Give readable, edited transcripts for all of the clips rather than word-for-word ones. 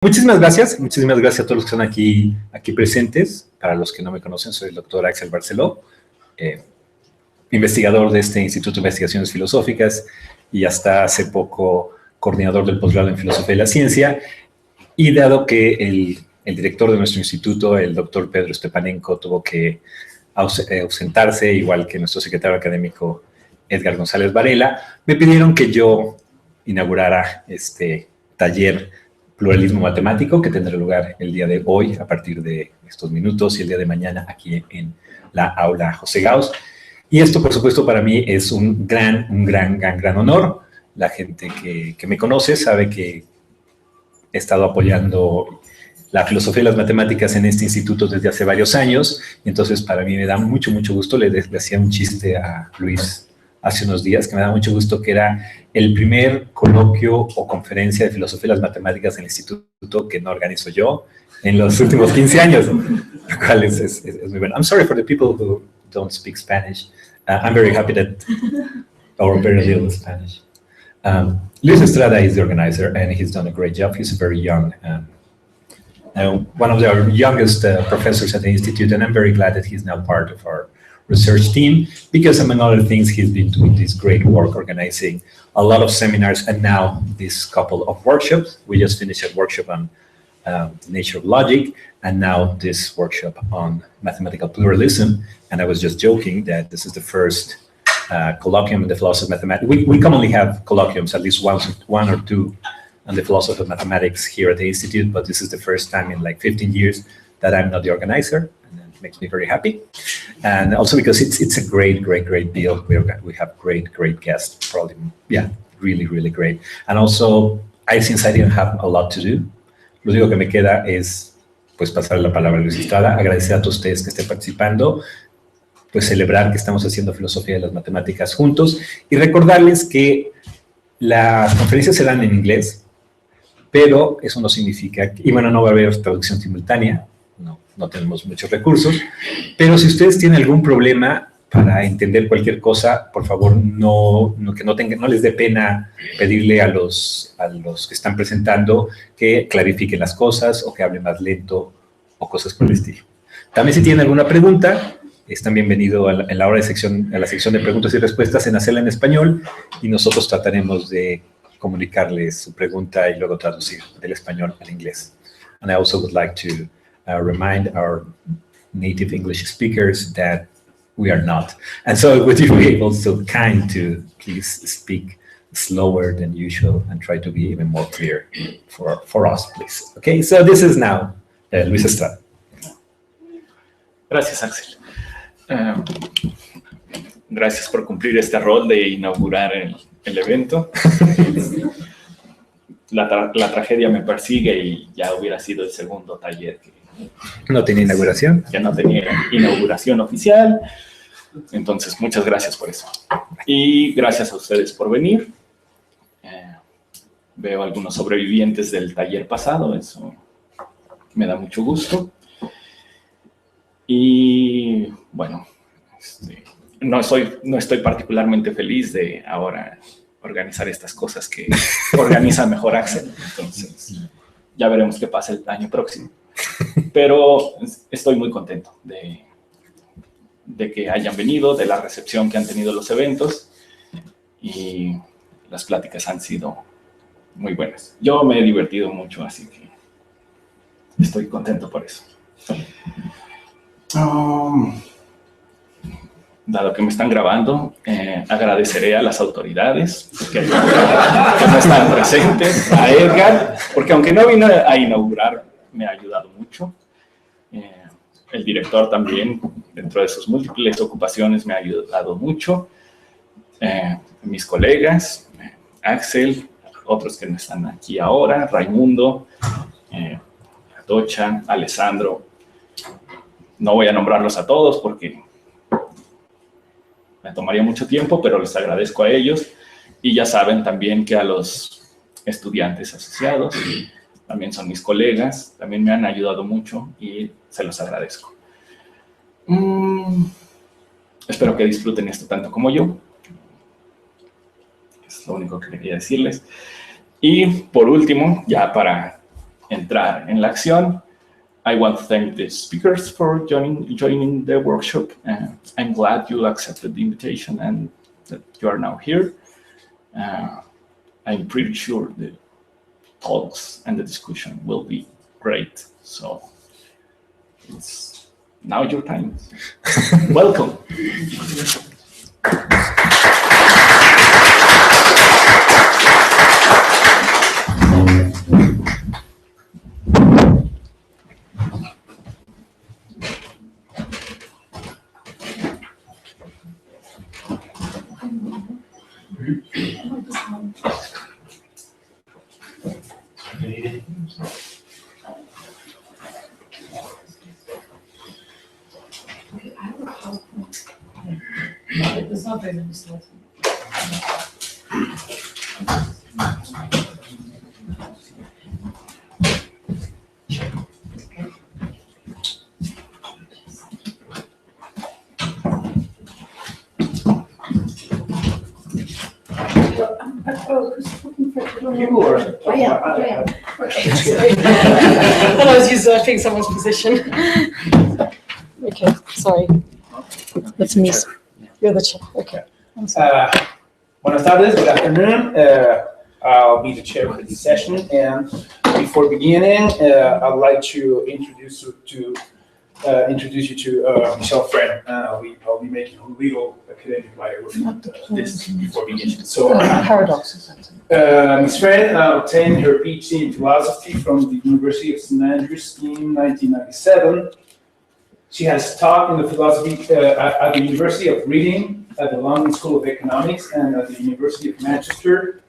Muchísimas gracias a todos los que están aquí presentes. Para los que no me conocen, soy el doctor Axel Barceló, investigador de este Instituto de Investigaciones Filosóficas y hasta hace poco coordinador del posgrado en Filosofía de la Ciencia. Y dado que el director de nuestro instituto, el doctor Pedro Stepanenko, tuvo que ausentarse, igual que nuestro secretario académico Edgar González Varela, me pidieron que yo inaugurara este taller Pluralismo Matemático, que tendrá lugar el día de hoy a partir de estos minutos y el día de mañana aquí en la aula José Gauss. Y esto, por supuesto, para mí es un gran honor. La gente que me conoce sabe que he estado apoyando la filosofía y las matemáticas en este instituto desde hace varios años. Y entonces, para mí me da mucho gusto. Le hacía un chiste a Luis hace unos días, que me da mucho gusto, que era el primer coloquio o conferencia de filosofía y las matemáticas en el instituto que no organizo yo en los últimos 15 años, lo cual es muy bueno. I'm sorry for the people who don't speak Spanish. I'm very happy that, or very little Spanish. Luis Estrada is the organizer, and he's done a great job. He's very young. One of our youngest professors at the Institute, and I'm very glad that he's now part of our research team, because among other things, he's been doing this great work organizing a lot of seminars and now this couple of workshops. We just finished a workshop on the nature of logic, and now this workshop on mathematical pluralism. And I was just joking that this is the first colloquium in the philosophy of mathematics. We commonly have colloquiums, at least one or two, on the philosophy of mathematics here at the Institute, but this is the first time in like 15 years that I'm not the organizer. Makes me very happy, and also because it's a great deal. We have great guests, probably, yeah, really great. And also, since I didn't have a lot to do, lo único que me queda es pues pasar la palabra a Luis Estrada, agradecer a todos ustedes que estén participando, pues celebrar que estamos haciendo filosofía de las matemáticas juntos y recordarles que las conferencias se dan en inglés, pero eso no significa que, y bueno, no va a haber traducción simultánea. No tenemos muchos recursos, pero si ustedes tienen algún problema para entender cualquier cosa, por favor, no les dé pena pedirle a los que están presentando que clarifiquen las cosas o que hablen más lento o cosas por el estilo. También si tienen alguna pregunta, están bienvenidos a la sección de preguntas y respuestas en hacerla en español y nosotros trataremos de comunicarles su pregunta y luego traducir del español al inglés. And I also would like to remind our native English speakers that we are not. And so would you be able to please speak slower than usual and try to be even more clear for us, please. Okay, so this is now Luis Estrada. Gracias, Axel. Gracias por cumplir este rol de inaugurar el evento. La tragedia me persigue y ya hubiera sido el segundo taller que no tenía inauguración. Ya no tenía inauguración oficial. Entonces, muchas gracias por eso. Y gracias a ustedes por venir. Veo algunos sobrevivientes del taller pasado. Eso me da mucho gusto. Y, bueno, no estoy particularmente feliz de ahora organizar estas cosas que organiza mejor Axel. Entonces, ya veremos qué pasa el año próximo. Pero estoy muy contento de que hayan venido, de la recepción que han tenido los eventos, y las pláticas han sido muy buenas. Yo me he divertido mucho, así que estoy contento por eso. Dado que me están grabando, agradeceré a las autoridades que no están presentes, a Edgar, porque aunque no vino a inaugurar, me ha ayudado mucho. El director también, dentro de sus múltiples ocupaciones, me ha ayudado mucho. Mis colegas, Axel, otros que no están aquí ahora, Raimundo, Atocha, Alessandro. No voy a nombrarlos a todos porque me tomaría mucho tiempo, pero les agradezco a ellos. Y ya saben también que a los estudiantes asociados, también son mis colegas, también me han ayudado mucho y se los agradezco. Espero que disfruten esto tanto como yo. Es lo único que quería decirles. Y por último, ya para entrar en la acción. I want to thank the speakers for joining the workshop. I'm glad you accepted the invitation and that you are now here. I'm pretty sure the talks and the discussion will be great. So it's now your time. Welcome. There's not very many slides. Who's looking for You are. Oh, yeah. Okay, sorry. I thought I was usurping someone's position. Okay, sorry. That's me. You're the chair. Okay. I'm sorry. Buenas tardes, good afternoon. I'll be the chair for this session, and before beginning, I'd like to introduce you to Michelle Friend. I'll be making a legal academic liar with this before beginning. So, paradoxes. Ms. Friend obtained her PhD in philosophy from the University of St. Andrews in 1997. She has taught in the philosophy at the University of Reading, at the London School of Economics, and at the University of Manchester.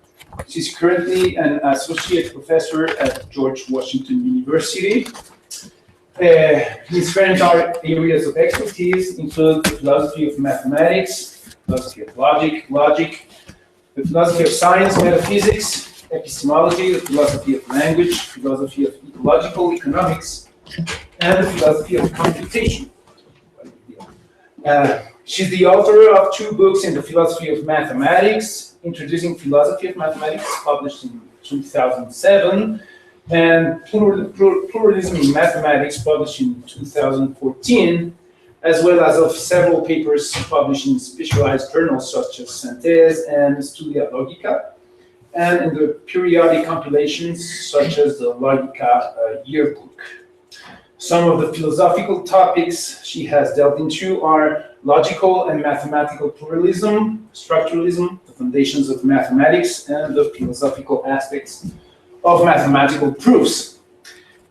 She's currently an associate professor at George Washington University. His Friend's areas of expertise include the philosophy of mathematics, philosophy of logic, the philosophy of science, metaphysics, epistemology, the philosophy of language, philosophy of ecological economics, and the philosophy of computation. She's the author of 2 books in the philosophy of mathematics, Introducing Philosophy of Mathematics, published in 2007, and Pluralism Mathematics, published in 2014, as well as of several papers published in specialized journals such as Synthèse and Studia Logica, and in the periodic compilations such as the Logica Yearbook. Some of the philosophical topics she has delved into are logical and mathematical pluralism, structuralism, the foundations of mathematics, and the philosophical aspects of mathematical proofs.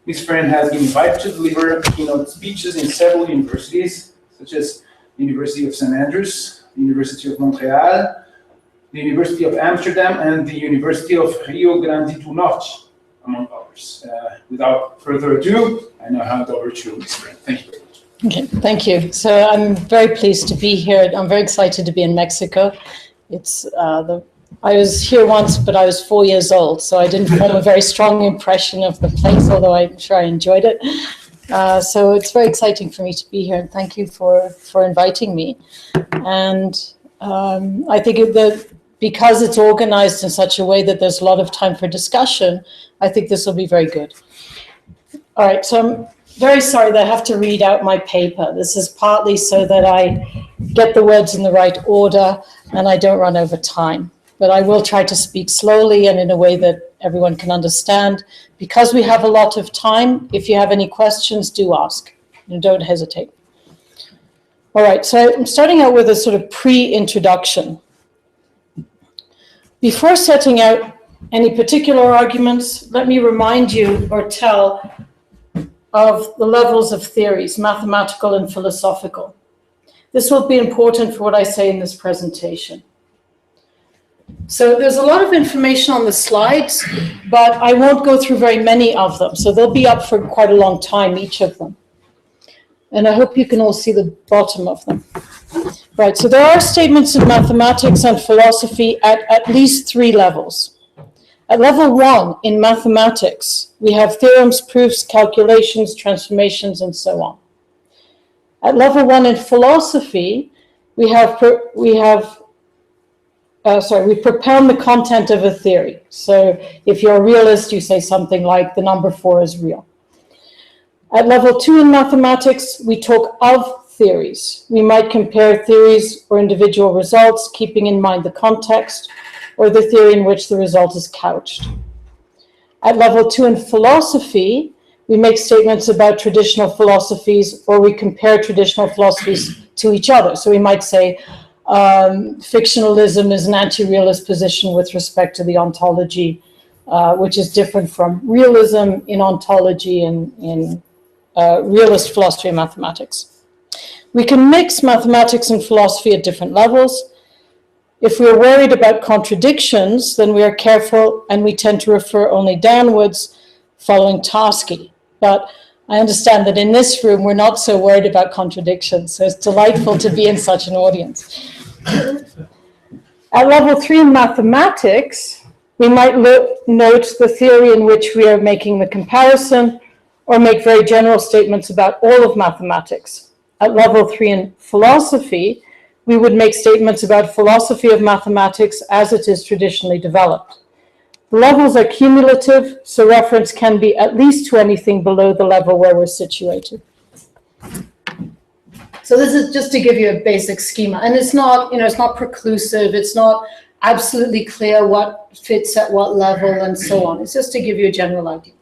Ms. Friend has been invited to deliver keynote speeches in several universities, such as the University of St. Andrews, the University of Montreal, the University of Amsterdam, and the University of Rio Grande do Norte, among others. Without further ado, I now hand over to Ms. Friend. Thank you very much. Okay, thank you. So I'm very pleased to be here. I'm very excited to be in Mexico. It's I was here once, but I was 4 years old, so I didn't form a very strong impression of the place, although I'm sure I enjoyed it. So it's very exciting for me to be here, and thank you for inviting me. And I think that because it's organized in such a way that there's a lot of time for discussion, I think this will be very good. All right, so I'm very sorry that I have to read out my paper. This is partly so that I get the words in the right order and I don't run over time. But I will try to speak slowly and in a way that everyone can understand. Because we have a lot of time, if you have any questions, do ask. And don't hesitate. All right, so I'm starting out with a sort of pre-introduction. Before setting out any particular arguments, let me remind you or tell of the levels of theories, mathematical and philosophical. This will be important for what I say in this presentation. So there's a lot of information on the slides, but I won't go through very many of them. So they'll be up for quite a long time, each of them. And I hope you can all see the bottom of them. Right, so there are statements in mathematics and philosophy at least 3 levels. At level 1 in mathematics, we have theorems, proofs, calculations, transformations, and so on. At level 1 in philosophy, we have we propound the content of a theory. So if you're a realist, you say something like the number 4 is real. At level 2 in mathematics, we talk of theories. We might compare theories or individual results, keeping in mind the context or the theory in which the result is couched. At level 2 in philosophy, we make statements about traditional philosophies, or we compare traditional philosophies to each other. So we might say fictionalism is an anti-realist position with respect to the ontology, which is different from realism in ontology and in realist philosophy and mathematics. We can mix mathematics and philosophy at different levels. If we're worried about contradictions, then we are careful and we tend to refer only downwards, following Tarski. But I understand that in this room, we're not so worried about contradictions, so it's delightful to be in such an audience. At level 3 in mathematics, we might note the theory in which we are making the comparison, or make very general statements about all of mathematics. At level 3 in philosophy, we would make statements about philosophy of mathematics as it is traditionally developed. The levels are cumulative, so reference can be at least to anything below the level where we're situated. So this is just to give you a basic schema, and it's not, it's not preclusive, it's not absolutely clear what fits at what level and so on. It's just to give you a general idea.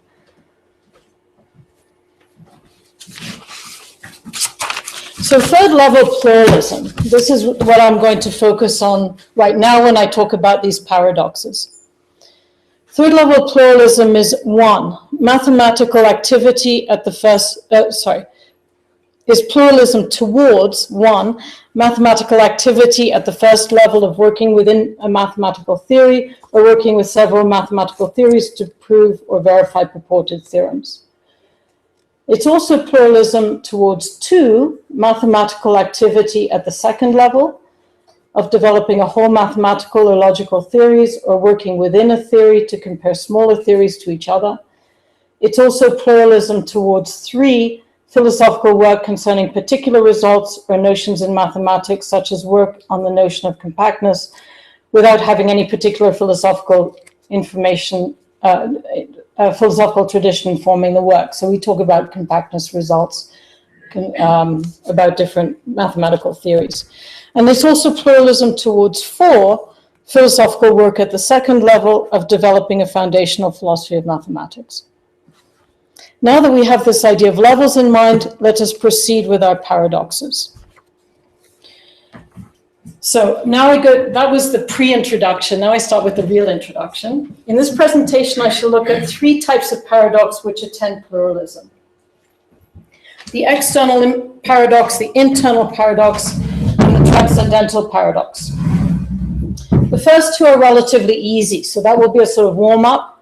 So third level pluralism. This is what I'm going to focus on right now when I talk about these paradoxes. Third level pluralism is 1, mathematical activity at the first, is pluralism towards 1, mathematical activity at the first level of working within a mathematical theory or working with several mathematical theories to prove or verify purported theorems. It's also pluralism towards 2, mathematical activity at the second level of developing a whole mathematical or logical theories or working within a theory to compare smaller theories to each other. It's also pluralism towards 3, philosophical work concerning particular results or notions in mathematics, such as work on the notion of compactness, without having any particular philosophical information, philosophical tradition informing the work. So we talk about compactness results, about different mathematical theories. And there's also pluralism towards 4, philosophical work at the second level of developing a foundational philosophy of mathematics. Now that we have this idea of levels in mind, let us proceed with our paradoxes. So now that was the pre-introduction. Now I start with the real introduction. In this presentation, I shall look at 3 types of paradox which attend pluralism. The external paradox, the internal paradox, and the transcendental paradox. The first 2 are relatively easy, so that will be a sort of warm-up.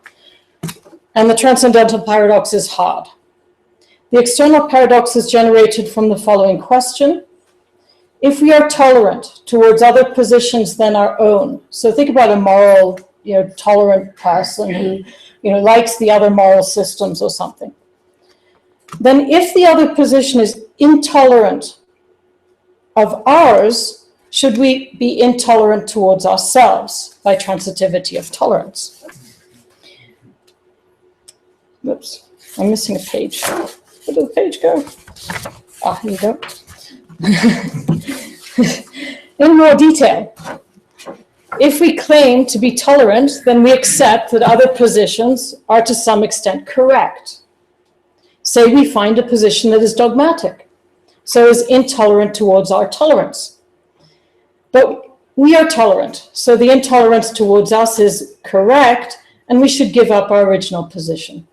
And the transcendental paradox is hard. The external paradox is generated from the following question. If we are tolerant towards other positions than our own, so think about a moral, tolerant person who, likes the other moral systems or something. Then if the other position is intolerant of ours, should we be intolerant towards ourselves by transitivity of tolerance? Whoops, I'm missing a page. Where did the page go? Here you go. In more detail, if we claim to be tolerant, then we accept that other positions are to some extent correct. Say we find a position that is dogmatic, so is intolerant towards our tolerance. But we are tolerant, so the intolerance towards us is correct, and we should give up our original position.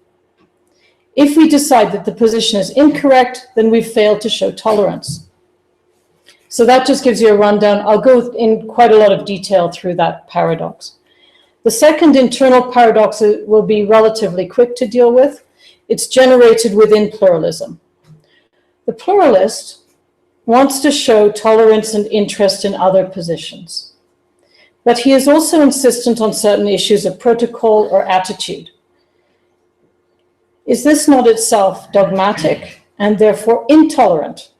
If we decide that the position is incorrect, then we've failed to show tolerance. So that just gives you a rundown. I'll go in quite a lot of detail through that paradox. The second internal paradox will be relatively quick to deal with. It's generated within pluralism. The pluralist wants to show tolerance and interest in other positions, but he is also insistent on certain issues of protocol or attitude. Is this not itself dogmatic and therefore intolerant?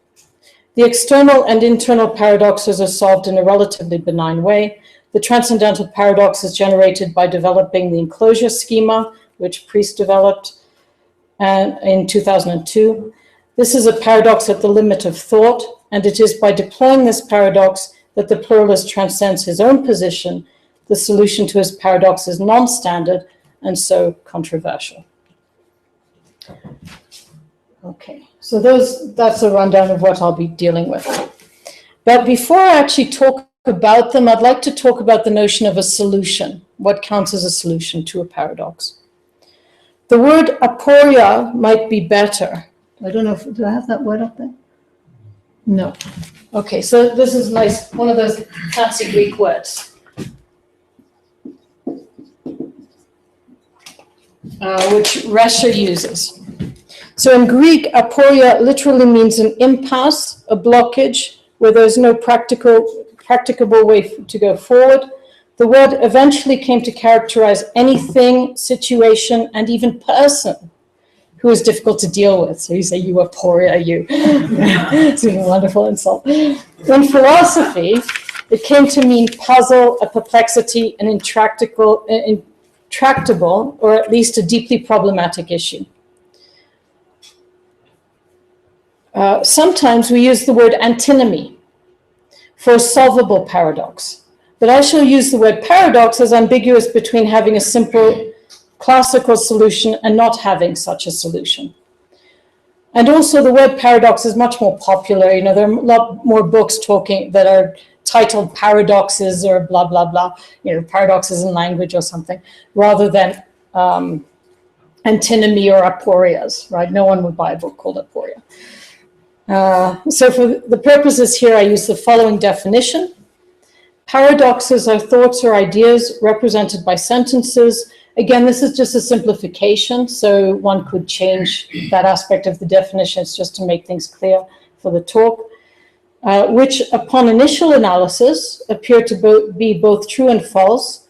The external and internal paradoxes are solved in a relatively benign way. The transcendental paradox is generated by developing the enclosure schema, which Priest developed in 2002. This is a paradox at the limit of thought, and it is by deploying this paradox that the pluralist transcends his own position. The solution to his paradox is non-standard and so controversial. Okay, so that's a rundown of what I'll be dealing with. But before I actually talk about them, I'd like to talk about the notion of a solution. What counts as a solution to a paradox? The word aporia might be better. I don't know do I have that word up there? No. Okay, so this is nice, one of those fancy Greek words, which Rescher uses. So in Greek, aporia literally means an impasse, a blockage, where there's no practicable way to go forward. The word eventually came to characterize anything, situation, and even person who is difficult to deal with. So you say, you aporia, you. It's a wonderful insult. In philosophy, it came to mean puzzle, a perplexity, an intractable, or at least a deeply problematic issue. Sometimes we use the word antinomy for a solvable paradox. But I shall use the word paradox as ambiguous between having a simple classical solution and not having such a solution. And also the word paradox is much more popular. You know, there are a lot more books that are titled paradoxes or blah, blah, blah, you know, paradoxes in language or something, rather than antinomy or aporias, right? No one would buy a book called aporia. So for the purposes here, I use the following definition. Paradoxes are thoughts or ideas represented by sentences. Again, this is just a simplification, so one could change that aspect of the definitions just to make things clear for the talk, which upon initial analysis appear to be both true and false,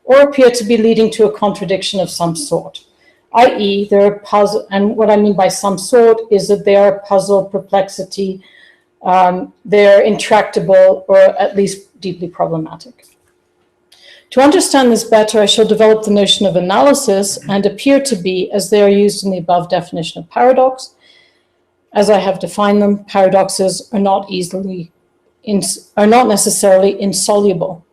or appear to be leading to a contradiction of some sort. I.e., they're a puzzle, and what I mean by some sort is that they are a puzzle, perplexity, they're intractable, or at least deeply problematic. To understand this better, I shall develop the notion of analysis and appear to be, as they are used in the above definition of paradox. As I have defined them, paradoxes are not necessarily insoluble.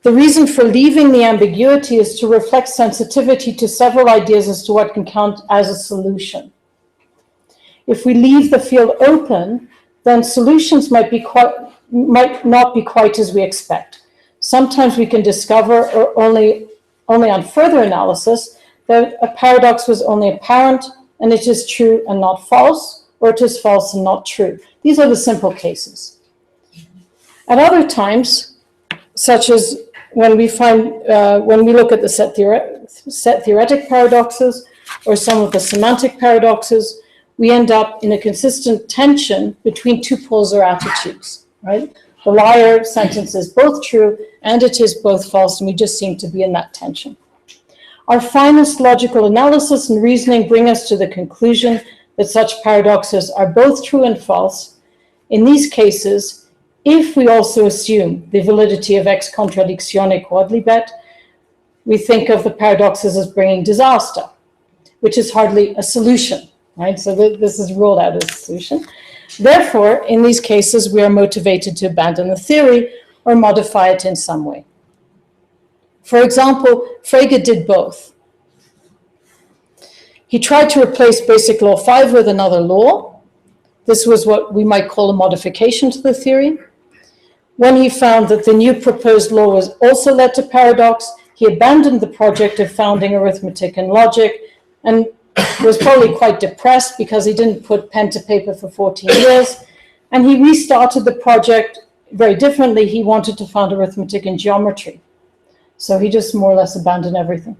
The reason for leaving the ambiguity is to reflect sensitivity to several ideas as to what can count as a solution. If we leave the field open, then solutions might not be quite as we expect. Sometimes we can discover, or only on further analysis, that a paradox was only apparent and it is true and not false, or it is false and not true. These are the simple cases. At other times, such as when we look at the set theoretic paradoxes or some of the semantic paradoxes, we end up in a consistent tension between two poles or attitudes, right? The liar sentence is both true and it is both false, and we just seem to be in that tension. Our finest logical analysis and reasoning bring us to the conclusion that such paradoxes are both true and false. In these cases, if we also assume the validity of ex contradictione quodlibet, we think of the paradoxes as bringing disaster, which is hardly a solution, right? So this is ruled out as a solution. Therefore, in these cases, we are motivated to abandon the theory or modify it in some way. For example, Frege did both. He tried to replace Basic Law 5 with another law. This was what we might call a modification to the theory. When he found that the new proposed law was also led to paradox, he abandoned the project of founding arithmetic and logic and was probably quite depressed because he didn't put pen to paper for 14 years. And he restarted the project very differently. He wanted to found arithmetic and geometry. So he just more or less abandoned everything.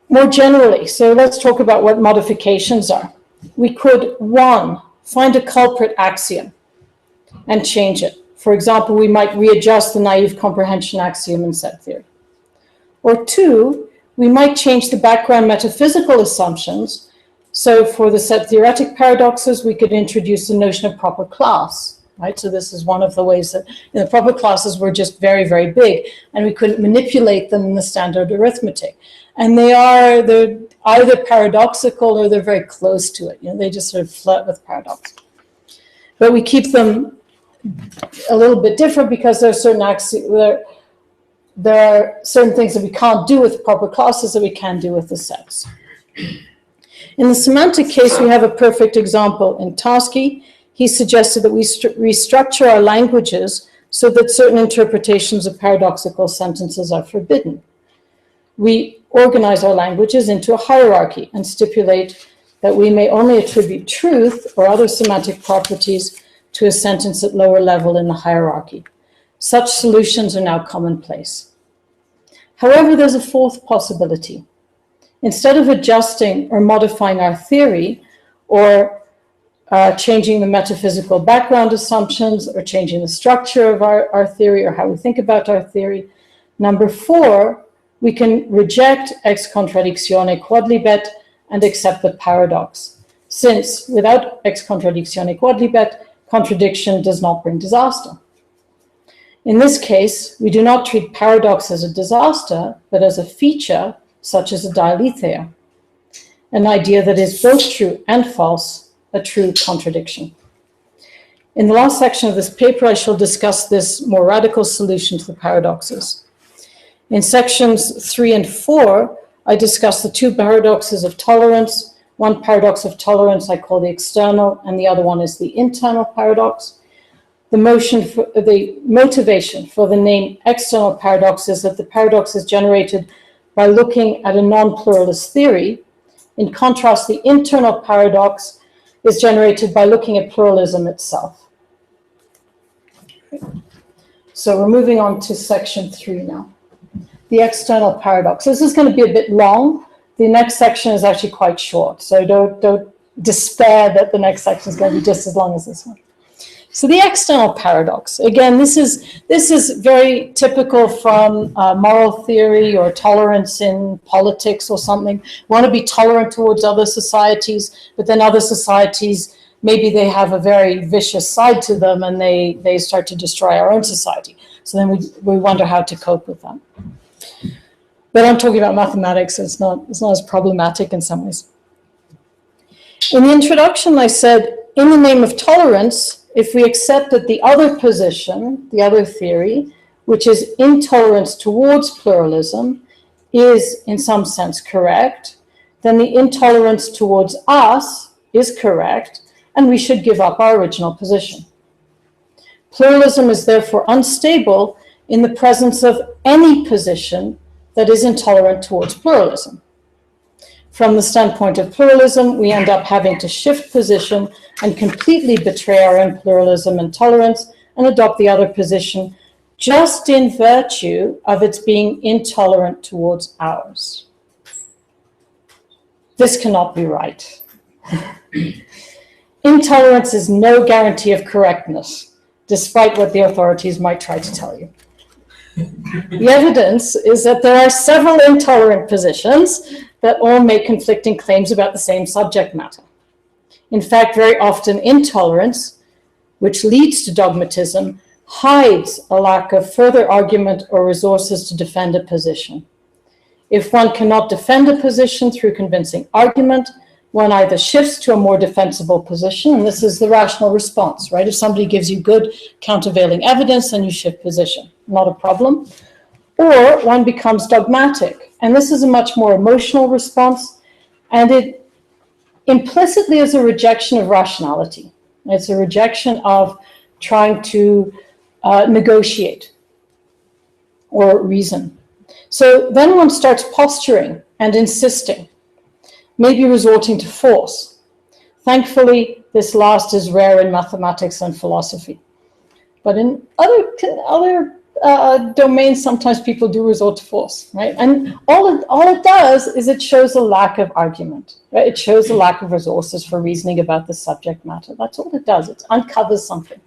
More generally, so let's talk about what modifications are. We could, one, find a culprit axiom and change it. For example, we might readjust the naive comprehension axiom in set theory. Or two, we might change the background metaphysical assumptions. So for the set theoretic paradoxes, we could introduce the notion of proper class. right? So this is one of the ways that the proper classes were just very, very big, and we couldn't manipulate them in the standard arithmetic. And they're either paradoxical or they're very close to it. They just sort of flirt with paradox. But we keep them a little bit different because there are certain things that we can't do with proper classes that we can do with the sets. In the semantic case, we have a perfect example. In Tarski, he suggested that we restructure our languages so that certain interpretations of paradoxical sentences are forbidden. We organize our languages into a hierarchy and stipulate that we may only attribute truth or other semantic properties to a sentence at lower level in the hierarchy. Such solutions are now commonplace. However, there's a fourth possibility. Instead of adjusting or modifying our theory or changing the metaphysical background assumptions or changing the structure of our theory or how we think about our theory, number 4, we can reject ex contradictione quodlibet and accept the paradox, since without ex contradictione quodlibet, contradiction does not bring disaster. In this case, we do not treat paradox as a disaster, but as a feature, such as a dialetheia, an idea that is both true and false, a true contradiction. In the last section of this paper, I shall discuss this more radical solution to the paradoxes. In sections 3 and 4, I discuss the 2 paradoxes of tolerance. One paradox of tolerance I call the external, and the other one is the internal paradox. The motivation for the name external paradox is that the paradox is generated by looking at a non-pluralist theory. In contrast, the internal paradox is generated by looking at pluralism itself. So we're moving on to section 3 now. The external paradox. This is going to be a bit long. The next section is actually quite short, so don't despair that the next section is going to be just as long as this one. So the external paradox, again, this is very typical from moral theory or tolerance in politics or something. We want to be tolerant towards other societies, but then other societies, maybe they have a very vicious side to them and they start to destroy our own society. So then we wonder how to cope with that. But I'm talking about mathematics, so it's not as problematic in some ways. In the introduction, I said, in the name of tolerance, if we accept that the other position, the other theory, which is intolerance towards pluralism, is in some sense correct, then the intolerance towards us is correct, and we should give up our original position. Pluralism is therefore unstable in the presence of any position that is intolerant towards pluralism. From the standpoint of pluralism, we end up having to shift position and completely betray our own pluralism and tolerance and adopt the other position just in virtue of its being intolerant towards ours. This cannot be right. Intolerance is no guarantee of correctness, despite what the authorities might try to tell you. The evidence is that there are several intolerant positions that all make conflicting claims about the same subject matter. In fact, very often intolerance, which leads to dogmatism, hides a lack of further argument or resources to defend a position. If one cannot defend a position through convincing argument, one either shifts to a more defensible position, and this is the rational response, right? If somebody gives you good countervailing evidence, then you shift position, not a problem. Or one becomes dogmatic, and this is a much more emotional response, and it implicitly is a rejection of rationality. It's a rejection of trying to negotiate or reason. So then one starts posturing and insisting, maybe resorting to force. Thankfully, this last is rare in mathematics and philosophy. But in other domains, sometimes people do resort to force, right? And all it does is it shows a lack of argument, right? It shows a lack of resources for reasoning about the subject matter. That's all it does. It uncovers something.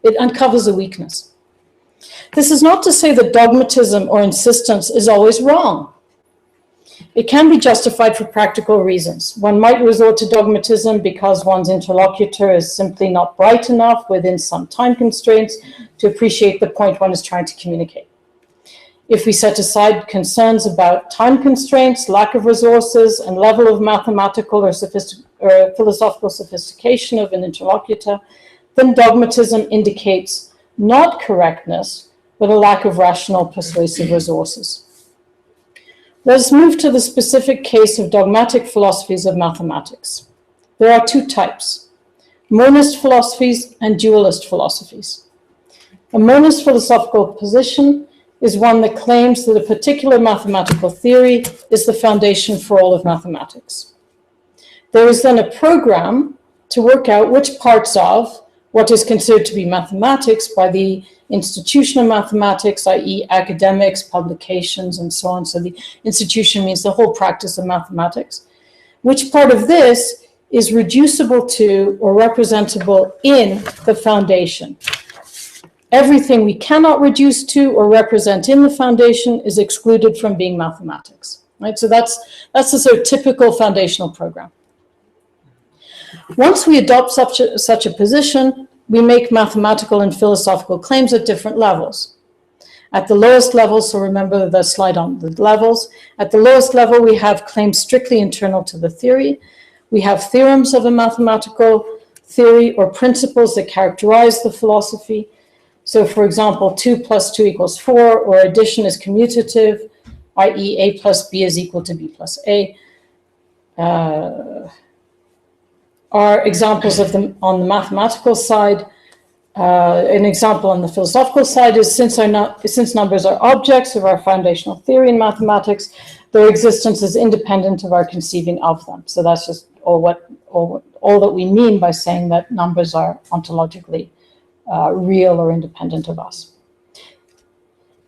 It uncovers a weakness. This is not to say that dogmatism or insistence is always wrong. It can be justified for practical reasons. One might resort to dogmatism because one's interlocutor is simply not bright enough within some time constraints to appreciate the point one is trying to communicate. If we set aside concerns about time constraints, lack of resources, and level of mathematical or philosophical sophistication of an interlocutor, then dogmatism indicates not correctness, but a lack of rational persuasive resources. Let's move to the specific case of dogmatic philosophies of mathematics. There are two types, monist philosophies and dualist philosophies. A monist philosophical position is one that claims that a particular mathematical theory is the foundation for all of mathematics. There is then a program to work out which parts of what is considered to be mathematics by the institution of mathematics, i.e. academics, publications, and so on. So the institution means the whole practice of mathematics. Which part of this is reducible to or representable in the foundation? Everything we cannot reduce to or represent in the foundation is excluded from being mathematics, right? So that's the sort of typical foundational program. Once we adopt such a position, we make mathematical and philosophical claims at different levels. At the lowest level, so remember the slide on the levels, at the lowest level we have claims strictly internal to the theory. We have theorems of a mathematical theory or principles that characterize the philosophy. So for example, 2 + 2 = 4, or addition is commutative, i.e. A + B is equal to B + A. Are examples of them on the mathematical side. An example on the philosophical side is since numbers are objects of our foundational theory in mathematics, their existence is independent of our conceiving of them. So that's just all that we mean by saying that numbers are ontologically real or independent of us.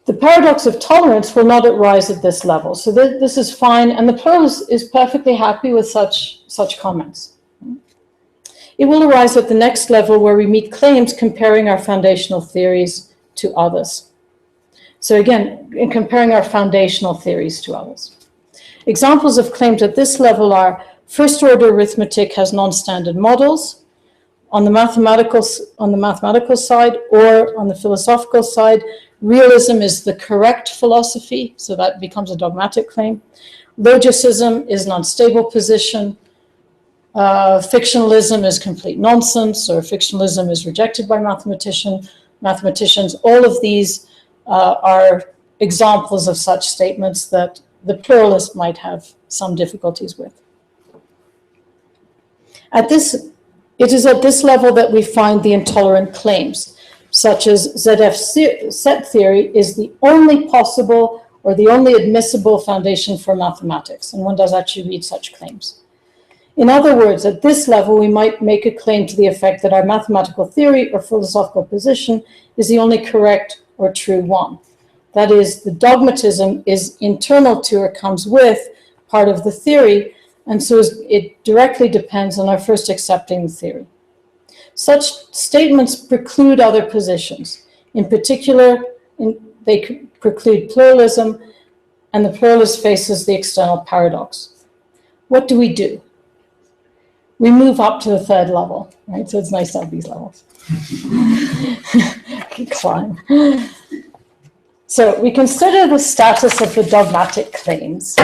The paradox of tolerance will not arise at this level. So this is fine, and the pluralist is perfectly happy with such comments. It will arise at the next level where we meet claims comparing our foundational theories to others. So again, in comparing our foundational theories to others. Examples of claims at this level are first-order arithmetic has non-standard models on the mathematical side, or on the philosophical side, realism is the correct philosophy, so that becomes a dogmatic claim. Logicism is an unstable position. Fictionalism is complete nonsense, or fictionalism is rejected by mathematicians. All of these are examples of such statements that the pluralist might have some difficulties with. It is at this level that we find the intolerant claims, such as ZF set theory is the only possible or the only admissible foundation for mathematics, and one does actually read such claims. In other words, at this level, we might make a claim to the effect that our mathematical theory or philosophical position is the only correct or true one. That is, the dogmatism is internal to or comes with part of the theory, and so it directly depends on our first accepting the theory. Such statements preclude other positions. In particular, they preclude pluralism, and the pluralist faces the external paradox. What do? We move up to the third level, right? So it's nice to have these levels. Climb. So we consider the status of the dogmatic claims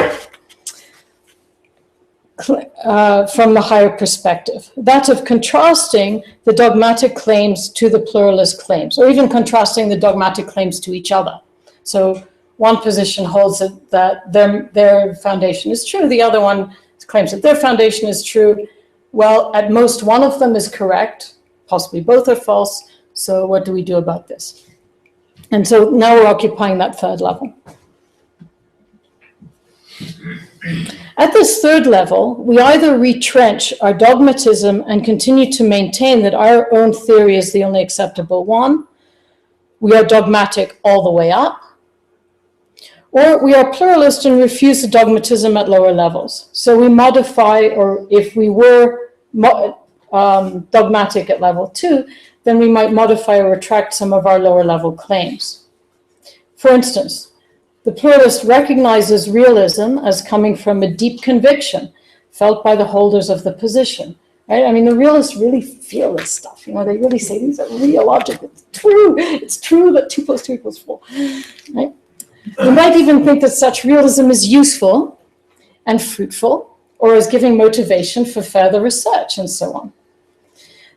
from the higher perspective, that of contrasting the dogmatic claims to the pluralist claims, or even contrasting the dogmatic claims to each other. So one position holds that their foundation is true, the other one claims that their foundation is true. Well, at most one of them is correct, possibly both are false, so what do we do about this? And so now we're occupying that third level. At this third level, we either retrench our dogmatism and continue to maintain that our own theory is the only acceptable one. We are dogmatic all the way up. Or we are pluralist and refuse the dogmatism at lower levels. So we modify, or if we were dogmatic at level 2, then we might modify or retract some of our lower level claims. For instance, The pluralist recognizes realism as coming from a deep conviction felt by the holders of the position. Right? I mean, the realists really feel this stuff. You know, they really say these are real objects. It's true. It's true that 2 + 2 = 4. Right? You might even think that such realism is useful and fruitful, or as giving motivation for further research and so on.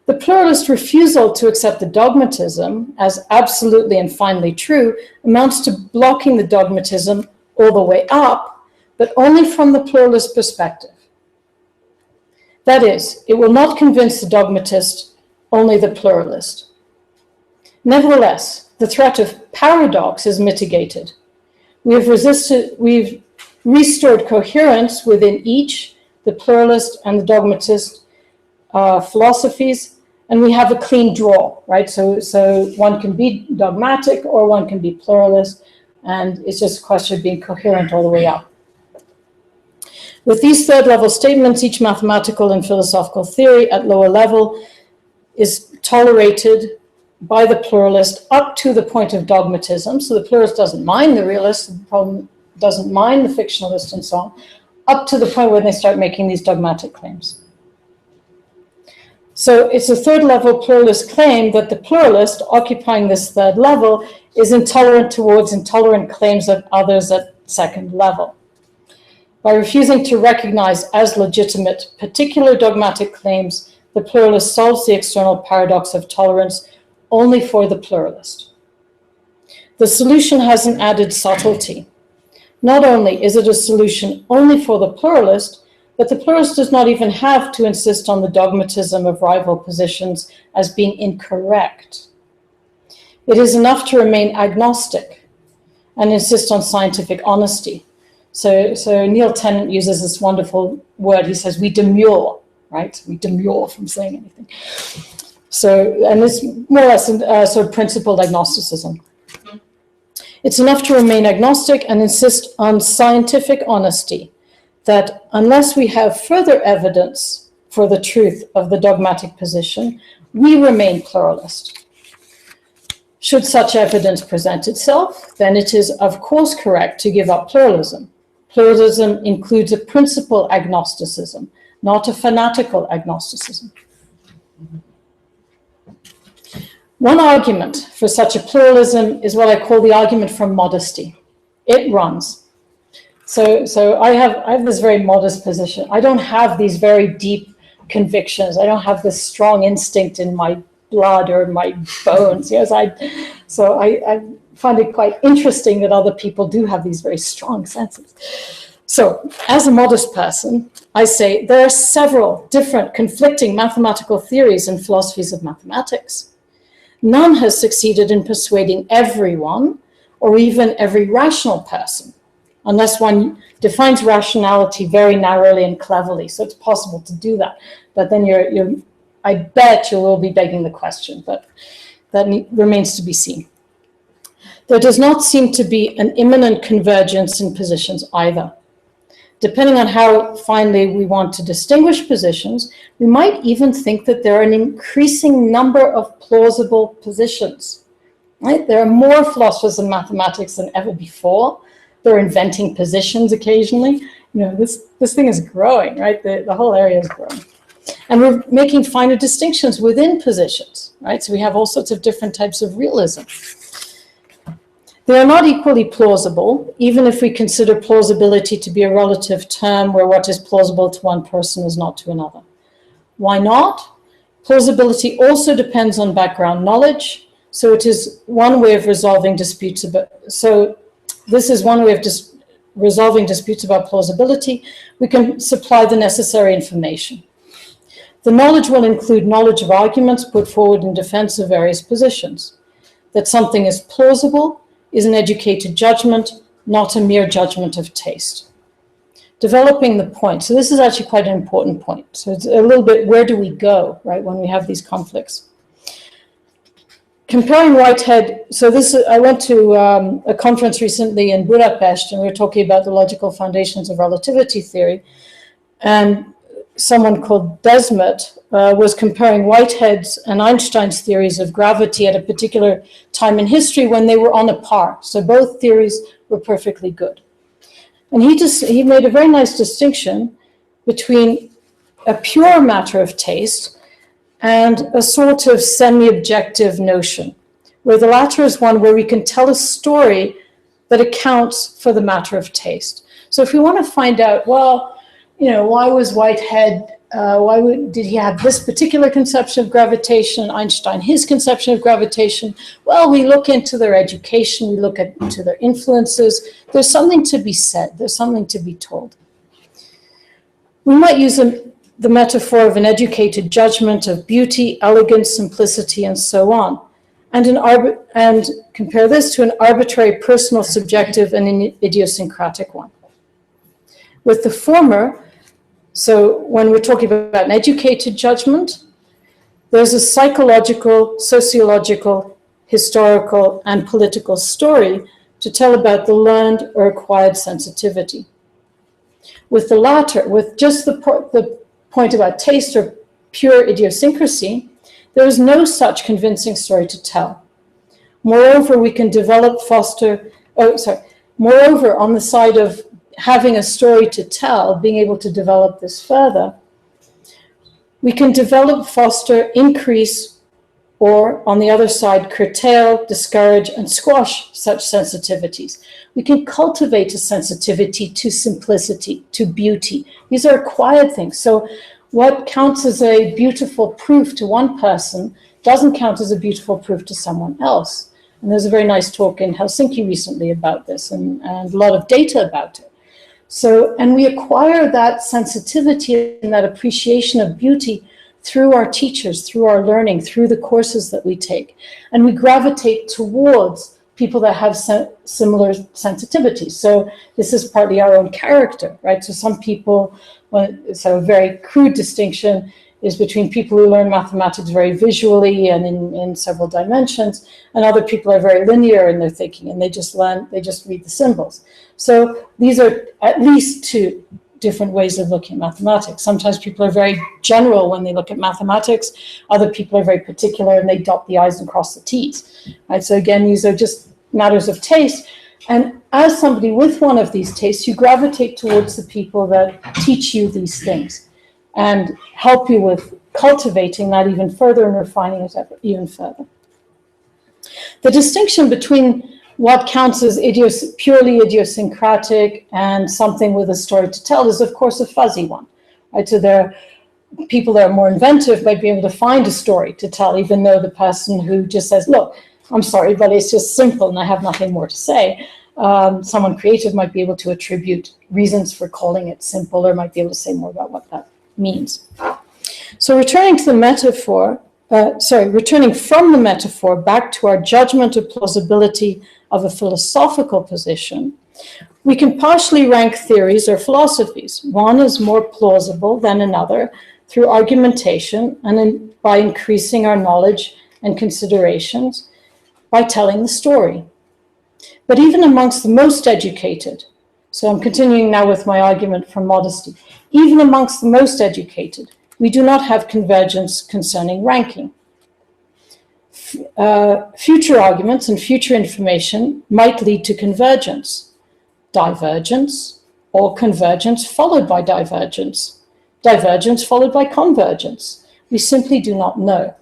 The pluralist refusal to accept the dogmatism as absolutely and finally true amounts to blocking the dogmatism all the way up, but only from the pluralist perspective. That is, it will not convince the dogmatist, only the pluralist. Nevertheless, the threat of paradox is mitigated. We've restored coherence within each, the pluralist and the dogmatist philosophies, and we have a clean draw, right? So one can be dogmatic or one can be pluralist, and it's just a question of being coherent all the way up. With these third-level statements, each mathematical and philosophical theory at lower level is tolerated by the pluralist up to the point of dogmatism. So the pluralist doesn't mind the realist, doesn't mind the fictionalist and so on, up to the point when they start making these dogmatic claims. So it's a third-level pluralist claim that the pluralist, occupying this third level, is intolerant towards intolerant claims of others at second level. By refusing to recognize as legitimate particular dogmatic claims, the pluralist solves the external paradox of tolerance only for the pluralist. The solution has an added subtlety. Not only is it a solution only for the pluralist, but the pluralist does not even have to insist on the dogmatism of rival positions as being incorrect. It is enough to remain agnostic and insist on scientific honesty. So Neil Tennant uses this wonderful word. He says, we demur, right? We demur from saying anything. So, and it's more or less sort of principled agnosticism. It's enough to remain agnostic and insist on scientific honesty, that unless we have further evidence for the truth of the dogmatic position, we remain pluralist. Should such evidence present itself, then it is of course correct to give up pluralism. Pluralism includes a principal agnosticism, not a fanatical agnosticism. One argument for such a pluralism is what I call the argument from modesty. It runs. So I have this very modest position. I don't have these very deep convictions. I don't have this strong instinct in my blood or my bones. Yes, I find it quite interesting that other people do have these very strong senses. So as a modest person, I say there are several different conflicting mathematical theories and philosophies of mathematics. None has succeeded in persuading everyone or even every rational person, unless one defines rationality very narrowly and cleverly. So it's possible to do that. But then I bet you will be begging the question, but that remains to be seen. There does not seem to be an imminent convergence in positions either. Depending on how finely we want to distinguish positions, we might even think that there are an increasing number of plausible positions. Right? There are more philosophers in mathematics than ever before. They're inventing positions occasionally. You know, this thing is growing, right? The whole area is growing. And we're making finer distinctions within positions, right? So we have all sorts of different types of realism. They are not equally plausible, even if we consider plausibility to be a relative term where what is plausible to one person is not to another. Why not? Plausibility also depends on background knowledge, so it is one way of resolving disputes about, resolving disputes about plausibility. We can supply the necessary information. The knowledge will include knowledge of arguments put forward in defense of various positions. That something is plausible is an educated judgment, not a mere judgment of taste. Developing the point. So this is actually quite an important point. So it's a little bit, where do we go, right, when we have these conflicts? Comparing Whitehead, so I went to a conference recently in Budapest, and we were talking about the logical foundations of relativity theory, and someone called Desmet was comparing Whitehead's and Einstein's theories of gravity at a particular time in history when they were on a par. So both theories were perfectly good. And he made a very nice distinction between a pure matter of taste and a sort of semi-objective notion, where the latter is one where we can tell a story that accounts for the matter of taste. So if we want to find out, well, you know, why was Whitehead, did he have this particular conception of gravitation, and Einstein his conception of gravitation? Well, we look into their education, we look into their influences. There's something to be said, there's something to be told. We might use the metaphor of an educated judgment of beauty, elegance, simplicity, and so on, and compare this to an arbitrary, personal, subjective, and an idiosyncratic one. With the former, so when we're talking about an educated judgment, there's a psychological, sociological, historical, and political story to tell about the learned or acquired sensitivity. With the latter, with just the point about taste or pure idiosyncrasy, there is no such convincing story to tell. Moreover, we can develop, moreover, on the side of having a story to tell, being able to develop this further, we can develop, foster, increase, or on the other side, curtail, discourage, and squash such sensitivities. We can cultivate a sensitivity to simplicity, to beauty. These are acquired things. So what counts as a beautiful proof to one person doesn't count as a beautiful proof to someone else. And there's a very nice talk in Helsinki recently about this, and a lot of data about it. So, and we acquire that sensitivity and that appreciation of beauty through our teachers, through our learning, through the courses that we take. And we gravitate towards people that have similar sensitivities. So this is partly our own character, right? So some people, so a very crude distinction is between people who learn mathematics very visually and in several dimensions, and other people are very linear in their thinking, and they just read the symbols. So these are at least two different ways of looking at mathematics. Sometimes people are very general when they look at mathematics. Other people are very particular and they dot the I's and cross the T's. Right? So again, these are just matters of taste. And as somebody with one of these tastes, you gravitate towards the people that teach you these things and help you with cultivating that even further and refining it even further. The distinction between what counts as purely idiosyncratic and something with a story to tell is, of course, a fuzzy one. Right? So there are people that are more inventive might be able to find a story to tell, even though the person who just says, look, I'm sorry, but it's just simple and I have nothing more to say. Someone creative might be able to attribute reasons for calling it simple, or might be able to say more about what that means. So returning to the metaphor, returning from the metaphor back to our judgment of plausibility of a philosophical position, we can partially rank theories or philosophies. One is more plausible than another through argumentation and by increasing our knowledge and considerations by telling the story. But even amongst the most educated, so I'm continuing now with my argument from modesty, even amongst the most educated, we do not have convergence concerning ranking. Future arguments and future information might lead to convergence, divergence, or convergence followed by divergence, divergence followed by convergence. We simply do not know.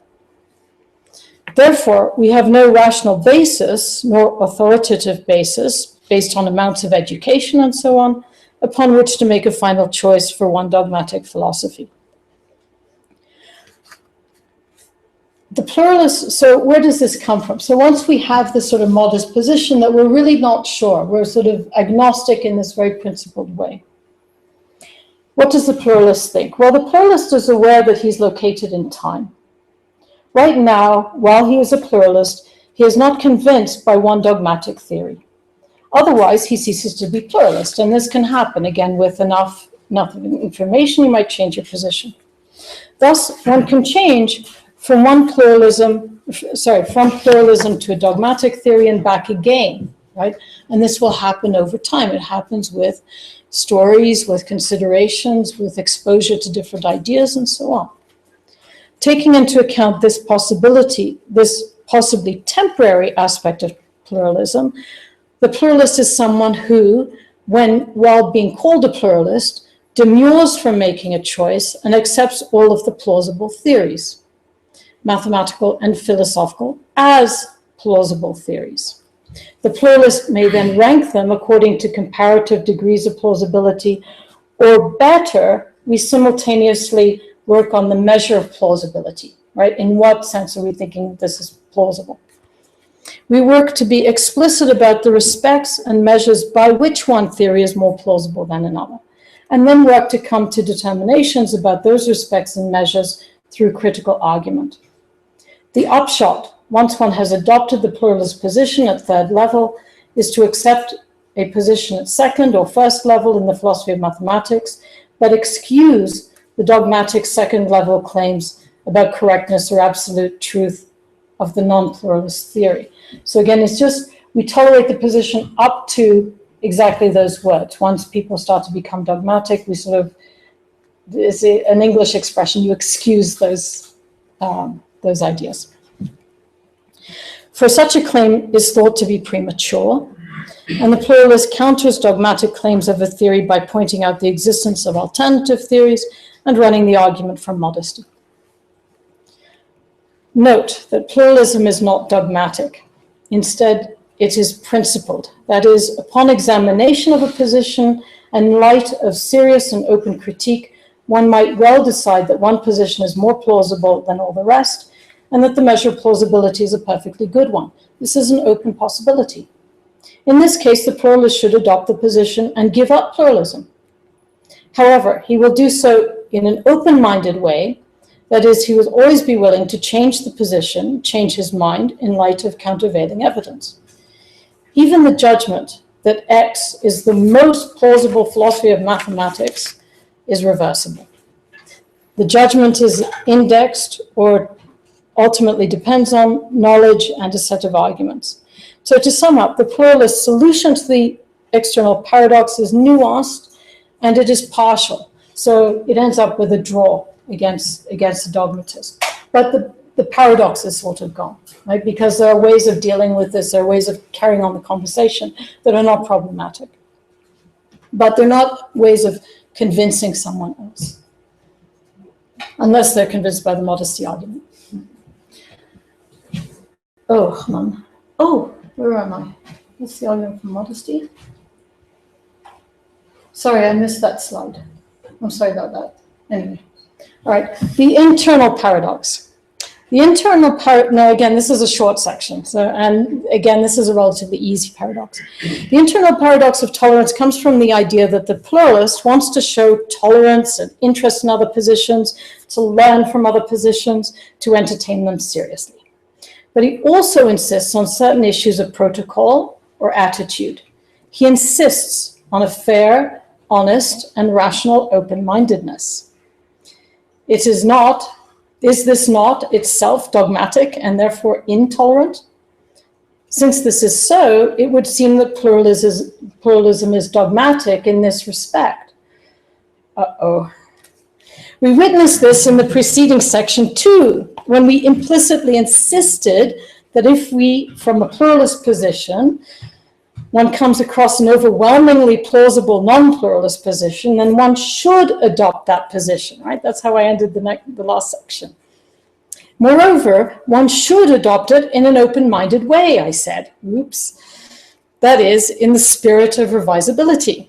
Therefore, we have no rational basis, nor authoritative basis, based on amounts of education and so on, upon which to make a final choice for one dogmatic philosophy. The pluralist, so where does this come from? So once we have this sort of modest position that we're really not sure, we're sort of agnostic in this very principled way. What does the pluralist think? Well, the pluralist is aware that he's located in time. Right now, while he is a pluralist, he is not convinced by one dogmatic theory. Otherwise, he ceases to be pluralist, and this can happen. Again, with enough information, you might change your position. Thus, one can change from pluralism to a dogmatic theory and back again, right? And this will happen over time. It happens with stories, with considerations, with exposure to different ideas, and so on. Taking into account this possibility, this possibly temporary aspect of pluralism, the pluralist is someone who, while being called a pluralist, demurs from making a choice and accepts all of the plausible theories, mathematical and philosophical, as plausible theories. The pluralist may then rank them according to comparative degrees of plausibility, or better, we simultaneously work on the measure of plausibility, right? In what sense are we thinking this is plausible? We work to be explicit about the respects and measures by which one theory is more plausible than another, and then work to come to determinations about those respects and measures through critical argument. The upshot, once one has adopted the pluralist position at third level, is to accept a position at second or first level in the philosophy of mathematics, but excuse the dogmatic second level claims about correctness or absolute truth of the non-pluralist theory. So again, it's just, we tolerate the position up to exactly those words. Once people start to become dogmatic, we sort of, it's an English expression, you excuse those ideas. For such a claim is thought to be premature, and the pluralist counters dogmatic claims of a theory by pointing out the existence of alternative theories and running the argument from modesty. Note that pluralism is not dogmatic. Instead, it is principled. That is, upon examination of a position and in light of serious and open critique, one might well decide that one position is more plausible than all the rest, and that the measure of plausibility is a perfectly good one. This is an open possibility. In this case, the pluralist should adopt the position and give up pluralism. However, he will do so in an open-minded way. That is, he will always be willing to change the position, change his mind in light of countervailing evidence. Even the judgment that X is the most plausible philosophy of mathematics is reversible. The judgment is indexed or ultimately depends on knowledge and a set of arguments. So to sum up, the pluralist solution to the external paradox is nuanced and it is partial. So it ends up with a draw against the dogmatist. But the paradox is sort of gone, right? Because there are ways of dealing with this, there are ways of carrying on the conversation that are not problematic. But they're not ways of convincing someone else, unless they're convinced by the modesty argument. Oh, hold on. Oh, where am I? What's the argument for modesty? Sorry, I missed that slide. I'm sorry about that. Anyway. All right, the internal paradox. The internal now again, this is a short section. So, and again, this is a relatively easy paradox. The internal paradox of tolerance comes from the idea that the pluralist wants to show tolerance and interest in other positions, to learn from other positions, to entertain them seriously. But he also insists on certain issues of protocol or attitude. He insists on a fair, honest, and rational open-mindedness. Is this not itself dogmatic and therefore intolerant? Since this is so, it would seem that pluralism is dogmatic in this respect. Uh-oh. We witnessed this in the preceding section too, when we implicitly insisted that if we, from a pluralist position, one comes across an overwhelmingly plausible non-pluralist position, then one should adopt that position, right? That's how I ended the last section. Moreover, one should adopt it in an open-minded way, I said. Oops. That is, in the spirit of revisability.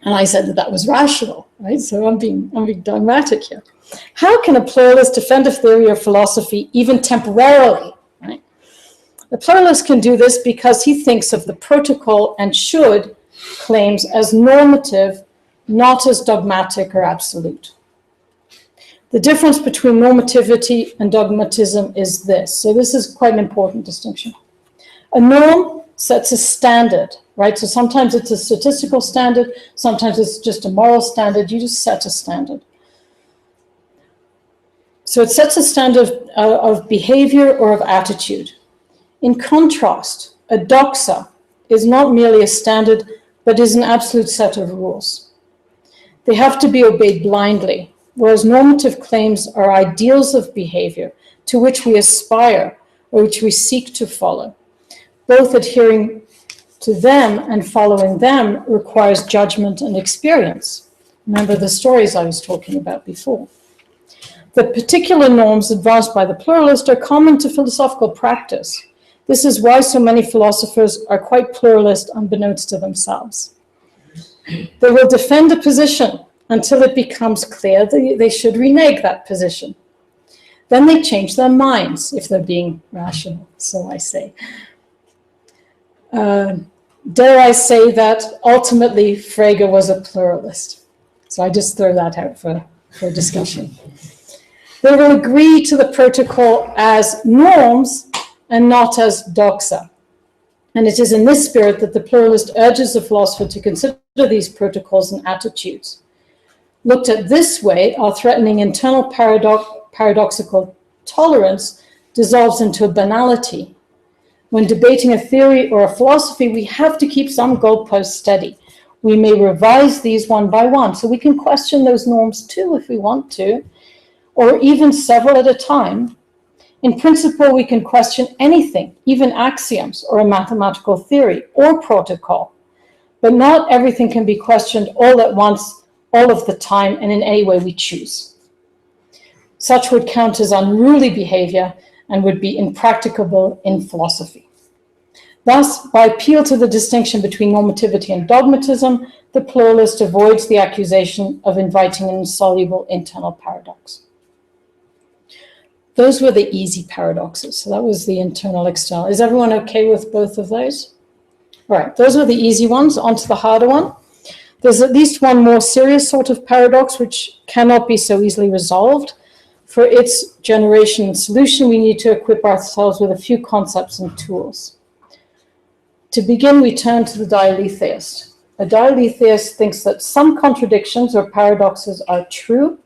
And I said that that was rational, right? So I'm being dogmatic here. How can a pluralist defend a theory or philosophy even temporarily, right? The pluralist can do this because he thinks of the protocol and should claims as normative, not as dogmatic or absolute. The difference between normativity and dogmatism is this. So this is quite an important distinction. A norm sets a standard, right? So sometimes it's a statistical standard, sometimes it's just a moral standard. You just set a standard. So it sets a standard of behavior or of attitude. In contrast, a doxa is not merely a standard, but is an absolute set of rules. They have to be obeyed blindly. whereas normative claims are ideals of behavior to which we aspire or which we seek to follow. Both adhering to them and following them requires judgment and experience. Remember the stories I was talking about before. The particular norms advanced by the pluralist are common to philosophical practice. This is why so many philosophers are quite pluralist unbeknownst to themselves. They will defend a position until it becomes clear that they should renege that position. Then they change their minds if they're being rational, so I say. Dare I say that ultimately Frege was a pluralist. So I just throw that out for discussion. They will agree to the protocol as norms and not as doxa. And it is in this spirit that the pluralist urges the philosopher to consider these protocols and attitudes. Looked at this way, our threatening internal paradoxical tolerance dissolves into a banality. When debating a theory or a philosophy, we have to keep some goalposts steady. We may revise these one by one, so we can question those norms too if we want to, or even several at a time. In principle, we can question anything, even axioms or a mathematical theory or protocol, but not everything can be questioned all at once, all of the time, and in any way we choose. Such would count as unruly behavior and would be impracticable in philosophy. Thus, by appeal to the distinction between normativity and dogmatism, the pluralist avoids the accusation of inviting an insoluble internal paradox. Those were the easy paradoxes. So that was the internal, external. Is everyone okay with both of those? All right, those were the easy ones. On to the harder one. There's at least one more serious sort of paradox which cannot be so easily resolved. For its generation and solution, we need to equip ourselves with a few concepts and tools. To begin, we turn to the dialetheist. A dialetheist thinks that some contradictions or paradoxes are true.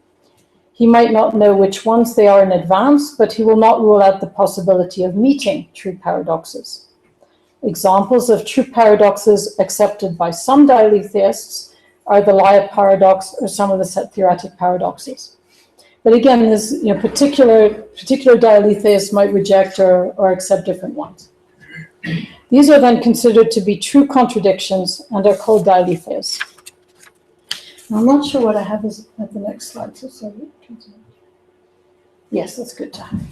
He might not know which ones they are in advance, but he will not rule out the possibility of meeting true paradoxes. Examples of true paradoxes accepted by some dialetheists are the liar paradox or some of the set theoretic paradoxes. But again, there's particular dialetheists might reject or accept different ones. These are then considered to be true contradictions and are called dialetheists. I'm not sure what I have is at the next slide. So sorry. Yes, that's good to have.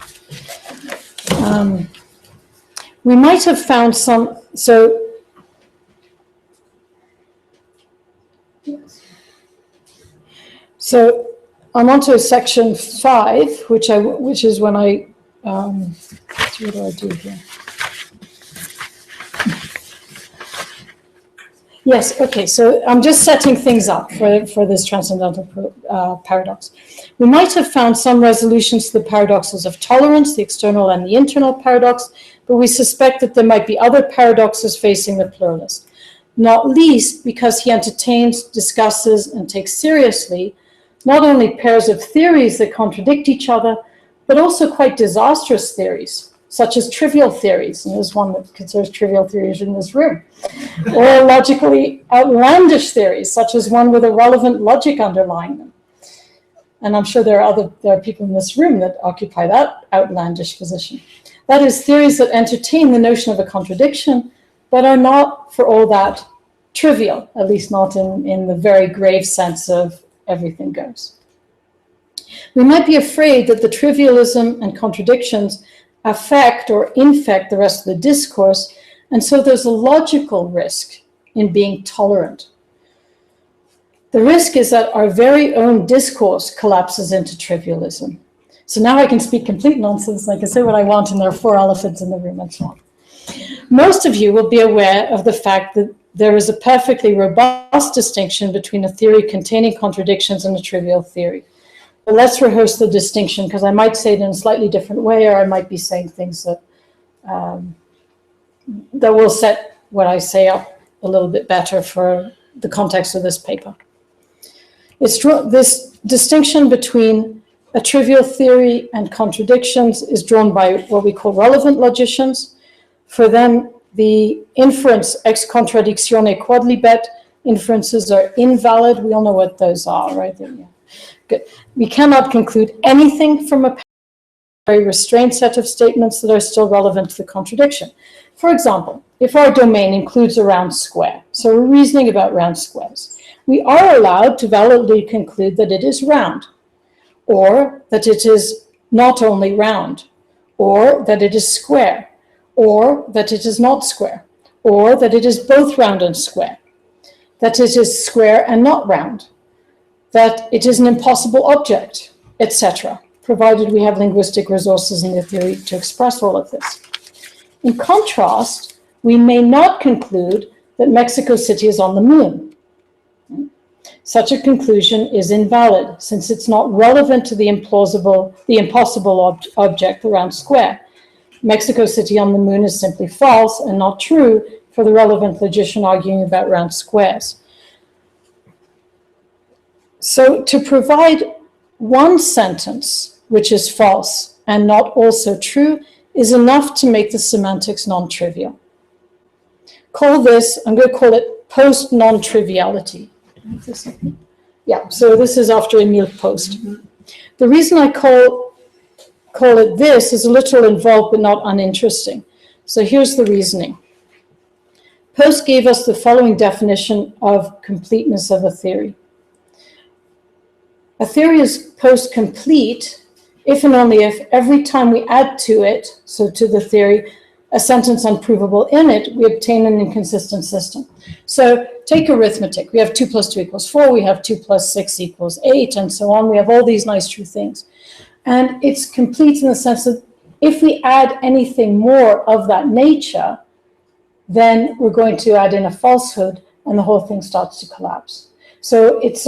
We might have found some. So yes. So I'm on to section 5, which is when I. What do I do here? Yes, okay, so I'm just setting things up for this transcendental paradox. We might have found some resolutions to the paradoxes of tolerance, the external and the internal paradox, but we suspect that there might be other paradoxes facing the pluralist, not least because he entertains, discusses, and takes seriously not only pairs of theories that contradict each other, but also quite disastrous theories, such as trivial theories, and there's one that considers trivial theories in this room, or logically outlandish theories, such as one with a relevant logic underlying them. And I'm sure there are people in this room that occupy that outlandish position. That is, theories that entertain the notion of a contradiction, but are not for all that trivial, at least not in the very grave sense of everything goes. We might be afraid that the trivialism and contradictions affect or infect the rest of the discourse, and so there's a logical risk in being tolerant. The risk is that our very own discourse collapses into trivialism. So now I can speak complete nonsense, I can say what I want, and there are 4 elephants in the room and so on. Most of you will be aware of the fact that there is a perfectly robust distinction between a theory containing contradictions and a trivial theory. But let's rehearse the distinction, because I might say it in a slightly different way, or I might be saying things that that will set what I say up a little bit better for the context of this paper. This distinction between a trivial theory and contradictions is drawn by what we call relevant logicians. For them, the inference ex contradictione quodlibet inferences are invalid. We all know what those are, right? Good. We cannot conclude anything from a very restrained set of statements that are still relevant to the contradiction. For example, if our domain includes a round square, so we're reasoning about round squares, we are allowed to validly conclude that it is round, or that it is not only round, or that it is square, or that it is not square, or that it is both round and square, that it is square and not round, that it is an impossible object, etc., provided we have linguistic resources in the theory to express all of this. In contrast, we may not conclude that Mexico City is on the moon. Such a conclusion is invalid, since it's not relevant to the impossible object, the round square. Mexico City on the moon is simply false and not true for the relevant logician arguing about round squares. So to provide one sentence which is false and not also true is enough to make the semantics non-trivial. Call this, I'm going to call it post-non-triviality. Yeah, so this is after Emile Post. The reason I call it this is a little involved but not uninteresting. So here's the reasoning. Post gave us the following definition of completeness of a theory. A theory is post-complete if and only if every time we add to it, so to the theory, a sentence unprovable in it, we obtain an inconsistent system. So take arithmetic. We have 2 + 2 = 4. We have 2 + 6 = 8, and so on. We have all these nice true things. And it's complete in the sense that if we add anything more of that nature, then we're going to add in a falsehood, and the whole thing starts to collapse. So it's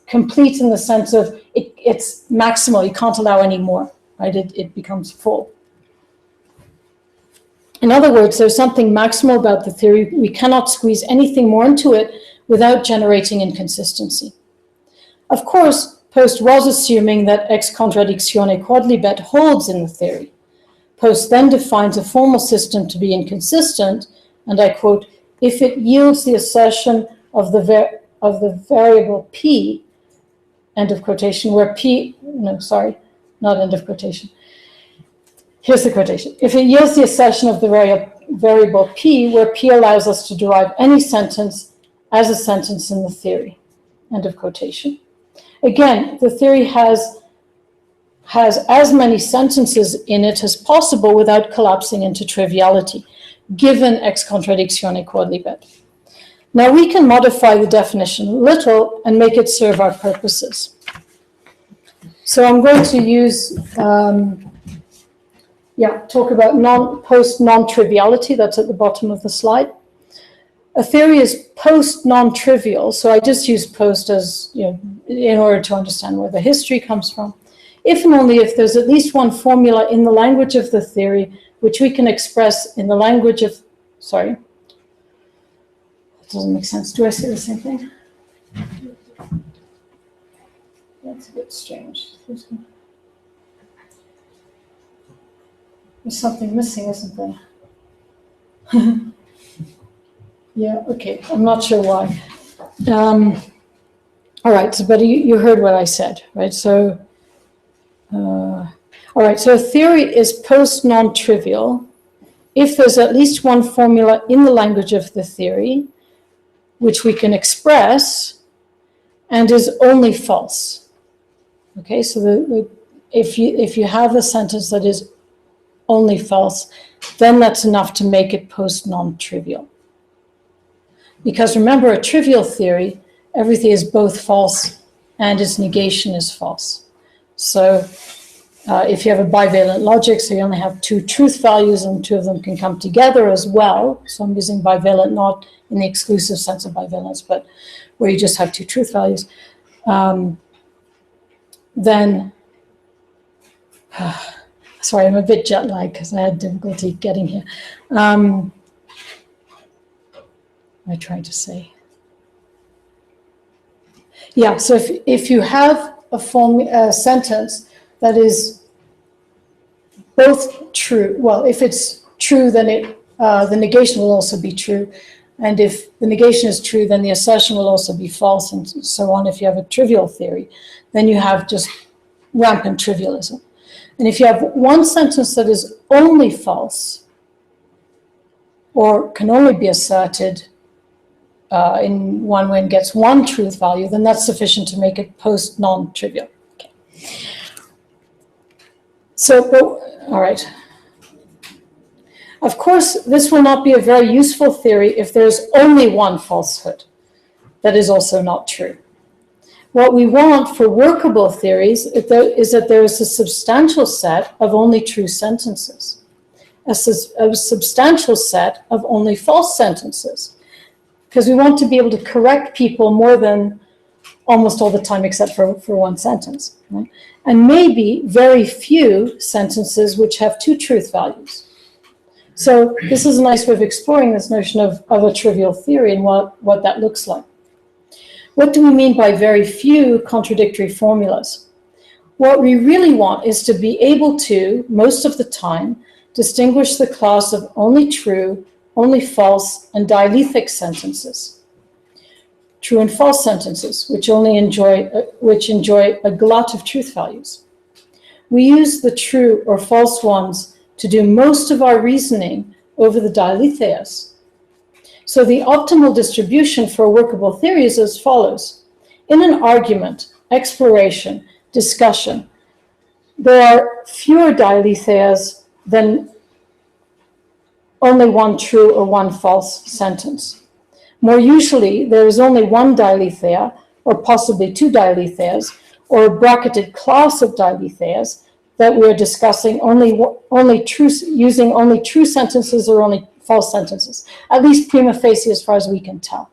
complete in the sense of it's maximal. You can't allow any more, right? It becomes full. In other words, there's something maximal about the theory. We cannot squeeze anything more into it without generating inconsistency. Of course, Post was assuming that ex contradictione quodlibet holds in the theory. Post then defines a formal system to be inconsistent, and I quote, if it yields the assertion of the variable p, end of quotation, where p, no, sorry, not end of quotation. Here's the quotation. If it yields the assertion of the variable p, where p allows us to derive any sentence as a sentence in the theory, end of quotation. Again, the theory has as many sentences in it as possible without collapsing into triviality, given ex contradictione quodlibet. Now we can modify the definition a little and make it serve our purposes. So I'm going to use, talk about post-non-triviality. That's at the bottom of the slide. A theory is post-non-trivial, so I just use post as, in order to understand where the history comes from. If and only if there's at least one formula in the language of the theory, which we can express in the language of, sorry, that doesn't make sense. Do I say the same thing? That's a bit strange. There's something missing, isn't there? Yeah, okay, I'm not sure why. All right, so, but you heard what I said, right? So, all right, so a theory is post-non-trivial if there's at least one formula in the language of the theory which we can express and is only false. Okay, so if you have a sentence that is only false, then that's enough to make it post-non-trivial. Because remember, a trivial theory, everything is both false and its negation is false. So if you have a bivalent logic, so you only have 2 truth values and 2 of them can come together as well. So I'm using bivalent not in the exclusive sense of bivalence, but where you just have 2 truth values. Then, sorry, I'm a bit jet lagged because I had difficulty getting here. I tried to say. Yeah, so if you have a sentence that is both true, well, if it's true, then the negation will also be true. And if the negation is true, then the assertion will also be false, and so on. If you have a trivial theory, then you have just rampant trivialism. And if you have one sentence that is only false, or can only be asserted in one way and gets one truth value, then that's sufficient to make it post non-trivial. Okay. So, all right. Of course, this will not be a very useful theory if there's only one falsehood that is also not true. What we want for workable theories is that there is a substantial set of only true sentences, a substantial set of only false sentences, because we want to be able to correct people more than almost all the time except for one sentence, right? And maybe very few sentences which have two truth values. So this is a nice way of exploring this notion of a trivial theory and what that looks like. What do we mean by very few contradictory formulas? What we really want is to be able to, most of the time, distinguish the class of only true, only false, and dialethic sentences. True and false sentences, which enjoy a glut of truth values. We use the true or false ones to do most of our reasoning over the dialetheas. So the optimal distribution for a workable theory is as follows. In an argument, exploration, discussion, there are fewer dialetheas than only one true or one false sentence. More usually, there is only one dialethea, or possibly two dialetheas, or a bracketed class of dialetheas that we're discussing using only true sentences or only false sentences, at least prima facie as far as we can tell.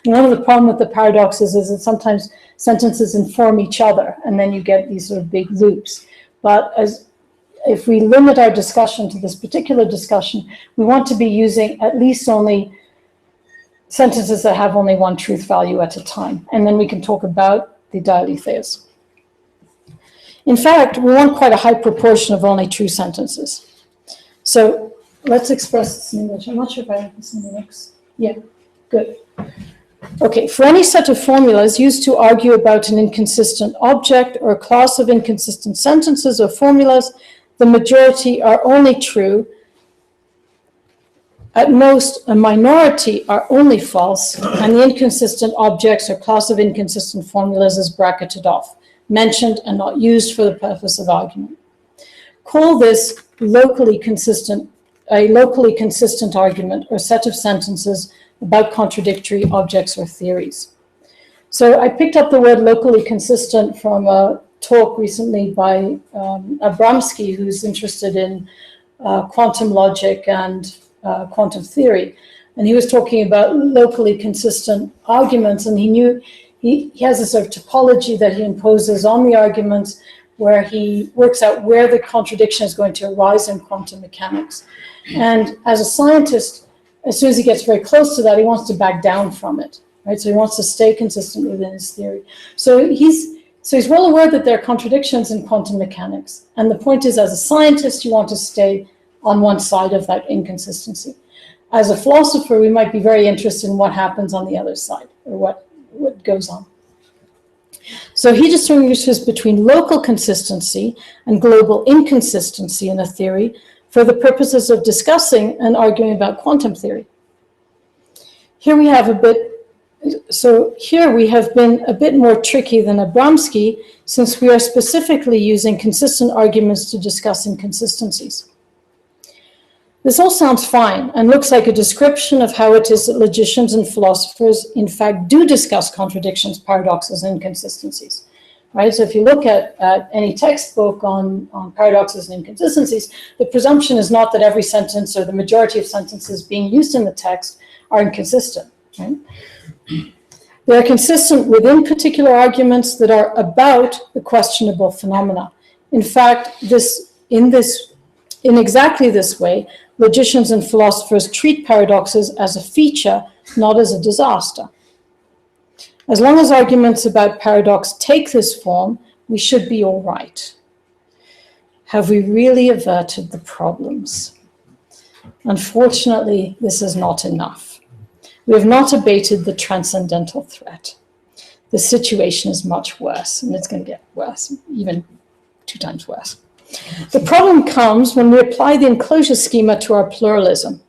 And one of the problems with the paradoxes is that sometimes sentences inform each other, and then you get these sort of big loops. But if we limit our discussion to this particular discussion, we want to be using at least only sentences that have only one truth value at a time, and then we can talk about the dialetheas. In fact, we want quite a high proportion of only true sentences. So let's express this in English. I'm not sure if I have this in the next. Yeah, good. Okay, for any set of formulas used to argue about an inconsistent object or a class of inconsistent sentences or formulas, the majority are only true. At most, a minority are only false, and the inconsistent objects or class of inconsistent formulas is bracketed off, mentioned and not used for the purpose of argument. Call this a locally consistent argument or set of sentences about contradictory objects or theories. So I picked up the word locally consistent from a talk recently by Abramsky, who's interested in quantum logic and quantum theory. And he was talking about locally consistent arguments, and he has a sort of topology that he imposes on the arguments where he works out where the contradiction is going to arise in quantum mechanics. And as a scientist, as soon as he gets very close to that, he wants to back down from it, right? So he wants to stay consistent within his theory. So he's well aware that there are contradictions in quantum mechanics. And the point is, as a scientist, you want to stay on one side of that inconsistency. As a philosopher, we might be very interested in what happens on the other side, or what goes on. So he distinguishes between local consistency and global inconsistency in a theory for the purposes of discussing and arguing about quantum theory. Here we have been a bit more tricky than Abramsky, since we are specifically using consistent arguments to discuss inconsistencies. This all sounds fine and looks like a description of how it is that logicians and philosophers, in fact, do discuss contradictions, paradoxes, and inconsistencies, right? So if you look at any textbook on paradoxes and inconsistencies, the presumption is not that every sentence or the majority of sentences being used in the text are inconsistent, right? They are consistent within particular arguments that are about the questionable phenomena. In fact, in exactly this way, logicians and philosophers treat paradoxes as a feature, not as a disaster. As long as arguments about paradox take this form, we should be all right. Have we really averted the problems? Unfortunately, this is not enough. we have not abated the transcendental threat. The situation is much worse, and it's going to get worse, even 2 times worse. The problem comes when we apply the enclosure schema to our pluralism.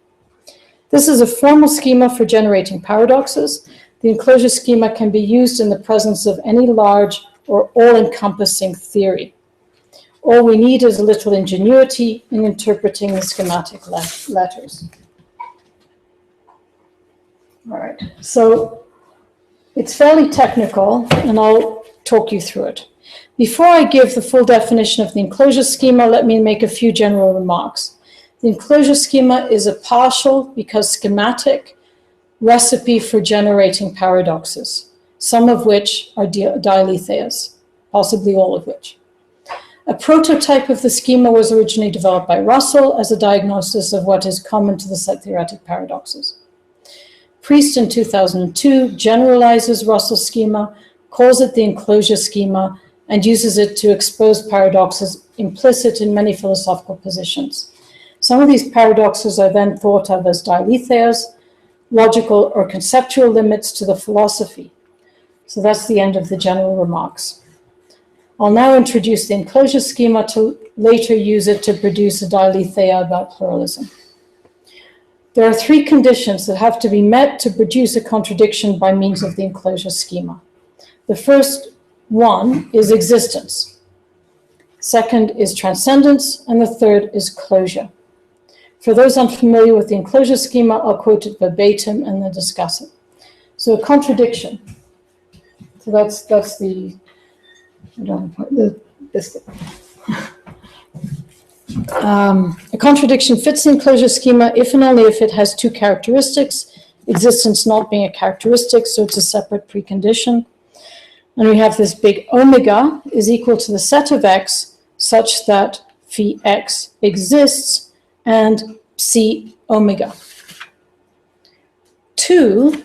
This is a formal schema for generating paradoxes. The enclosure schema can be used in the presence of any large or all-encompassing theory. All we need is a little ingenuity in interpreting the schematic letters. All right, so it's fairly technical, and I'll talk you through it. Before I give the full definition of the enclosure schema, let me make a few general remarks. The enclosure schema is a partial, because schematic, recipe for generating paradoxes, some of which are dialetheas, possibly all of which. A prototype of the schema was originally developed by Russell as a diagnosis of what is common to the set theoretic paradoxes. Priest in 2002 generalizes Russell's schema, calls it the enclosure schema, and uses it to expose paradoxes implicit in many philosophical positions. Some of these paradoxes are then thought of as dialetheas, logical or conceptual limits to the philosophy. So that's the end of the general remarks. I'll now introduce the enclosure schema to later use it to produce a dialethea about pluralism. There are 3 conditions that have to be met to produce a contradiction by means of the enclosure schema. The first one is existence. Second is transcendence, and the third is closure. For those unfamiliar with the enclosure schema, I'll quote it verbatim and then discuss it. So a contradiction. So that's the, I don't know, this. A contradiction fits the enclosure schema if and only if it has 2 characteristics, existence not being a characteristic, so it's a separate precondition. And we have this big omega is equal to the set of x such that phi x exists and psi omega. 2,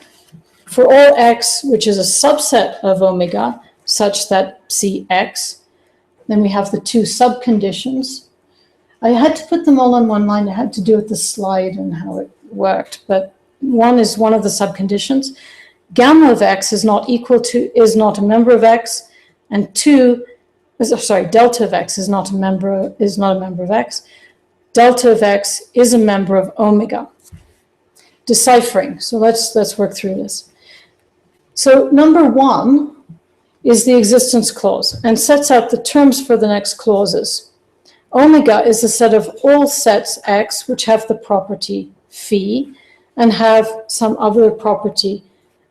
for all x, which is a subset of omega, such that psi x, then we have the 2 subconditions. I had to put them all on one line. I had to do it the slide and how it worked, but one is one of the subconditions. Gamma of x is not a member of x, and delta of x is not a member of x. Delta of x is a member of omega. Deciphering. So let's work through this. So number 1 is the existence clause and sets out the terms for the next clauses. Omega is the set of all sets x which have the property phi and have some other property,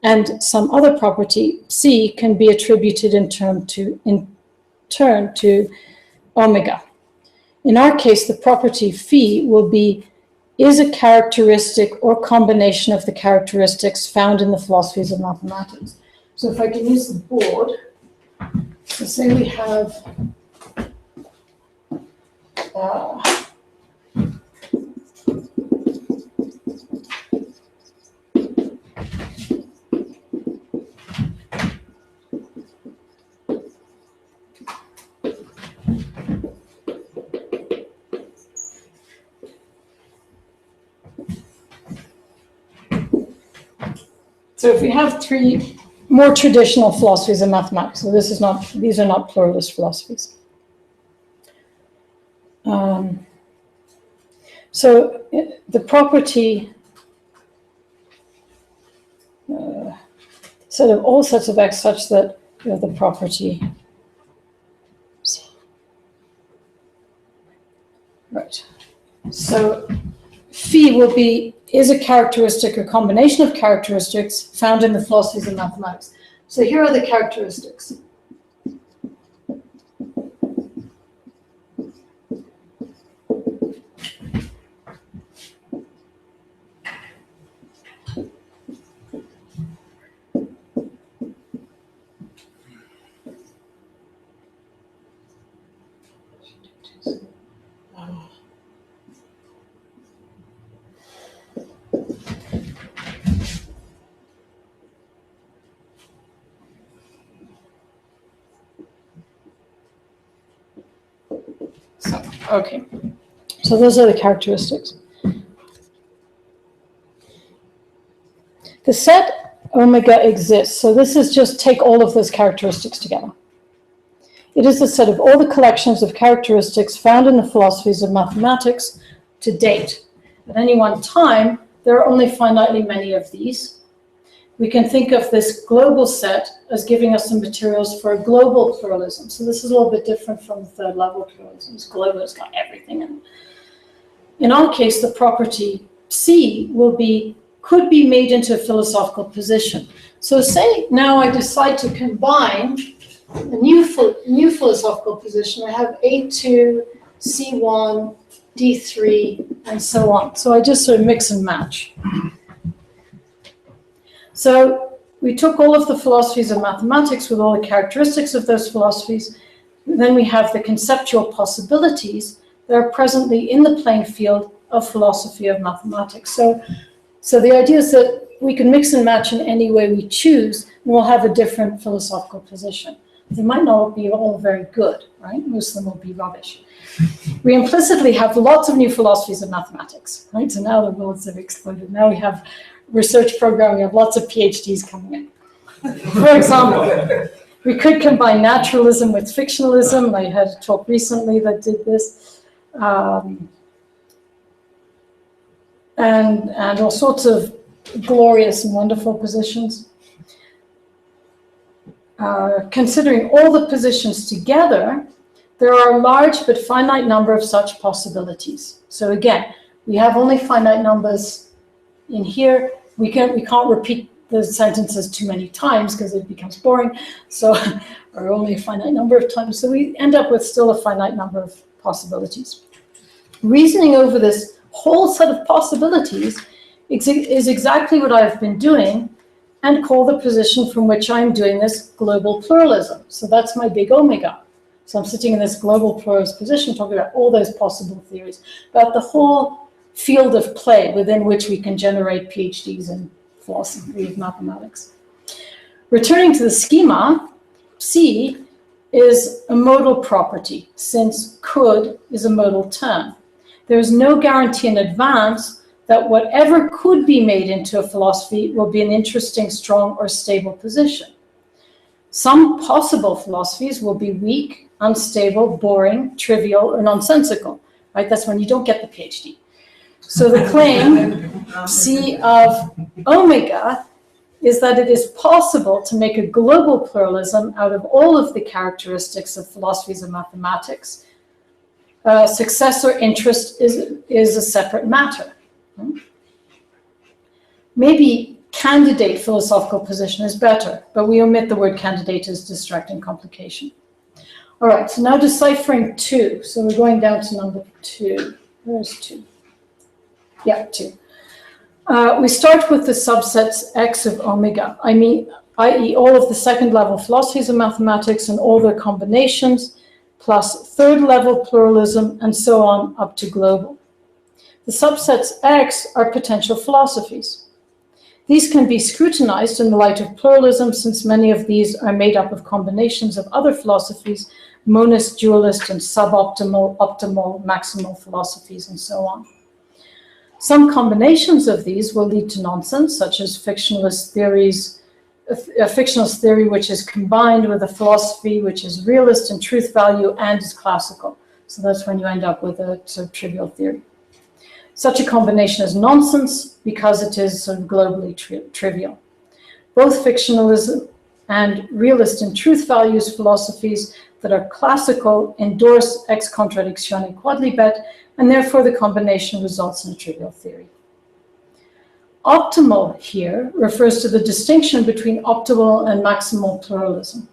and some other property psi can be attributed in turn to omega. In our case, the property phi will be is a characteristic or combination of the characteristics found in the philosophies of mathematics. So if I can use the board, so say we have so if we have 3 more traditional philosophies of mathematics, so these are not pluralist philosophies. So the property set of all sets of x such that you have the property, right. So phi will be is a characteristic or combination of characteristics found in the philosophies of mathematics. So here are the characteristics. Okay, so those are the characteristics. The set omega exists. So this is just take all of those characteristics together. It is the set of all the collections of characteristics found in the philosophies of mathematics to date. At any one time, there are only finitely many of these. We can think of this global set as giving us some materials for a global pluralism. So this is a little bit different from third level pluralism. It's global, it's got everything in it. In our case, the property C could be made into a philosophical position. So say now I decide to combine a new philosophical position. I have A2, C1, D3, and so on. So I just sort of mix and match. So we took all of the philosophies of mathematics with all the characteristics of those philosophies. Then we have the conceptual possibilities that are presently in the playing field of philosophy of mathematics. So the idea is that we can mix and match in any way we choose, and we'll have a different philosophical position. They might not be all very good, right? Most of them will be rubbish. We implicitly have lots of new philosophies of mathematics, right? So now the worlds have exploded. Now we have research program, we have lots of PhDs coming in. For example, we could combine naturalism with fictionalism. I had a talk recently that did this. And all sorts of glorious and wonderful positions. Considering all the positions together, there are a large but finite number of such possibilities. So again, we have only finite numbers in here. We can't repeat the sentences too many times because it becomes boring. So, or only a finite number of times. So we end up with still a finite number of possibilities. Reasoning over this whole set of possibilities is exactly what I've been doing and call the position from which I'm doing this global pluralism. So that's my big omega. So I'm sitting in this global pluralist position talking about all those possible theories, about the whole field of play within which we can generate PhDs in philosophy of mathematics. Returning to the schema, C is a modal property, since could is a modal term. There is no guarantee in advance that whatever could be made into a philosophy will be an interesting, strong, or stable position. Some possible philosophies will be weak, unstable, boring, trivial, or nonsensical, right? That's when you don't get the PhD. So the claim, C of omega, is that it is possible to make a global pluralism out of all of the characteristics of philosophies of mathematics. Success or interest is a separate matter. Maybe candidate philosophical position is better, but we omit the word candidate as distracting complication. All right, so now deciphering 2. So we're going down to number 2. Where's 2? Yeah, 2. We start with the subsets X of omega, i.e. all of the second level philosophies of mathematics and all their combinations, plus third level pluralism, and so on up to global. The subsets X are potential philosophies. These can be scrutinized in the light of pluralism, since many of these are made up of combinations of other philosophies, monist, dualist, and suboptimal, optimal, maximal philosophies, and so on. Some combinations of these will lead to nonsense, such as fictionalist theories, a fictionalist theory which is combined with a philosophy which is realist in truth value and is classical. So that's when you end up with a sort of trivial theory. Such a combination is nonsense because it is sort of globally trivial. Both fictionalism and realist in truth values philosophies that are classical endorse ex contradictione quodlibet, and therefore the combination results in a trivial theory. Optimal here refers to the distinction between optimal and maximal pluralism.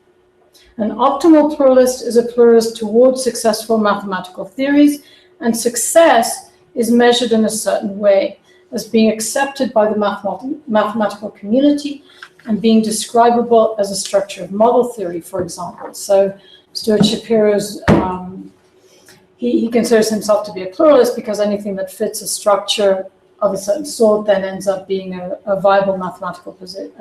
An optimal pluralist is a pluralist towards successful mathematical theories, and success is measured in a certain way, as being accepted by the mathematical community and being describable as a structure of model theory, for example. So Stuart Shapiro's, he considers himself to be a pluralist because anything that fits a structure of a certain sort then ends up being a viable mathematical theory.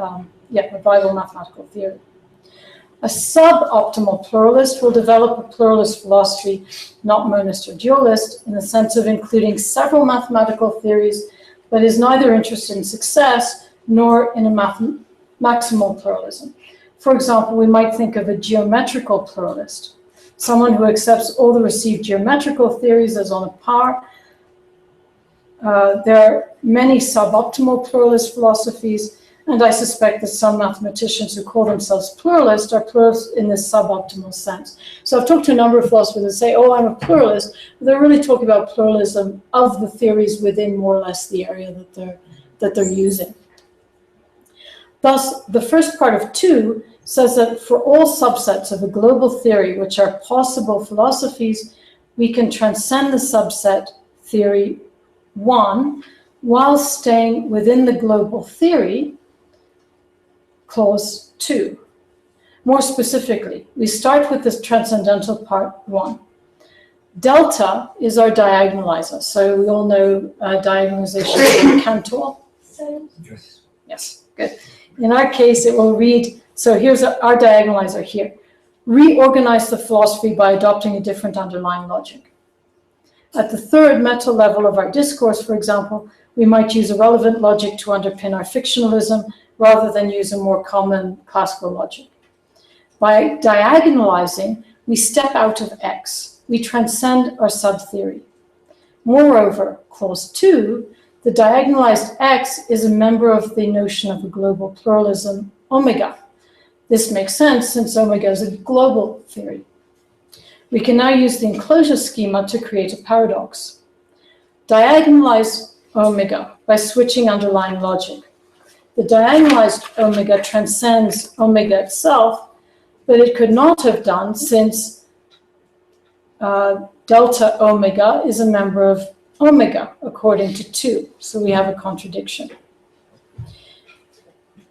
A suboptimal pluralist will develop a pluralist philosophy, not monist or dualist, in the sense of including several mathematical theories, but is neither interested in success nor in a maximal pluralism. For example, we might think of a geometrical pluralist, someone who accepts all the received geometrical theories as on a par. There are many suboptimal pluralist philosophies, and I suspect that some mathematicians who call themselves pluralists are pluralists in this suboptimal sense. So I've talked to a number of philosophers that say, oh, I'm a pluralist, but they're really talking about pluralism of the theories within more or less the area that they're using. Thus, the first part of 2 says that for all subsets of a global theory which are possible philosophies, we can transcend the subset theory 1 while staying within the global theory, clause 2. More specifically, we start with this transcendental part 1. Delta is our diagonalizer. So we all know diagonalization in Cantor. Yes. Yes, good. In our case, it will read, so here's our diagonalizer here. Reorganize the philosophy by adopting a different underlying logic. At the third meta level of our discourse, for example, we might use a relevant logic to underpin our fictionalism rather than use a more common classical logic. By diagonalizing, we step out of X. We transcend our subtheory. Moreover, clause 2, the diagonalized X is a member of the notion of a global pluralism, omega. This makes sense since omega is a global theory. We can now use the enclosure schema to create a paradox. Diagonalize omega by switching underlying logic. The diagonalized omega transcends omega itself, but it could not have done since delta omega is a member of omega, according to 2. So we have a contradiction.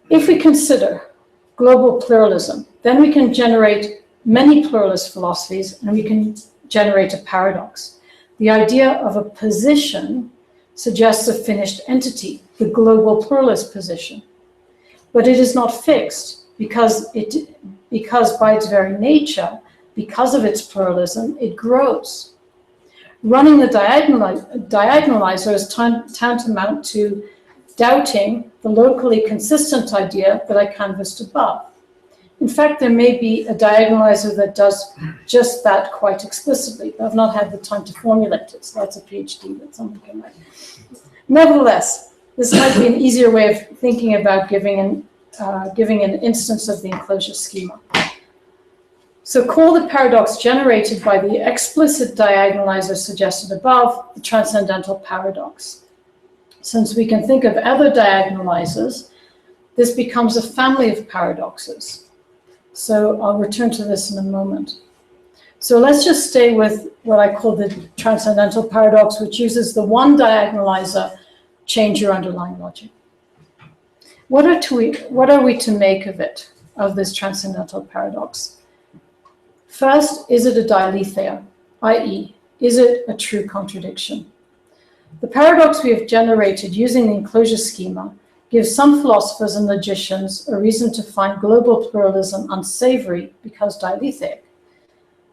If we consider global pluralism, then we can generate many pluralist philosophies, and we can generate a paradox. The idea of a position suggests a finished entity, the global pluralist position. But it is not fixed because by its very nature, because of its pluralism, it grows. Running the diagonalizer is tantamount to doubting the locally consistent idea that I canvassed above. In fact, there may be a diagonalizer that does just that quite explicitly. I've not had the time to formulate it, so that's a PhD that someone can write. Nevertheless, this might be an easier way of thinking about giving an instance of the enclosure schema. So call the paradox generated by the explicit diagonalizer suggested above the transcendental paradox. Since we can think of other diagonalizers, this becomes a family of paradoxes. So I'll return to this in a moment. So let's just stay with what I call the transcendental paradox, which uses the one diagonalizer, change your underlying logic. What are we to make of it, of this transcendental paradox? First, is it a dialetheia, i.e., is it a true contradiction? The paradox we have generated using the enclosure schema gives some philosophers and logicians a reason to find global pluralism unsavory because dialetheic.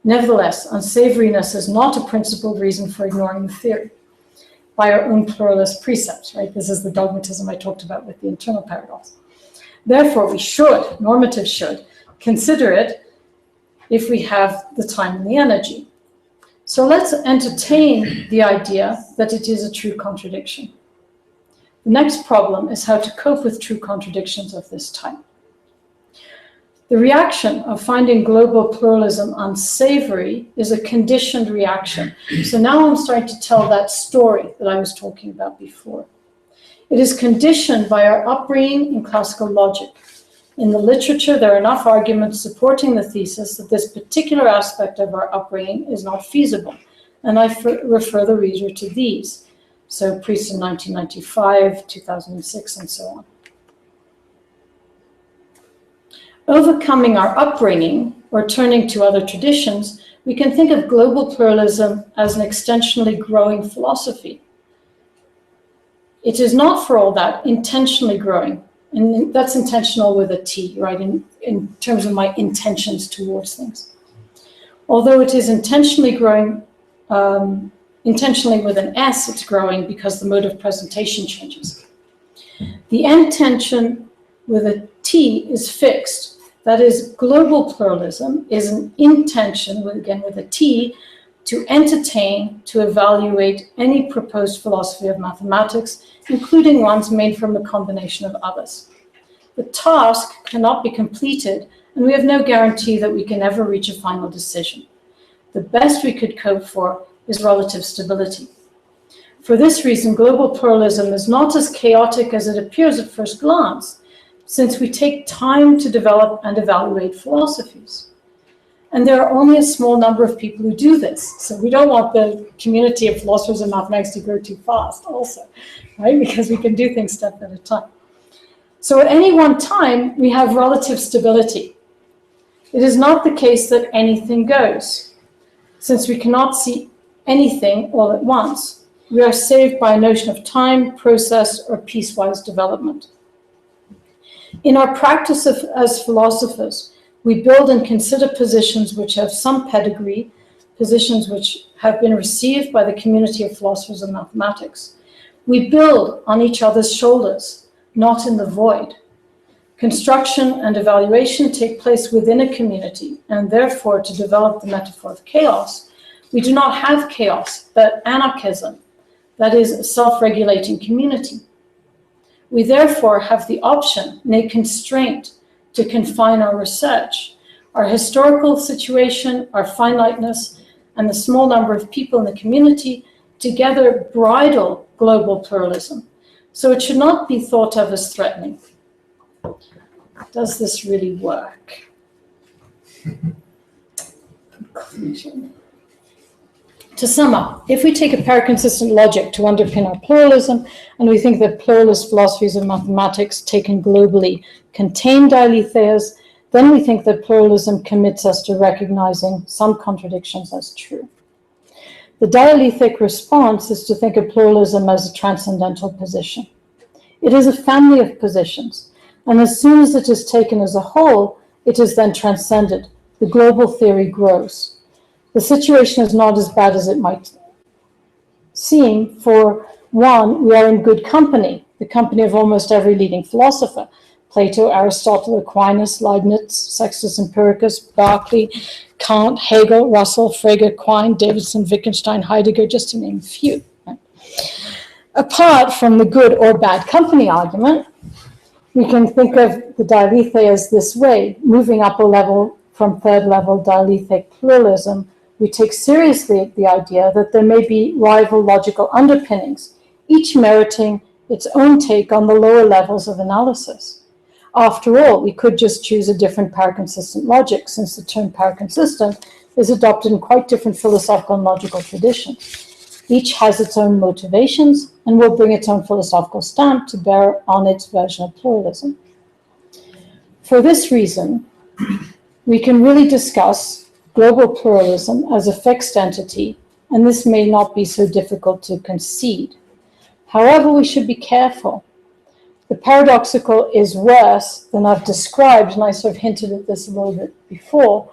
Nevertheless, unsavoriness is not a principled reason for ignoring the theory by our own pluralist precepts, right? This is the dogmatism I talked about with the internal paradox. Therefore, we should, normative should, consider it if we have the time and the energy. So let's entertain the idea that it is a true contradiction. The next problem is how to cope with true contradictions of this type. The reaction of finding global pluralism unsavory is a conditioned reaction. So now I'm starting to tell that story that I was talking about before. It is conditioned by our upbringing in classical logic. In the literature, there are enough arguments supporting the thesis that this particular aspect of our upbringing is not feasible, and I refer the reader to these. So Priest in 1995, 2006, and so on. Overcoming our upbringing, or turning to other traditions, we can think of global pluralism as an extensionally growing philosophy. It is not, for all that, intentionally growing. And that's intentional with a T, right, in terms of my intentions towards things. Although it is intentionally growing, intentionally with an S, it's growing because the mode of presentation changes. The intention with a T is fixed. That is, global pluralism is an intention, again with a T, to entertain, to evaluate any proposed philosophy of mathematics, including ones made from a combination of others. The task cannot be completed, and we have no guarantee that we can ever reach a final decision. The best we could cope for is relative stability. For this reason, global pluralism is not as chaotic as it appears at first glance, since we take time to develop and evaluate philosophies. And there are only a small number of people who do this. So we don't want the community of philosophers and mathematics to grow too fast also, right? Because we can do things step at a time. So at any one time, we have relative stability. It is not the case that anything goes. Since we cannot see anything all at once, we are saved by a notion of time, process, or piecewise development. In our practice as philosophers, we build and consider positions which have some pedigree, positions which have been received by the community of philosophers and mathematics. We build on each other's shoulders, not in the void. Construction and evaluation take place within a community, and therefore, to develop the metaphor of chaos, we do not have chaos, but anarchism, that is, a self-regulating community. We therefore have the option, nay constraint, to confine our research, our historical situation, our finiteness, and the small number of people in the community together bridle global pluralism. So it should not be thought of as threatening. Does this really work? Conclusion. To sum up, if we take a paraconsistent logic to underpin our pluralism, and we think that pluralist philosophies of mathematics taken globally contain dialetheas, then we think that pluralism commits us to recognizing some contradictions as true. The dialethic response is to think of pluralism as a transcendental position. It is a family of positions, and as soon as it is taken as a whole, it is then transcended. The global theory grows. The situation is not as bad as it might seem. For one, we are in good company, the company of almost every leading philosopher: Plato, Aristotle, Aquinas, Leibniz, Sextus Empiricus, Berkeley, Kant, Hegel, Russell, Frege, Quine, Davidson, Wittgenstein, Heidegger, just to name a few. Right? Apart from the good or bad company argument, we can think of the dialetheas this way: moving up a level from third level dialethic pluralism, we take seriously the idea that there may be rival logical underpinnings, each meriting its own take on the lower levels of analysis. After all, we could just choose a different paraconsistent logic, since the term paraconsistent is adopted in quite different philosophical and logical traditions. Each has its own motivations and will bring its own philosophical stamp to bear on its version of pluralism. For this reason, we can really discuss global pluralism as a fixed entity, and this may not be so difficult to concede. However, we should be careful. The paradoxical is worse than I've described, and I sort of hinted at this a little bit before,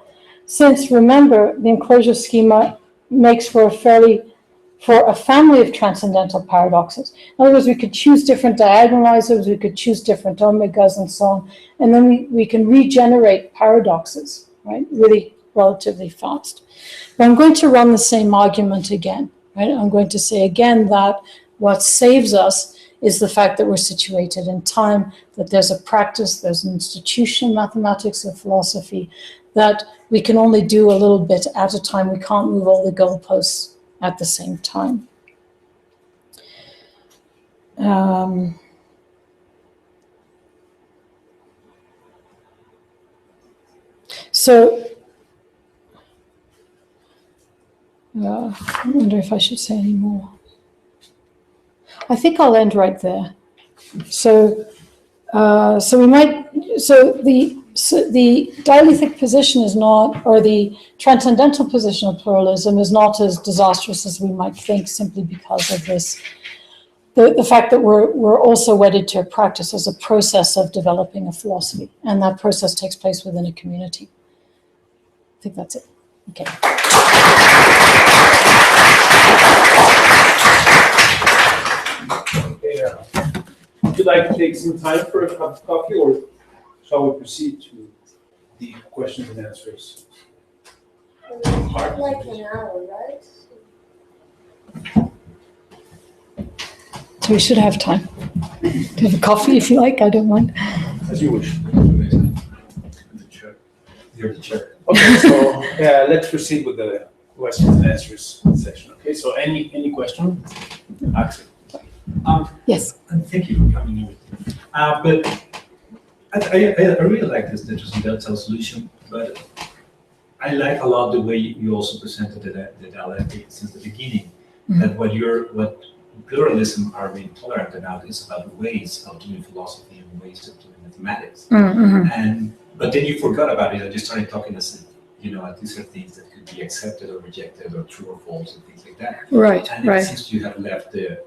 since, remember, the enclosure schema makes for a family of transcendental paradoxes. In other words, we could choose different diagonalizers, we could choose different omegas and so on, and then we can regenerate paradoxes, right, really relatively fast. But I'm going to run the same argument again, right? I'm going to say again that what saves us is the fact that we're situated in time, that there's a practice, there's an institution in mathematics or philosophy, that we can only do a little bit at a time. We can't move all the goalposts at the same time. I wonder if I should say any more. I think I'll end right there. The dialethic position is not, or the transcendental position of pluralism is not as disastrous as we might think, simply because of this, the fact that we're also wedded to a practice as a process of developing a philosophy, and that process takes place within a community. I think that's it. Okay. Would you like to take some time for a cup of coffee, or shall we proceed to the questions and answers? Like an hour, right? So we should have time. To have a coffee if you like, I don't mind. As you wish. You're the chair. Okay, so let's proceed with the questions and answers section. Okay, so any question? Axel. Yes. And thank you for coming in. But I really like this Tetris and Delta solution, but I like a lot the way you also presented the dialectic since the beginning. That what pluralism are being tolerant about is about the ways of doing philosophy and ways of doing mathematics. But then you forgot about it and just started talking as these are things that could be accepted or rejected or true or false and things like that. Right, and right. It seems you have left the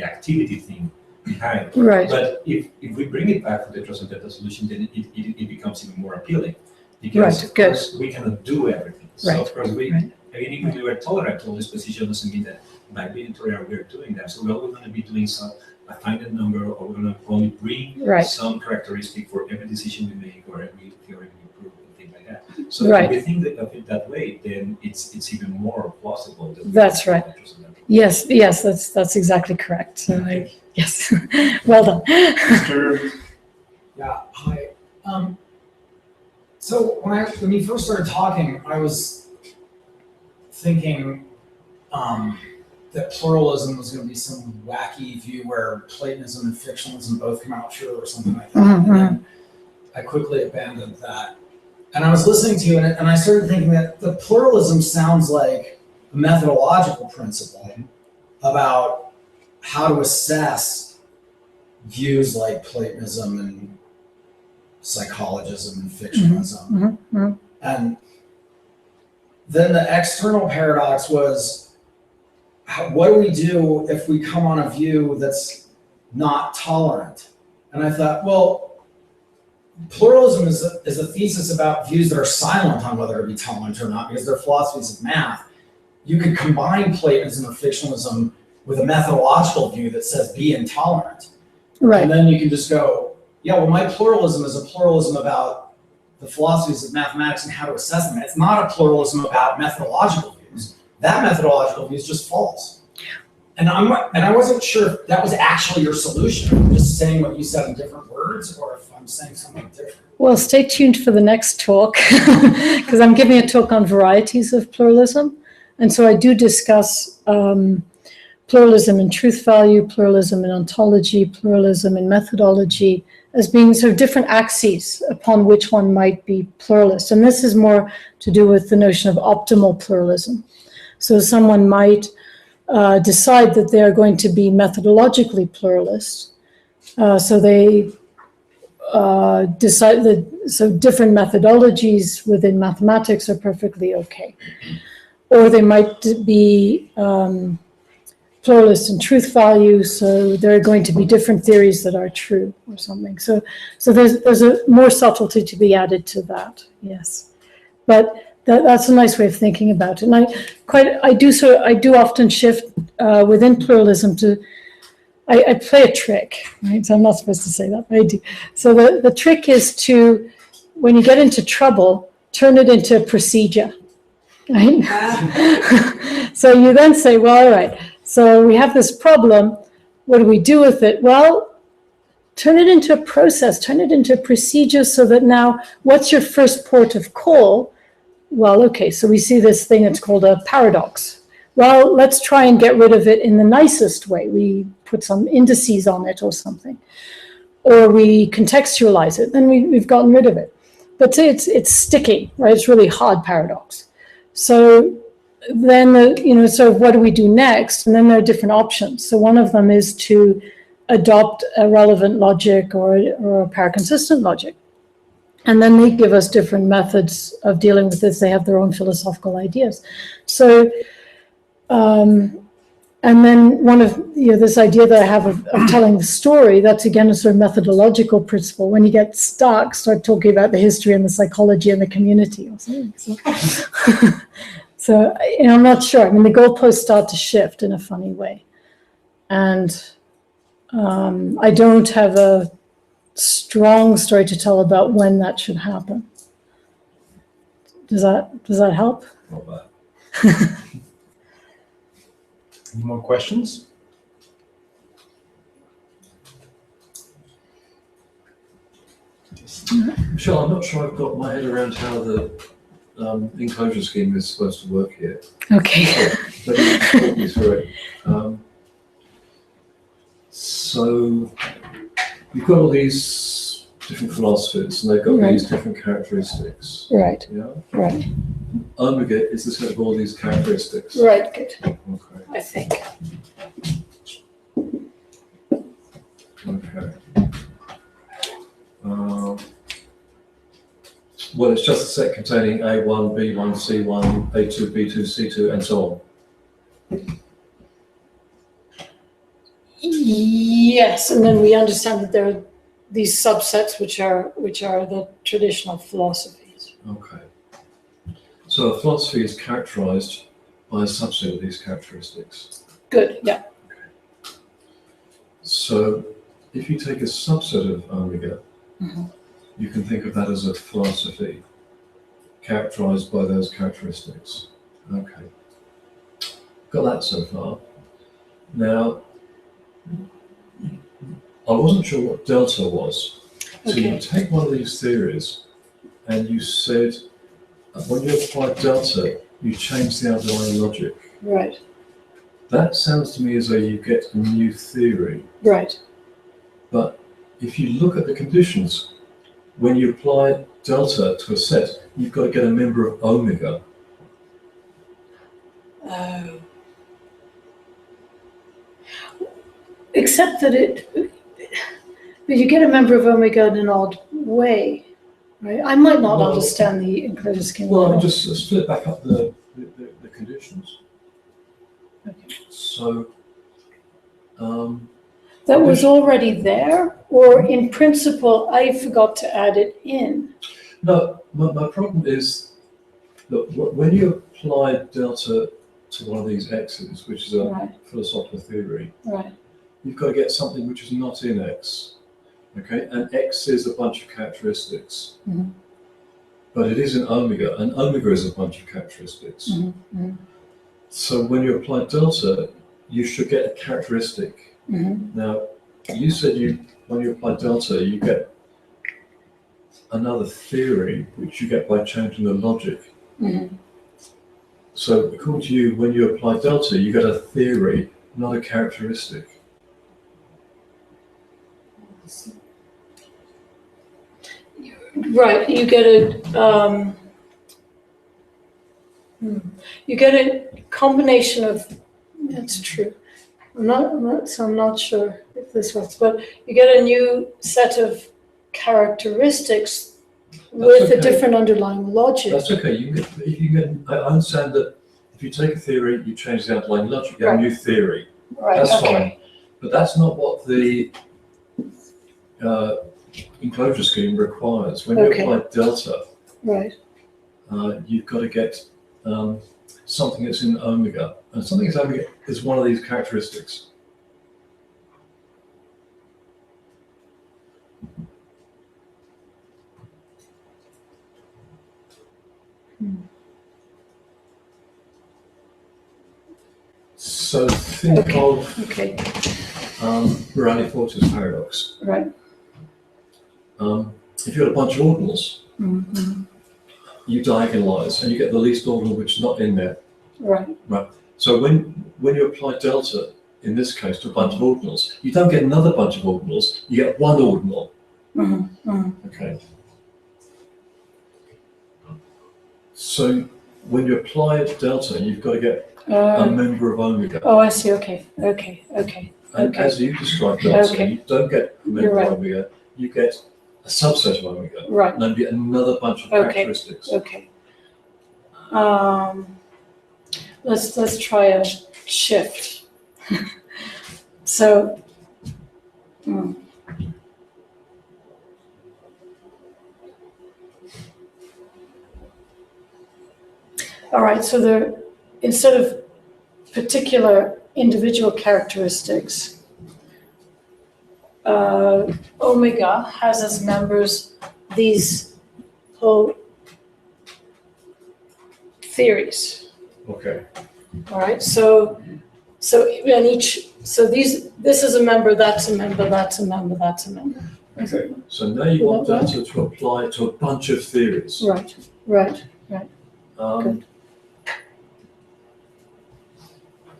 activity thing behind. Right. But if we bring it back to the transcendental solution, then it becomes even more appealing. Because of course we cannot do everything. So of course even if we were tolerant to all this position doesn't mean that by being tolerant we're doing that. So we're going to be doing a finite number, or we're going to only bring some characteristic for every decision we make or every theorem we prove and things like that. So if we think of it that way, then it's even more plausible. That's right. Yes, that's exactly correct. So yes, well done. Yeah, hi. So when you first started talking, I was thinking that pluralism was going to be some wacky view where Platonism and fictionalism both come out true or something like that. And then I quickly abandoned that. And I was listening to you, and I started thinking that the pluralism sounds like a methodological principle about how to assess views like Platonism and psychologism and fictionalism. And then the external paradox was, what do we do if we come on a view that's not tolerant? And I thought, well, pluralism is a thesis about views that are silent on whether to be tolerant or not, because they're philosophies of math. You could combine Platonism or fictionalism with a methodological view that says be intolerant. Right. And then you can just go, yeah, well, my pluralism is a pluralism about the philosophies of mathematics and how to assess them. It's not a pluralism about methodological views. That methodological view is just false. And I wasn't sure if that was actually your solution. I'm just saying what you said in different words, or if I'm saying something different. Well, stay tuned for the next talk, because I'm giving a talk on varieties of pluralism. And so I do discuss pluralism in truth value, pluralism in ontology, pluralism in methodology, as being sort of different axes upon which one might be pluralist. And this is more to do with the notion of optimal pluralism. So someone might decide that they are going to be methodologically pluralist. So they decide that different methodologies within mathematics are perfectly okay. Or they might be pluralist in truth value, so there are going to be different theories that are true or something. So there's a more subtlety to be added to that, yes. But that's a nice way of thinking about it. And I do often shift within pluralism to, I play a trick, right? So I'm not supposed to say that, but I do. So the trick is to, when you get into trouble, turn it into a procedure, right? So you then say, well, all right, so we have this problem. What do we do with it? Well, turn it into a process, turn it into a procedure, so that now, what's your first port of call? Well, okay, so we see this thing that's called a paradox. Well, let's try and get rid of it in the nicest way. We put some indices on it or something. Or we contextualize it, then we've gotten rid of it. But say it's sticky, right? It's really hard paradox. So then, so what do we do next? And then there are different options. So one of them is to adopt a relevant logic or a paraconsistent logic. And then they give us different methods of dealing with this. They have their own philosophical ideas. So, and then one of, this idea that I have of telling the story, that's again a sort of methodological principle. When you get stuck, start talking about the history and the psychology and the community or something. So I'm not sure. I mean, the goalposts start to shift in a funny way. And I don't have a strong story to tell about when that should happen. Does that help? Not bad. Any more questions? Michelle, I'm not sure I've got my head around how the enclosure scheme is supposed to work here. Okay. Let me walk you through it. So you've got all these different philosophies, and they've got Right. these different characteristics. Right, Yeah. right, Omega is the set of all these characteristics. right, good, Okay. I think. Okay. Well, it's just a set containing A1, B1, C1, A2, B2, C2, and so on. Yes, and then we understand that there are these subsets which are the traditional philosophies. Okay. So a philosophy is characterized by a subset of these characteristics. Good, yeah. So if you take a subset of omega, Mhm. you can think of that as a philosophy characterized by those characteristics. Okay. Got that so far. Now, I wasn't sure what delta was. So Okay. you take one of these theories and you said, when you apply delta, you change the underlying logic. Right, That sounds to me as though you get a new theory. right. But if you look at the conditions, when you apply delta to a set, you've got to get a member of omega. Oh. Except that but you get a member of omega in an odd way, right? I might not Well, understand the enclosure scheme. Well, at I all. just split back up the conditions. Okay. So, That was already there, or in principle, I forgot to add it in. no, my problem is that when you apply delta to one of these x's, which is a Right, philosophical theory, right, you've got to get something which is not in x. Okay, and x is a bunch of characteristics, Mhm. but it is in omega, and omega is a bunch of characteristics. Mhm, mhm. So when you apply delta, you should get a characteristic. Mhm. Now, you said when you apply delta, you get another theory, which you get by changing the logic. Mhm. So according to you, when you apply delta, you get a theory, not a characteristic. Right, you get a combination of, that's true. I'm not sure if this works, but you get a new set of characteristics with a okay. different underlying logic. That's okay. I understand that if you take a theory, you change the underlying logic, you get a new theory. Right, That's okay. fine. But that's not what the enclosure scheme requires. When you Okay. apply delta, Right, you've got to get something that's in omega. And something that's omega is one of these characteristics. So think Okay. of okay, Morani-Fortis paradox. right. If you had a bunch of ordinals, Mhm. you diagonalize and you get the least ordinal which is not in there. Right, So when you apply delta, in this case, to a bunch of ordinals, you don't get another bunch of ordinals, you get one ordinal. mhm, mhm. Okay. So when you apply delta, you've got to get a member of omega. Oh, I see, okay. And okay. as you describe delta, Okay. you don't get a You're member right. of omega, you get a subset of omega. Right. And then you get another bunch of Okay. characteristics. Okay. Let's try a shift. So, all right, so instead of particular individual characteristics, omega has as members these whole theories. Okay. All right, so this is a member, that's a member, that's a member, that's a member. Okay. So now you want data to apply to a bunch of theories. Right, right. Good.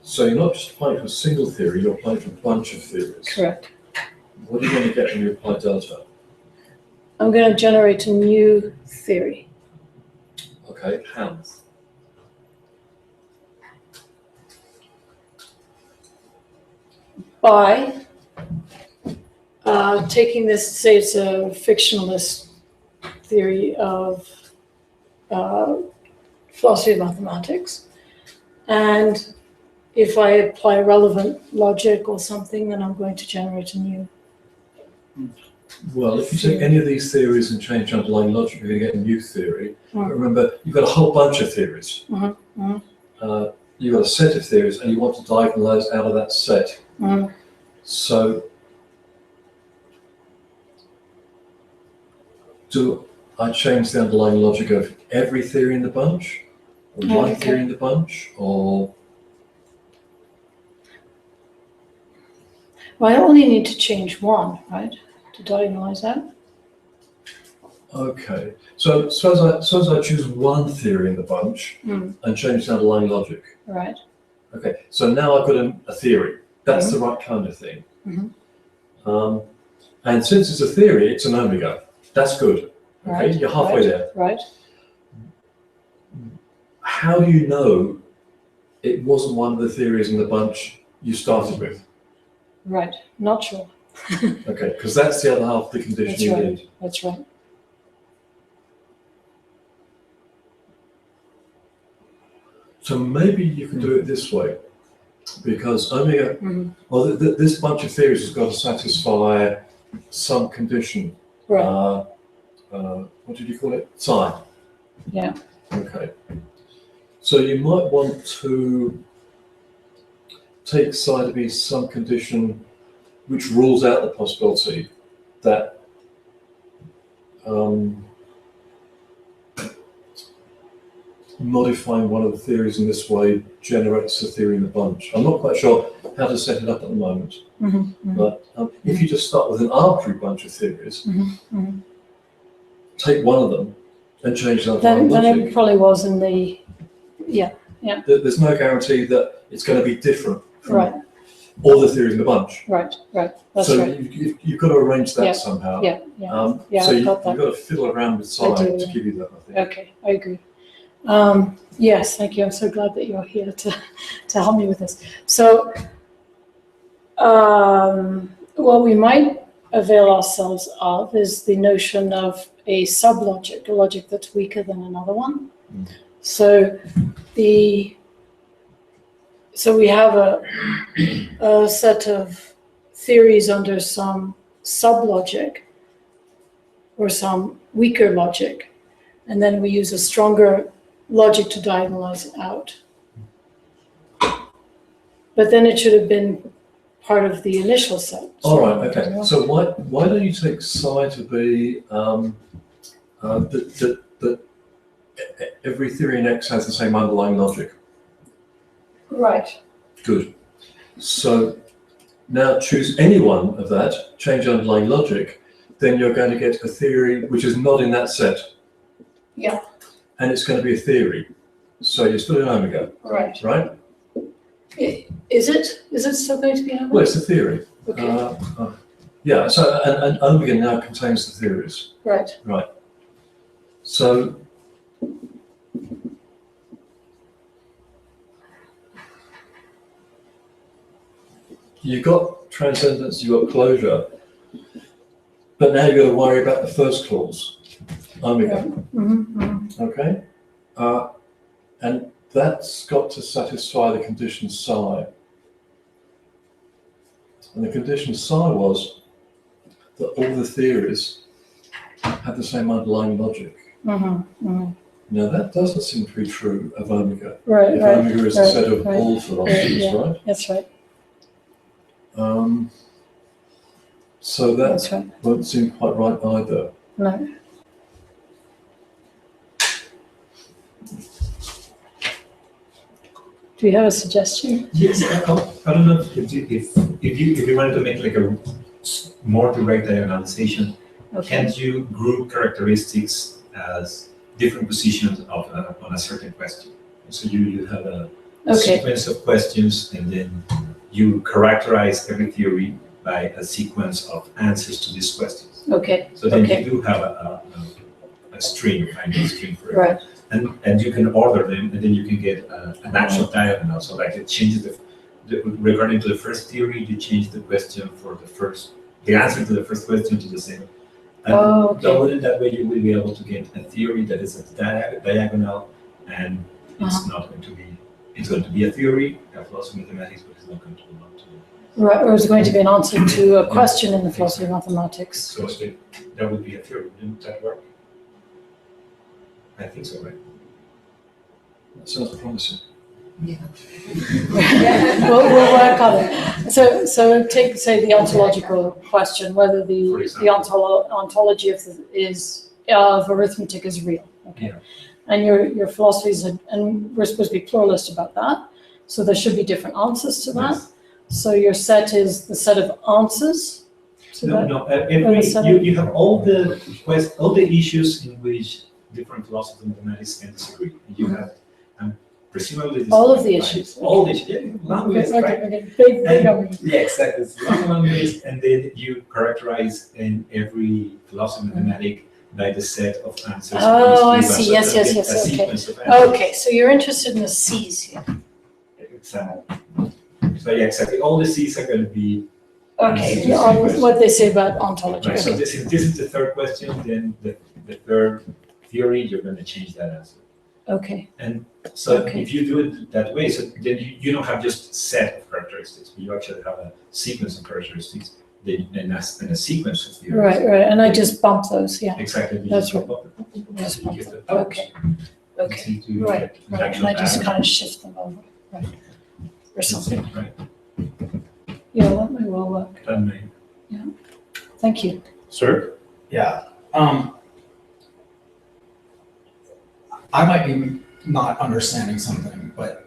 So you're not just applying to a single theory, you're applying to a bunch of theories. Correct. What are you going to get when you apply delta? I'm going to generate a new theory. Okay, how? By taking this, say it's a fictionalist theory of philosophy of mathematics, and if I apply relevant logic or something, then I'm going to generate a new. Well, if you take any of these theories and change underlying logic, you're going to get a new theory. But remember, you've got a whole bunch of theories. You've got a set of theories, and you want to diagonalize out of that set. So, do I change the underlying logic of every theory in the bunch, or one theory in the bunch, or? Well, I only need to change one, right, to diagonalize that. Okay. So suppose I choose one theory in the bunch and change the underlying logic. Right. Okay. So now I've got a theory. That's the right kind of thing. And since it's a theory, it's an omega. That's good. Okay, Right. you're halfway there. Right. How do you know it wasn't one of the theories in the bunch you started with? Right. Not sure. Okay, because that's the other half of the condition That's you right. need. That's right. So maybe you can do it this way, because omega, well, this bunch of theories has got to satisfy some condition. Right. What did you call it? Psi. Yeah. Okay. So you might want to take psi to be some condition which rules out the possibility that modifying one of the theories in this way generates a theory in the bunch. I'm not quite sure how to set it up at the moment, but if you just start with an arbitrary bunch of theories, take one of them and change the underlying Then logic. it probably was in the, There's no guarantee that it's going to be different from right, all the theories in the bunch. right. That's So right. you've got to arrange that Yeah, somehow. Yeah, So I've you've got got that. to fiddle around with psi I do, to yeah. give you that, I think. Okay, I agree. Yes, thank you. I'm so glad that you're here to help me with this. So, what we might avail ourselves of is the notion of a sublogic, a logic that's weaker than another one. So we have a set of theories under some sublogic or some weaker logic, and then we use a stronger logic to diagonalize it out. But then it should have been part of the initial set. All right, okay. So why don't you take psi to be that every theory in X has the same underlying logic? Right. Good. So now choose any one of that, change underlying logic, then you're going to get a theory which is not in that set. Yeah. And it's going to be a theory. So you're still in omega. Right. Right? Is it still going to be omega? Well, it's a theory. Okay. Yeah, so and omega now contains the theories. Right. Right. So you got transcendence, you got closure, but now you've got to worry about the first clause, omega. Okay? And that's got to satisfy the condition psi. And the condition psi was that all the theories had the same underlying logic. Now that doesn't seem to be true of omega. Right. If Right. omega is right, a set of right. all philosophies, Yeah. right? That's right. So That's that right. won't seem quite right either. No. Do you have a suggestion? Yes, I don't know if you wanted to make like a more direct diagonalization, Okay. can't you group characteristics as different positions of on a certain question? So you have a Okay. sequence of questions, and then you characterize every theory by a sequence of answers to these questions. Okay. So then Okay. you do have a string, kind of a string for it. Right. And you can order them, and then you can get an actual diagonal. So like it changes regarding to the first theory, you change the question for the answer to the first question to the same. And Oh, okay. that way you will be able to get a theory that is a diagonal, and it's not going to be, it's going to be a theory, a philosophy of mathematics, but it's not going to belong to it. Right, or is it going to be an answer to a question in the philosophy of mathematics? So that would be a theory. Wouldn't that work? I think so, right? That sounds promising. We'll work on it. So take, say, the ontological question, whether the ontology of arithmetic is real. Okay. Yeah. And your philosophies, and we're supposed to be pluralist about that. So there should be different answers to that. Yes. So your set is the set of answers. to that? You have all the issues in which different philosophers of mathematics can disagree. You have, presumably this All of the issues. all the issues, yeah, long list, right? Okay. Big on me. Yeah, exactly. It's long list, and then you characterize in every philosophy of mathematics by the set of answers. Oh, I Give us see. Yes, a okay. sequence of answers. Okay, so you're interested in the C's here. So yeah, exactly. All the C's are going to be. Okay, on what they say about ontology. Right. So Okay. this is the third question. Then the third theory, you're going to change that answer. Okay. And so Okay. if you do it that way, so then you don't have just set of characteristics, but you actually have a sequence of characteristics, and a sequence of theories. Right, and I just bump those, yeah. Exactly. You That's just right. pop up, Just you bump get the them. outs. Okay, You okay, need to right, get an right, and actual I just diagonal. kind of shift them over, right, or something. Right. Yeah, that may well work. That may. Thank you. Sir? Yeah. I might be not understanding something, but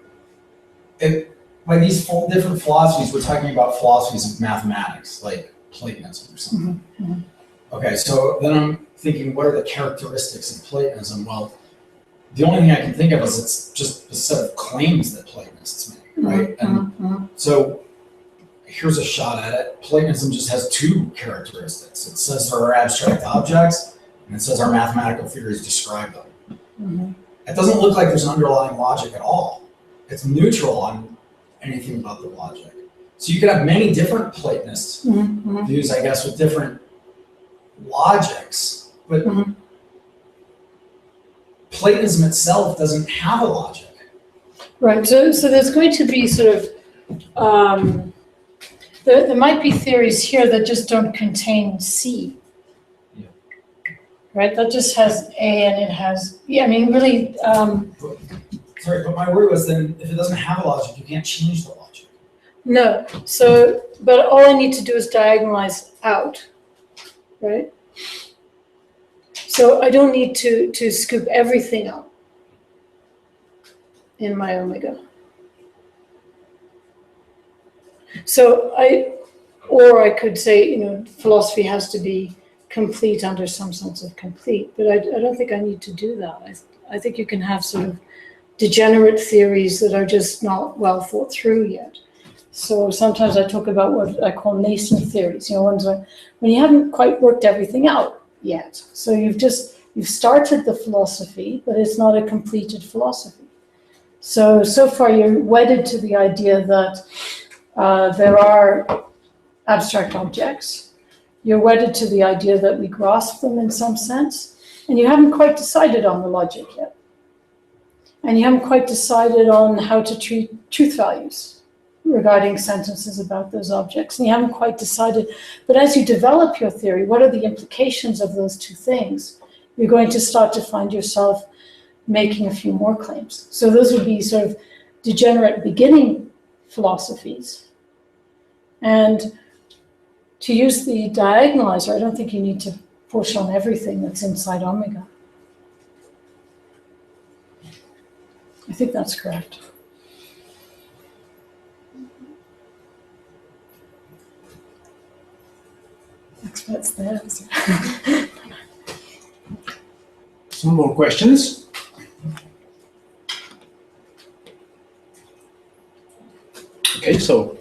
by these different philosophies, we're talking about philosophies of mathematics, like Platonism or something. Mhm, Okay, so then I'm thinking, what are the characteristics of Platonism? Well, the only thing I can think of is it's just a set of claims that Platonists make, right? And so here's a shot at it. Platonism just has two characteristics. It says there are abstract objects, and it says our mathematical theories describe them. It doesn't look like there's an underlying logic at all. It's neutral on anything about the logic. So you could have many different Platonist views, I guess, with different logics, but Platonism itself doesn't have a logic. Right, so there's going to be sort of, there might be theories here that just don't contain C. Yeah. Right, that just has A and it has, yeah, I mean, really, Sorry, but my worry was then if it doesn't have a logic, you can't change the logic. no, so, but all I need to do is diagonalize out, right? So I don't need to scoop everything out in my omega. So I could say, philosophy has to be complete under some sense of complete, but I don't think I need to do that. I think you can have sort of degenerate theories that are just not well thought through yet. So sometimes I talk about what I call nascent theories, ones when you haven't quite worked everything out yet. So you've started the philosophy, but it's not a completed philosophy. So far you're wedded to the idea that there are abstract objects. You're wedded to the idea that we grasp them in some sense, and you haven't quite decided on the logic yet. And you haven't quite decided on how to treat truth values regarding sentences about those objects. And you haven't quite decided, but as you develop your theory, what are the implications of those two things? You're going to start to find yourself making a few more claims. So those would be sort of degenerate beginning philosophies. And to use the diagonalizer, I don't think you need to push on everything that's inside omega. I think that's correct. Experts there. Some more questions? Okay, so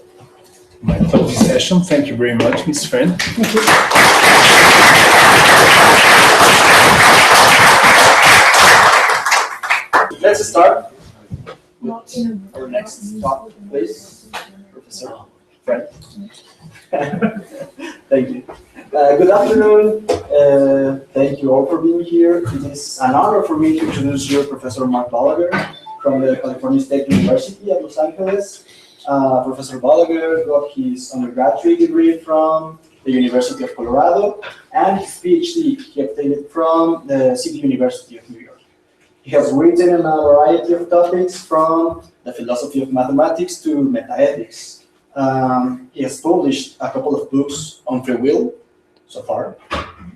my closing session. Thank you very much, Ms. Friend. Thank you. Let's start with our next talk, please, Professor Friend. Thank you. Good afternoon. Thank you all for being here. It is an honor for me to introduce you, Professor Mark Balaguer from the California State University at Los Angeles. Professor Balaguer got his undergraduate degree from the University of Colorado, and his PhD he obtained from the City University of New York. He has written on a variety of topics from the philosophy of mathematics to metaethics. He has published a couple of books on free will so far,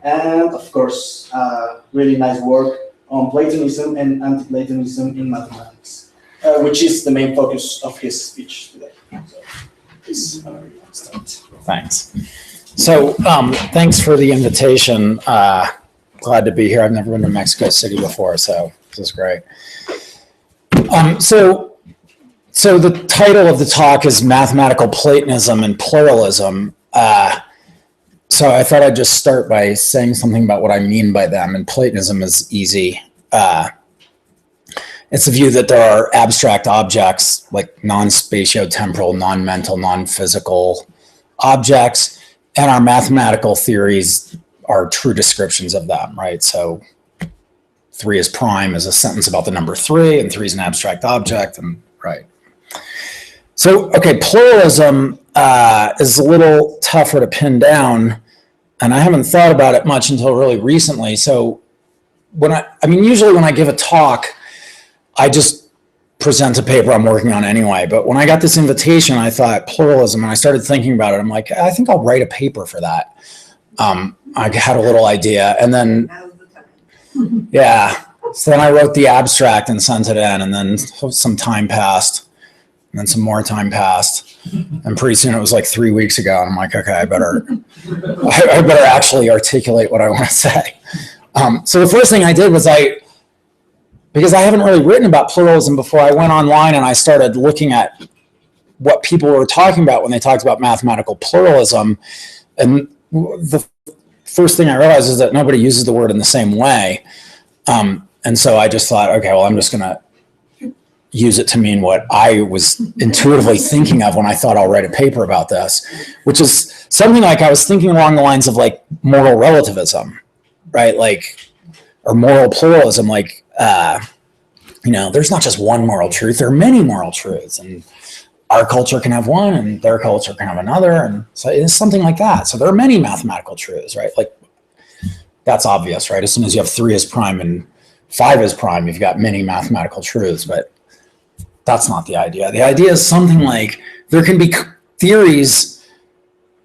and of course, really nice work on Platonism and anti-Platonism in mathematics, which is the main focus of his speech today. So, please, start. Thanks. So, thanks for the invitation. Glad to be here. I've never been to Mexico City before, so this is great. So the title of the talk is Mathematical Platonism and Pluralism. So I thought I'd just start by saying something about what I mean by them. And Platonism is easy. It's the view that there are abstract objects like non-spatio-temporal, non-mental, non-physical objects, and our mathematical theories are true descriptions of them, right? So 3 is prime is a sentence about the number 3, and 3 is an abstract object, and right. So, okay, pluralism is a little tougher to pin down, and I haven't thought about it much until really recently. So usually when I give a talk, I just present a paper I'm working on anyway. But when I got this invitation, I thought pluralism, and I started thinking about it. I'm like, I think I'll write a paper for that. I had a little idea, and then, yeah. So then I wrote the abstract and sent it in, and then some time passed, and then some more time passed, and pretty soon it was like 3 weeks ago, and I'm like, okay, I better actually articulate what I want to say. So the first thing I did was because I haven't really written about pluralism before, I went online and I started looking at what people were talking about when they talked about mathematical pluralism, and the first thing I realized is that nobody uses the word in the same way. And so I just thought, okay, well, I'm just going to use it to mean what I was intuitively thinking of when I thought I'll write a paper about this, which is something like I was thinking along the lines of like moral relativism, right? Like, or moral pluralism, like, there's not just one moral truth, there are many moral truths, and our culture can have one and their culture can have another. And so it's something like that. So there are many mathematical truths, right? Like, that's obvious, right? As soon as you have 3 as prime and 5 as prime, you've got many mathematical truths, but that's not the idea. The idea is something like there can be theories,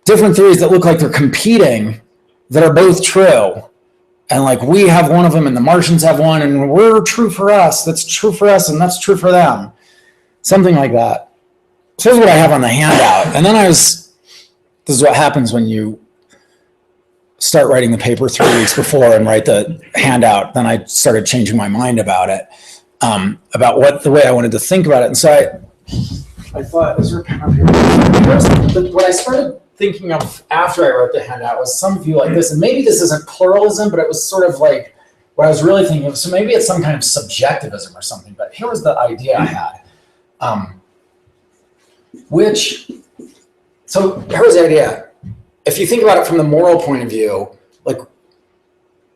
different theories that look like they're competing that are both true. And like we have one of them and the Martians have one, and we're true for us, that's true for us, and that's true for them. Something like that. So here's what I have on the handout. And then this is what happens when you start writing the paper 3 weeks before and write the handout. Then I started changing my mind about it, about the way I wanted to think about it. And so I thought, is there a pen up here? What I started thinking of after I wrote the handout was some view like this, and maybe this isn't pluralism, but it was sort of like what I was really thinking of. So maybe it's some kind of subjectivism or something, but here was the idea I had. So here's the idea. If you think about it from the moral point of view, like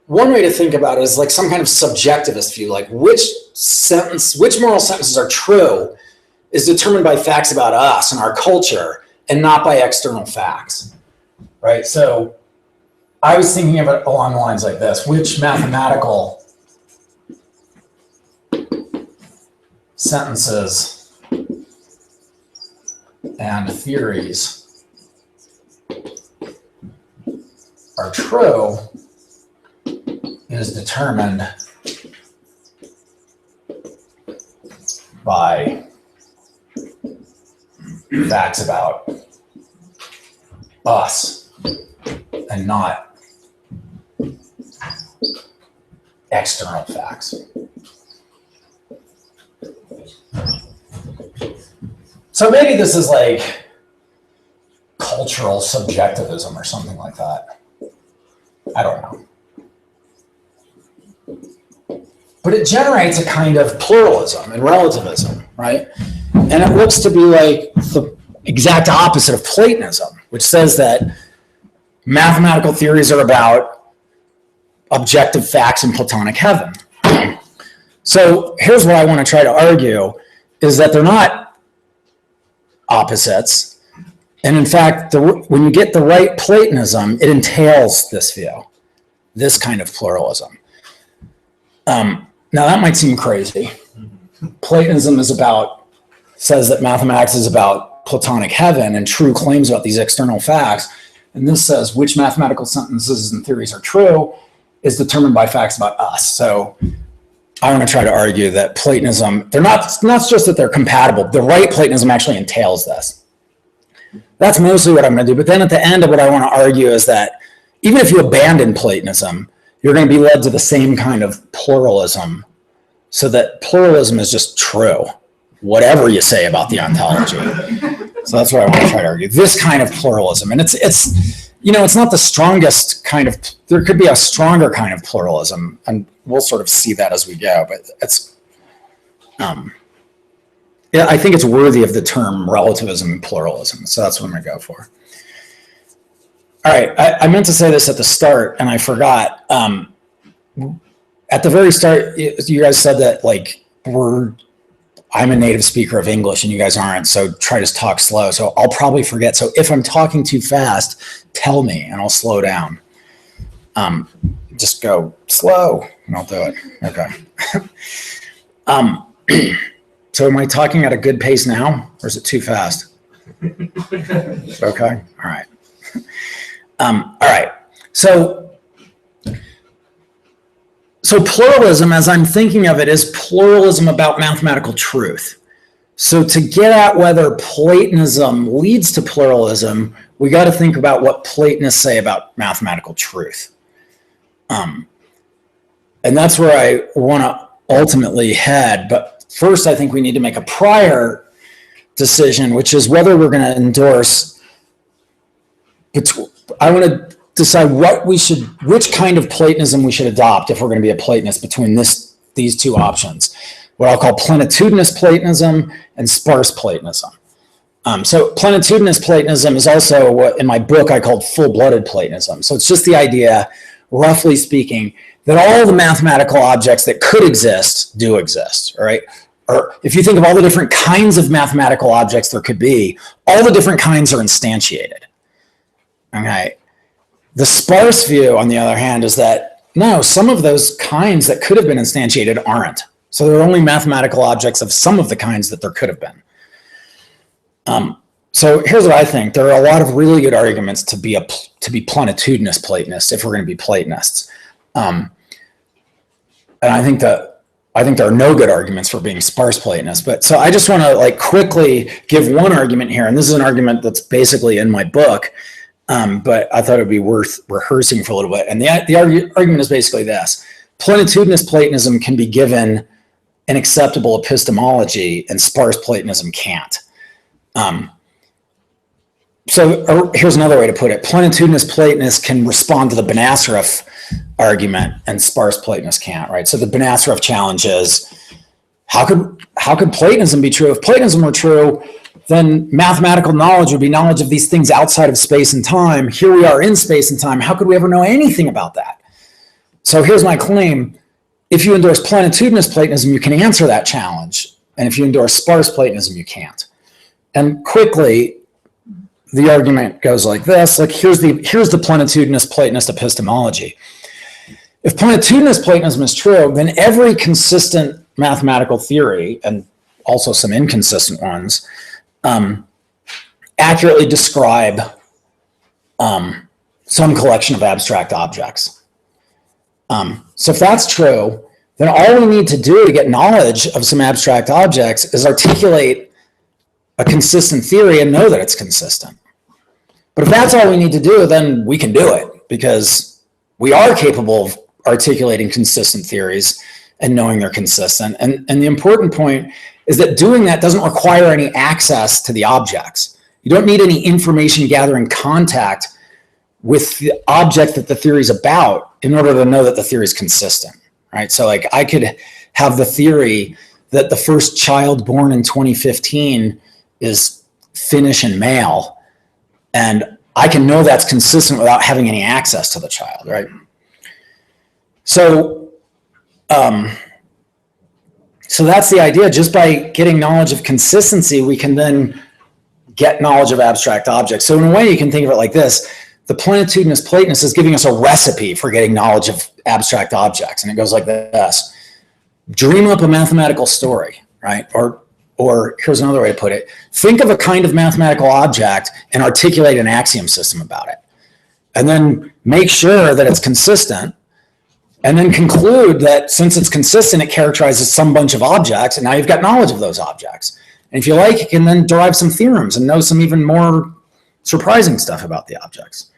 one way to think about it is like some kind of subjectivist view, like which moral sentences are true is determined by facts about us and our culture and not by external facts, right? So I was thinking of it along the lines like this: which mathematical sentences and theories are true is determined by facts about us and not external facts. So maybe this is like cultural subjectivism or something like that. I don't know. But it generates a kind of pluralism and relativism, right? And it looks to be like the exact opposite of Platonism, which says that mathematical theories are about objective facts in Platonic heaven. So here's what I want to try to argue, is that they're not opposites. And in fact, when you get the right Platonism, it entails this view, this kind of pluralism. Now that might seem crazy. Platonism says that mathematics is about Platonic heaven and true claims about these external facts. And this says which mathematical sentences and theories are true is determined by facts about us. So I want to try to argue that Platonism, it's not just that they're compatible. The right Platonism actually entails this. That's mostly what I'm going to do. But then at the end of what I want to argue is that even if you abandon Platonism, you're going to be led to the same kind of pluralism, so that pluralism is just true, whatever you say about the ontology. So that's what I want to try to argue. This kind of pluralism, and it's not the strongest kind of. There could be a stronger kind of pluralism, and we'll sort of see that as we go. But it's, I think it's worthy of the term relativism and pluralism. So that's what I'm going to go for. All right, I meant to say this at the start, and I forgot. At the very start, you guys said that like I'm a native speaker of English and you guys aren't, so try to talk slow. So I'll probably forget. So if I'm talking too fast, tell me and I'll slow down. Just go slow and I'll do it. Okay. So am I talking at a good pace now, or is it too fast? Okay. All right. All right. So pluralism, as I'm thinking of it, is pluralism about mathematical truth. So to get at whether Platonism leads to pluralism, we got to think about what Platonists say about mathematical truth. And that's where I want to ultimately head. But first, I think we need to make a prior decision, which is whether we're going to endorse. I want to decide which kind of Platonism we should adopt if we're going to be a Platonist between these two options, what I'll call plenitudinous Platonism and sparse Platonism. So plenitudinous Platonism is also what in my book I called full-blooded Platonism. So it's just the idea, roughly speaking, that all the mathematical objects that could exist do exist, right? Or if you think of all the different kinds of mathematical objects there could be, all the different kinds are instantiated. Okay. The sparse view, on the other hand, is that no, some of those kinds that could have been instantiated aren't. So there are only mathematical objects of some of the kinds that there could have been. So here's what I think. There are a lot of really good arguments to be plenitudinous Platonists if we're going to be Platonists. And I think there are no good arguments for being sparse Platonists. But so I just want to like quickly give one argument here, and this is an argument that's basically in my book. But I thought it would be worth rehearsing for a little bit. And the argument is basically this. Plenitudinous Platonism can be given an acceptable epistemology, and sparse Platonism can't. So here's another way to put it. Plenitudinous Platonists can respond to the Banasaref argument, and sparse Platonists can't, right? So the Banasaref challenge is, how could Platonism be true? If Platonism were true, then mathematical knowledge would be knowledge of these things outside of space and time. Here we are in space and time. How could we ever know anything about that? So here's my claim. If you endorse plenitudinous Platonism, you can answer that challenge. And if you endorse sparse Platonism, you can't. And quickly, the argument goes like this. Like here's the plenitudinous Platonist epistemology. If plenitudinous Platonism is true, then every consistent mathematical theory, and also some inconsistent ones, accurately describe some collection of abstract objects. So if that's true, then all we need to do to get knowledge of some abstract objects is articulate a consistent theory and know that it's consistent. But if that's all we need to do, then we can do it, because we are capable of articulating consistent theories and knowing they're consistent. And the important point is that doing that doesn't require any access to the objects. You don't need any information gathering contact with the object that the theory is about in order to know that the theory is consistent, right? So like I could have the theory that the first child born in 2015 is Finnish and male, and I can know that's consistent without having any access to the child, right? So, so that's the idea. Just by getting knowledge of consistency, we can then get knowledge of abstract objects. So in a way, you can think of it like this. The plenitudinous Platonist is giving us a recipe for getting knowledge of abstract objects. And it goes like this. Dream up a mathematical story, right? Or here's another way to put it. Think of a kind of mathematical object and articulate an axiom system about it. And then make sure that it's consistent. And then conclude that since it's consistent, it characterizes some bunch of objects, and now you've got knowledge of those objects. And if you like, you can then derive some theorems and know some even more surprising stuff about the objects.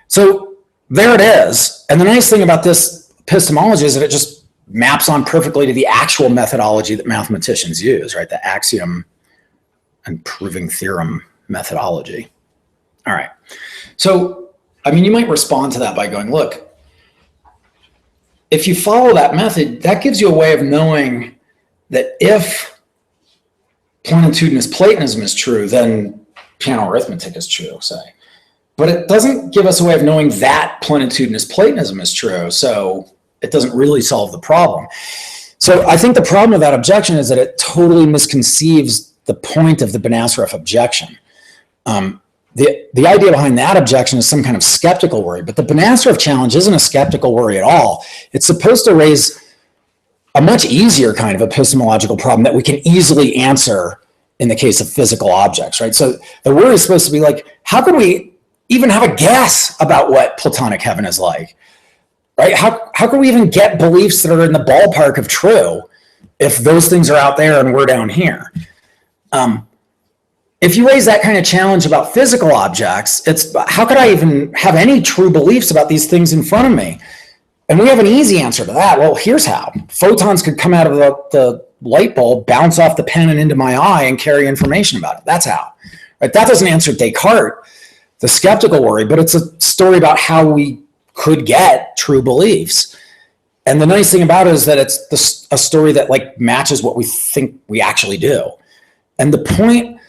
So there it is. And the nice thing about this epistemology is that it just maps on perfectly to the actual methodology that mathematicians use, right? The axiom and proving theorem methodology. All right. So, I mean, you might respond to that by going, look, if you follow that method, that gives you a way of knowing that if plenitudinous Platonism is true, then piano arithmetic is true, say. But it doesn't give us a way of knowing that plenitudinous Platonism is true, so it doesn't really solve the problem. So I think the problem with that objection is that it totally misconceives the point of the Banasaref objection. The idea behind that objection is some kind of skeptical worry, but the Banasaref challenge isn't a skeptical worry at all. It's supposed to raise a much easier kind of epistemological problem that we can easily answer in the case of physical objects, right? So the worry is supposed to be like, how can we even have a guess about what Platonic heaven is like, right? How can we even get beliefs that are in the ballpark of true if those things are out there and we're down here? If you raise that kind of challenge about physical objects, it's how could I even have any true beliefs about these things in front of me? And we have an easy answer to that. Well, here's how. Photons could come out of the light bulb, bounce off the pen and into my eye and carry information about it. That's how. Right? That doesn't answer Descartes, the skeptical worry, but it's a story about how we could get true beliefs. And the nice thing about it is that it's a story that like matches what we think we actually do. And the point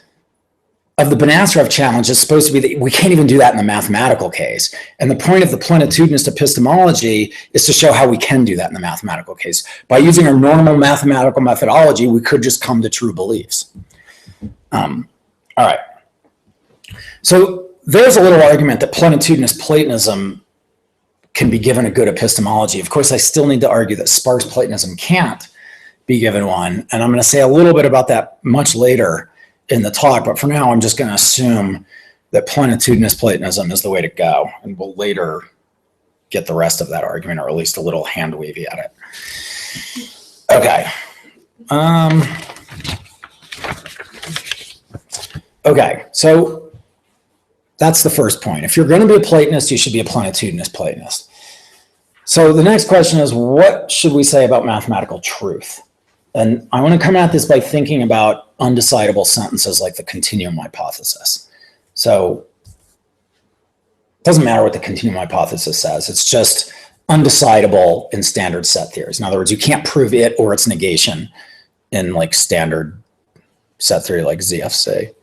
of the Banasaref challenge is supposed to be that we can't even do that in the mathematical case. And the point of the plenitudinous epistemology is to show how we can do that in the mathematical case. By using our normal mathematical methodology, we could just come to true beliefs. All right. So there's a little argument that plenitudinous Platonism can be given a good epistemology. Of course, I still need to argue that sparse Platonism can't be given one. And I'm going to say a little bit about that much later in the talk, but for now, I'm just going to assume that plenitudinous Platonism is the way to go, and we'll later get the rest of that argument, or at least a little hand wavy at it. Okay. Okay, so that's the first point. If you're going to be a Platonist, you should be a plenitudinous Platonist. So the next question is, what should we say about mathematical truth? And I want to come at this by thinking about undecidable sentences like the continuum hypothesis. So it doesn't matter what the continuum hypothesis says. It's just undecidable in standard set theories. In other words, you can't prove it or its negation in like standard set theory like ZFC.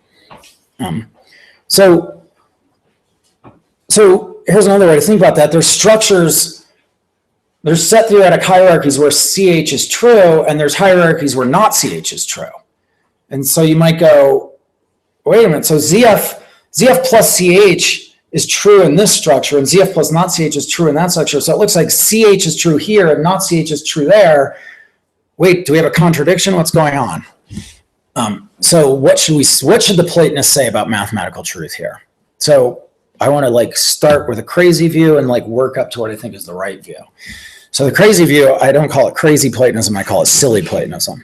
So here's another way to think about that. There's structures. There's set theoretic hierarchies where CH is true, and there's hierarchies where not CH is true. And so you might go, wait a minute, so ZF plus CH is true in this structure, and ZF plus not CH is true in that structure. So it looks like CH is true here and not CH is true there. Wait, do we have a contradiction? What's going on? So what should the Platonists say about mathematical truth here? So I want to like start with a crazy view and like work up to what I think is the right view. So the crazy view, I don't call it crazy Platonism, I call it silly Platonism.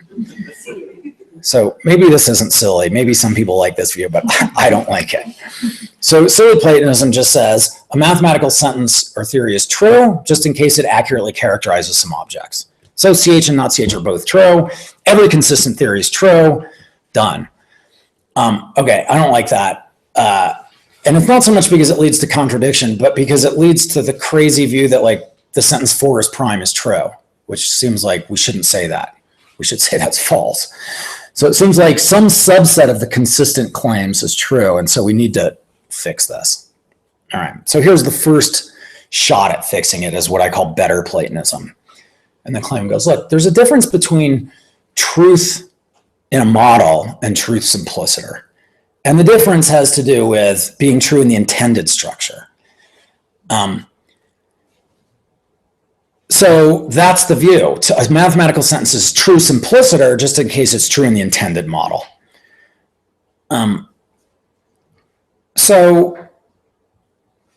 So maybe this isn't silly. Maybe some people like this view, but I don't like it. So silly Platonism just says a mathematical sentence or theory is true just in case it accurately characterizes some objects. So CH and not CH are both true. Every consistent theory is true. Done. Okay, I don't like that. And it's not so much because it leads to contradiction, but because it leads to the crazy view that like the sentence 4 is prime is true, which seems like we shouldn't say that. We should say that's false. So it seems like some subset of the consistent claims is true, and so we need to fix this. All right, so here's the first shot at fixing it, is what I call better Platonism. And the claim goes, look, there's a difference between truth in a model and truth simpliciter. And the difference has to do with being true in the intended structure. So that's the view. A mathematical sentence is true simpliciter just in case it's true in the intended model. So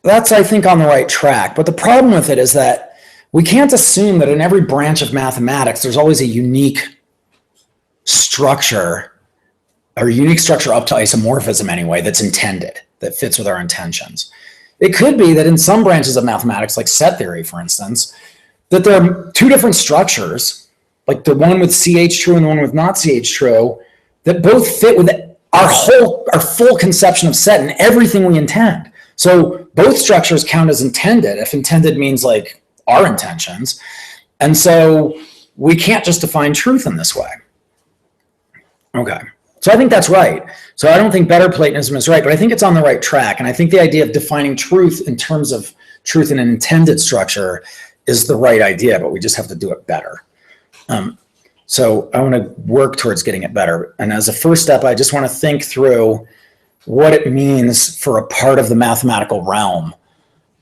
that's, I think, on the right track. But the problem with it is that we can't assume that in every branch of mathematics, there's always a unique structure, or unique structure up to isomorphism anyway, that's intended, that fits with our intentions. It could be that in some branches of mathematics, like set theory, for instance, that there are two different structures, like the one with CH true and the one with not CH true, that both fit with our full conception of set and everything we intend. So both structures count as intended, if intended means like our intentions. And so we can't just define truth in this way. Okay, so I think that's right. So I don't think better Platonism is right, but I think it's on the right track. And I think the idea of defining truth in terms of truth in an intended structure is the right idea, but we just have to do it better. So I want to work towards getting it better. And as a first step, I just want to think through what it means for a part of the mathematical realm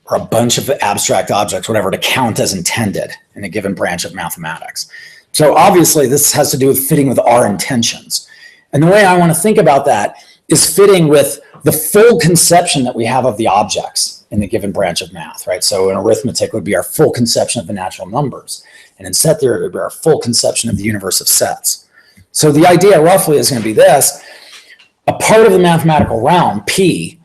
or a bunch of abstract objects, whatever, to count as intended in a given branch of mathematics. So obviously this has to do with fitting with our intentions. And the way I want to think about that is fitting with the full conception that we have of the objects in the given branch of math, right? So in arithmetic would be our full conception of the natural numbers. And in set theory, it would be our full conception of the universe of sets. So the idea roughly is going to be this: a part of the mathematical realm, P,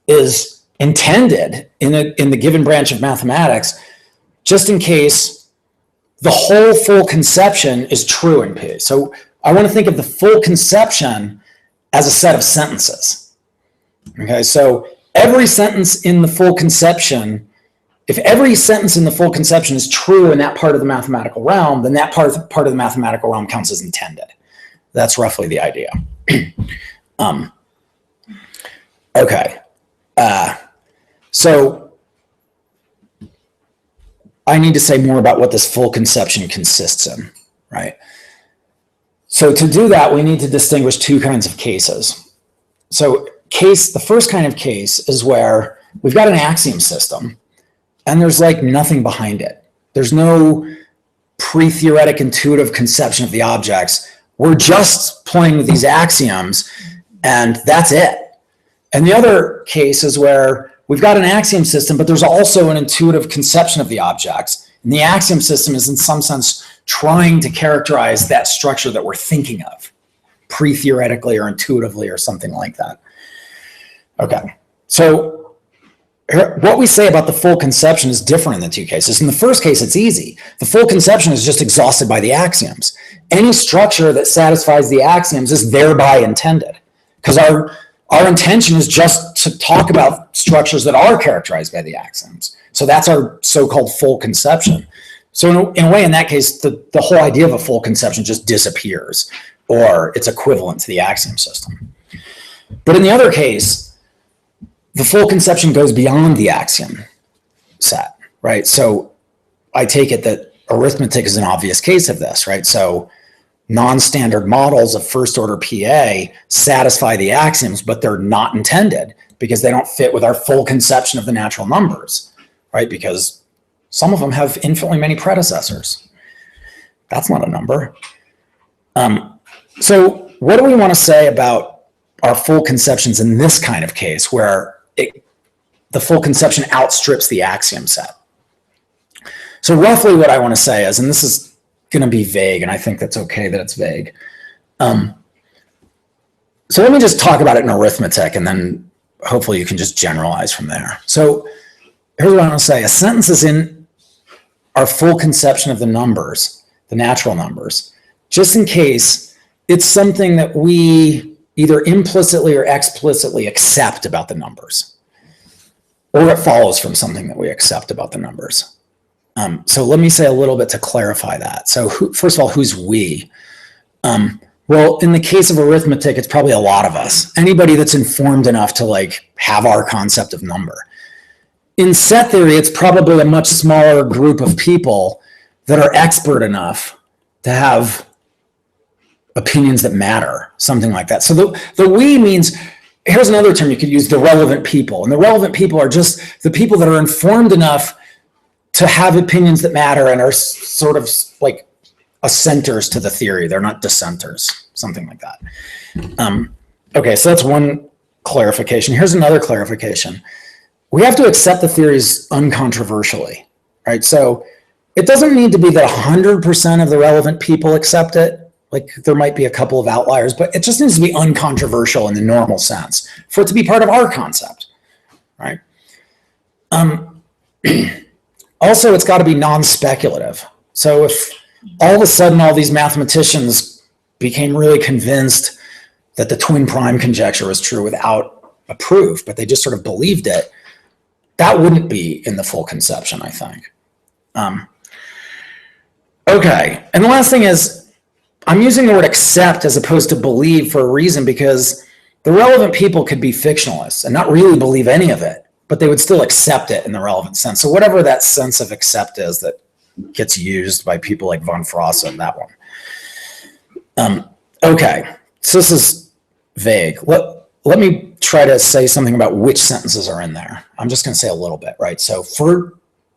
is intended in the given branch of mathematics just in case the whole full conception is true in P. So I want to think of the full conception as a set of sentences. Okay, so every sentence in the full conception, if every sentence in the full conception is true in that part of the mathematical realm, then that part of the mathematical realm counts as intended. That's roughly the idea. Okay. So I need to say more about what this full conception consists in, right? So to do that, we need to distinguish two kinds of cases. So the first kind of case is where we've got an axiom system and there's like nothing behind it. There's no pre-theoretic intuitive conception of the objects. We're just playing with these axioms and that's it. And the other case is where we've got an axiom system, but there's also an intuitive conception of the objects. And the axiom system is in some sense trying to characterize that structure that we're thinking of, pre-theoretically or intuitively or something like that. Okay, so what we say about the full conception is different in the two cases. In the first case, it's easy. The full conception is just exhausted by the axioms. Any structure that satisfies the axioms is thereby intended, because our intention is just to talk about structures that are characterized by the axioms. So that's our so-called full conception. So in a way, in that case, the whole idea of a full conception just disappears, or it's equivalent to the axiom system. But in the other case, the full conception goes beyond the axiom set, right? So I take it that arithmetic is an obvious case of this, right? So non-standard models of first order PA satisfy the axioms, but they're not intended because they don't fit with our full conception of the natural numbers, right? Because some of them have infinitely many predecessors. That's not a number. So what do we want to say about our full conceptions in this kind of case where the full conception outstrips the axiom set. So roughly what I want to say is, and this is going to be vague, and I think that's okay that it's vague. So let me just talk about it in arithmetic, and then hopefully you can just generalize from there. So here's what I want to say. A sentence is in our full conception of the numbers, the natural numbers, just in case it's something that we either implicitly or explicitly accept about the numbers, or it follows from something that we accept about the numbers. So let me say a little bit to clarify that. So first of all, who's we? Well, in the case of arithmetic, it's probably a lot of us. Anybody that's informed enough to like have our concept of number. In set theory, it's probably a much smaller group of people that are expert enough to have opinions that matter, something like that. So the we means, here's another term you could use, the relevant people. And the relevant people are just the people that are informed enough to have opinions that matter and are sort of like assenters to the theory. They're not dissenters, something like that. Okay, so that's one clarification. Here's another clarification. We have to accept the theories uncontroversially, right? So it doesn't need to be that 100% of the relevant people accept it. Like there might be a couple of outliers, but it just needs to be uncontroversial in the normal sense for it to be part of our concept, right? Also, it's got to be non-speculative. So if all of a sudden all these mathematicians became really convinced that the twin prime conjecture was true without a proof, but they just sort of believed it, that wouldn't be in the full conception, I think. Okay, and the last thing is, I'm using the word accept as opposed to believe for a reason, because the relevant people could be fictionalists and not really believe any of it, but they would still accept it in the relevant sense. So whatever that sense of accept is that gets used by people like von Frosse and that one. Okay, so this is vague. Let me try to say something about which sentences are in there. I'm just going to say a little bit, right? So for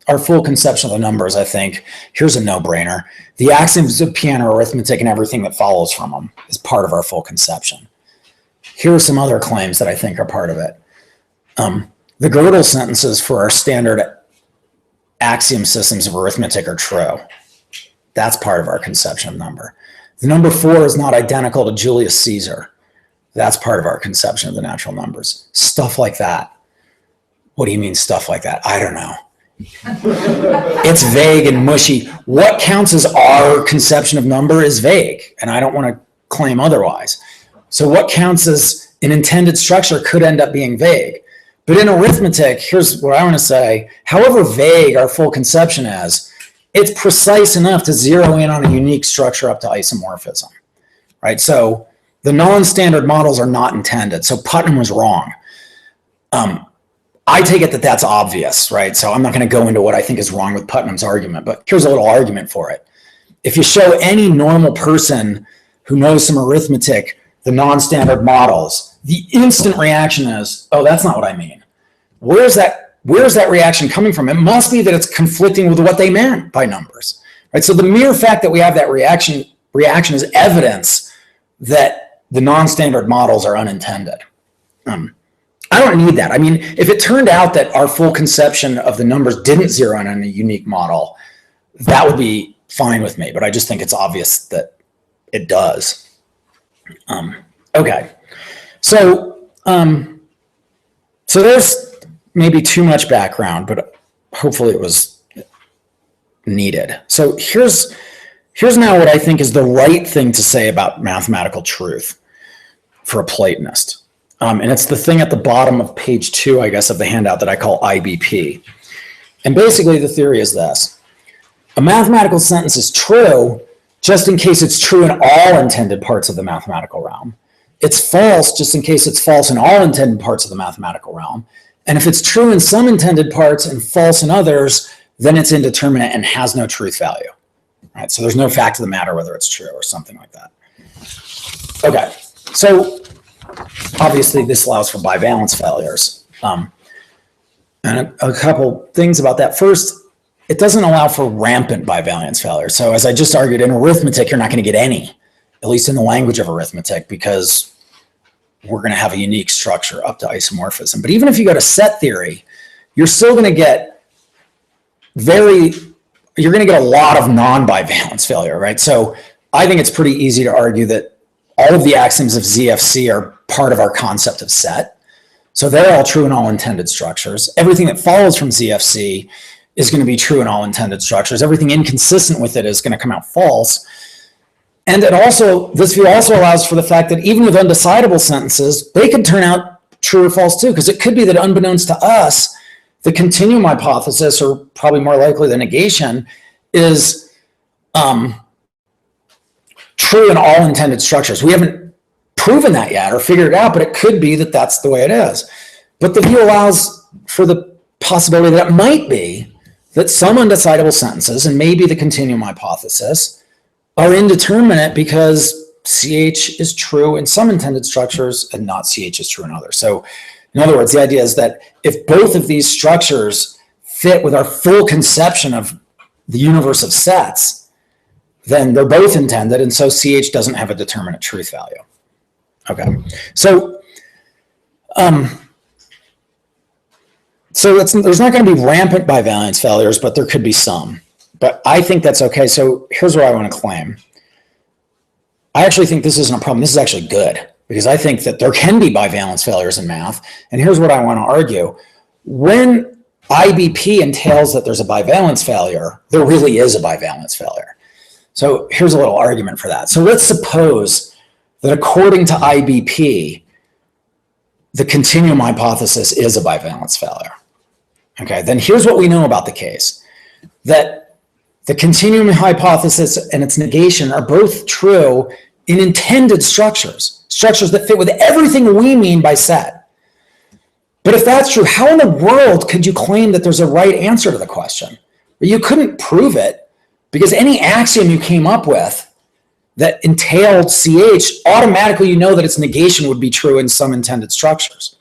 our full conception of the numbers, I think, here's a no-brainer. The axioms of piano arithmetic and everything that follows from them is part of our full conception. Here are some other claims that I think are part of it. The Gödel sentences for our standard axiom systems of arithmetic are true. That's part of our conception of number. The number 4 is not identical to Julius Caesar. That's part of our conception of the natural numbers. Stuff like that. What do you mean stuff like that? I don't know. It's vague and mushy. What counts as our conception of number is vague, and I don't want to claim otherwise. So what counts as an intended structure could end up being vague. But in arithmetic, here's what I want to say. However vague our full conception is, it's precise enough to zero in on a unique structure up to isomorphism, right? So the non-standard models are not intended. So Putnam was wrong. I take it that that's obvious, right? So I'm not going to go into what I think is wrong with Putnam's argument, but here's a little argument for it. If you show any normal person who knows some arithmetic the non-standard models, the instant reaction is, oh, that's not what I mean. Where's that reaction coming from? It must be that it's conflicting with what they meant by numbers, right? So the mere fact that we have that reaction is evidence that the non-standard models are unintended. I don't need that. I mean, if it turned out that our full conception of the numbers didn't zero in on a unique model, that would be fine with me, but I just think it's obvious that it does. Okay, so there's maybe too much background, but hopefully it was needed. So here's now what I think is the right thing to say about mathematical truth for a Platonist. And it's the thing at the bottom of page 2, I guess, of the handout that I call IBP. And basically the theory is this. A mathematical sentence is true just in case it's true in all intended parts of the mathematical realm. It's false just in case it's false in all intended parts of the mathematical realm. And if it's true in some intended parts and false in others, then it's indeterminate and has no truth value. Right? So there's no fact of the matter whether it's true or something like that. Okay, so obviously this allows for bivalence failures. And a couple things about that. First, it doesn't allow for rampant bivalence failures. So as I just argued, in arithmetic, you're not going to get any, at least in the language of arithmetic, because we're going to have a unique structure up to isomorphism. But even if you go to set theory, you're still going to get you're going to get a lot of non-bivalence failure, right? So I think it's pretty easy to argue that all of the axioms of ZFC are part of our concept of set. So they're all true in all intended structures. Everything that follows from ZFC is going to be true in all intended structures. Everything inconsistent with it is going to come out false. And this view also allows for the fact that even with undecidable sentences, they could turn out true or false too, because it could be that unbeknownst to us, the continuum hypothesis, or probably more likely the negation, is true in all intended structures. We haven't proven that yet or figured it out, but it could be that that's the way it is. But the view allows for the possibility that it might be that some undecidable sentences, and maybe the continuum hypothesis, are indeterminate because CH is true in some intended structures and not CH is true in others. So in other words, the idea is that if both of these structures fit with our full conception of the universe of sets, then they're both intended, and so CH doesn't have a determinate truth value. Okay, so there's not going to be rampant bivalence failures, but there could be some. But I think that's okay. So here's what I want to claim. I actually think this isn't a problem. This is actually good, because I think that there can be bivalence failures in math. And here's what I want to argue. When IBP entails that there's a bivalence failure, there really is a bivalence failure. So here's a little argument for that. So let's suppose that according to IBP, the continuum hypothesis is a bivalence failure. Okay, then here's what we know about the case. That the continuum hypothesis and its negation are both true in intended structures, structures that fit with everything we mean by set. But if that's true, how in the world could you claim that there's a right answer to the question? You couldn't prove it, because any axiom you came up with that entailed CH, automatically you know that its negation would be true in some intended structures.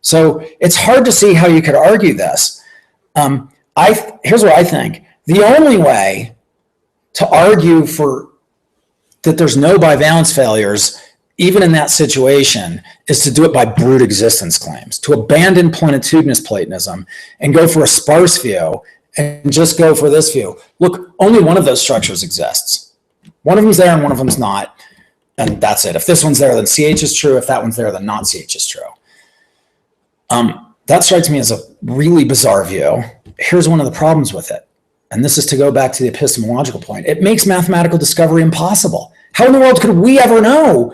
So it's hard to see how you could argue this. Here's what I think. The only way to argue for that there's no bivalence failures, even in that situation, is to do it by brute existence claims, to abandon plenitudinous Platonism and go for a sparse view and just go for this view. Look, only one of those structures exists. One of them's there and one of them's not, and that's it. If this one's there, then CH is true. If that one's there, then not CH is true. That strikes me as a really bizarre view. Here's one of the problems with it, and this is to go back to the epistemological point. It makes mathematical discovery impossible. How in the world could we ever know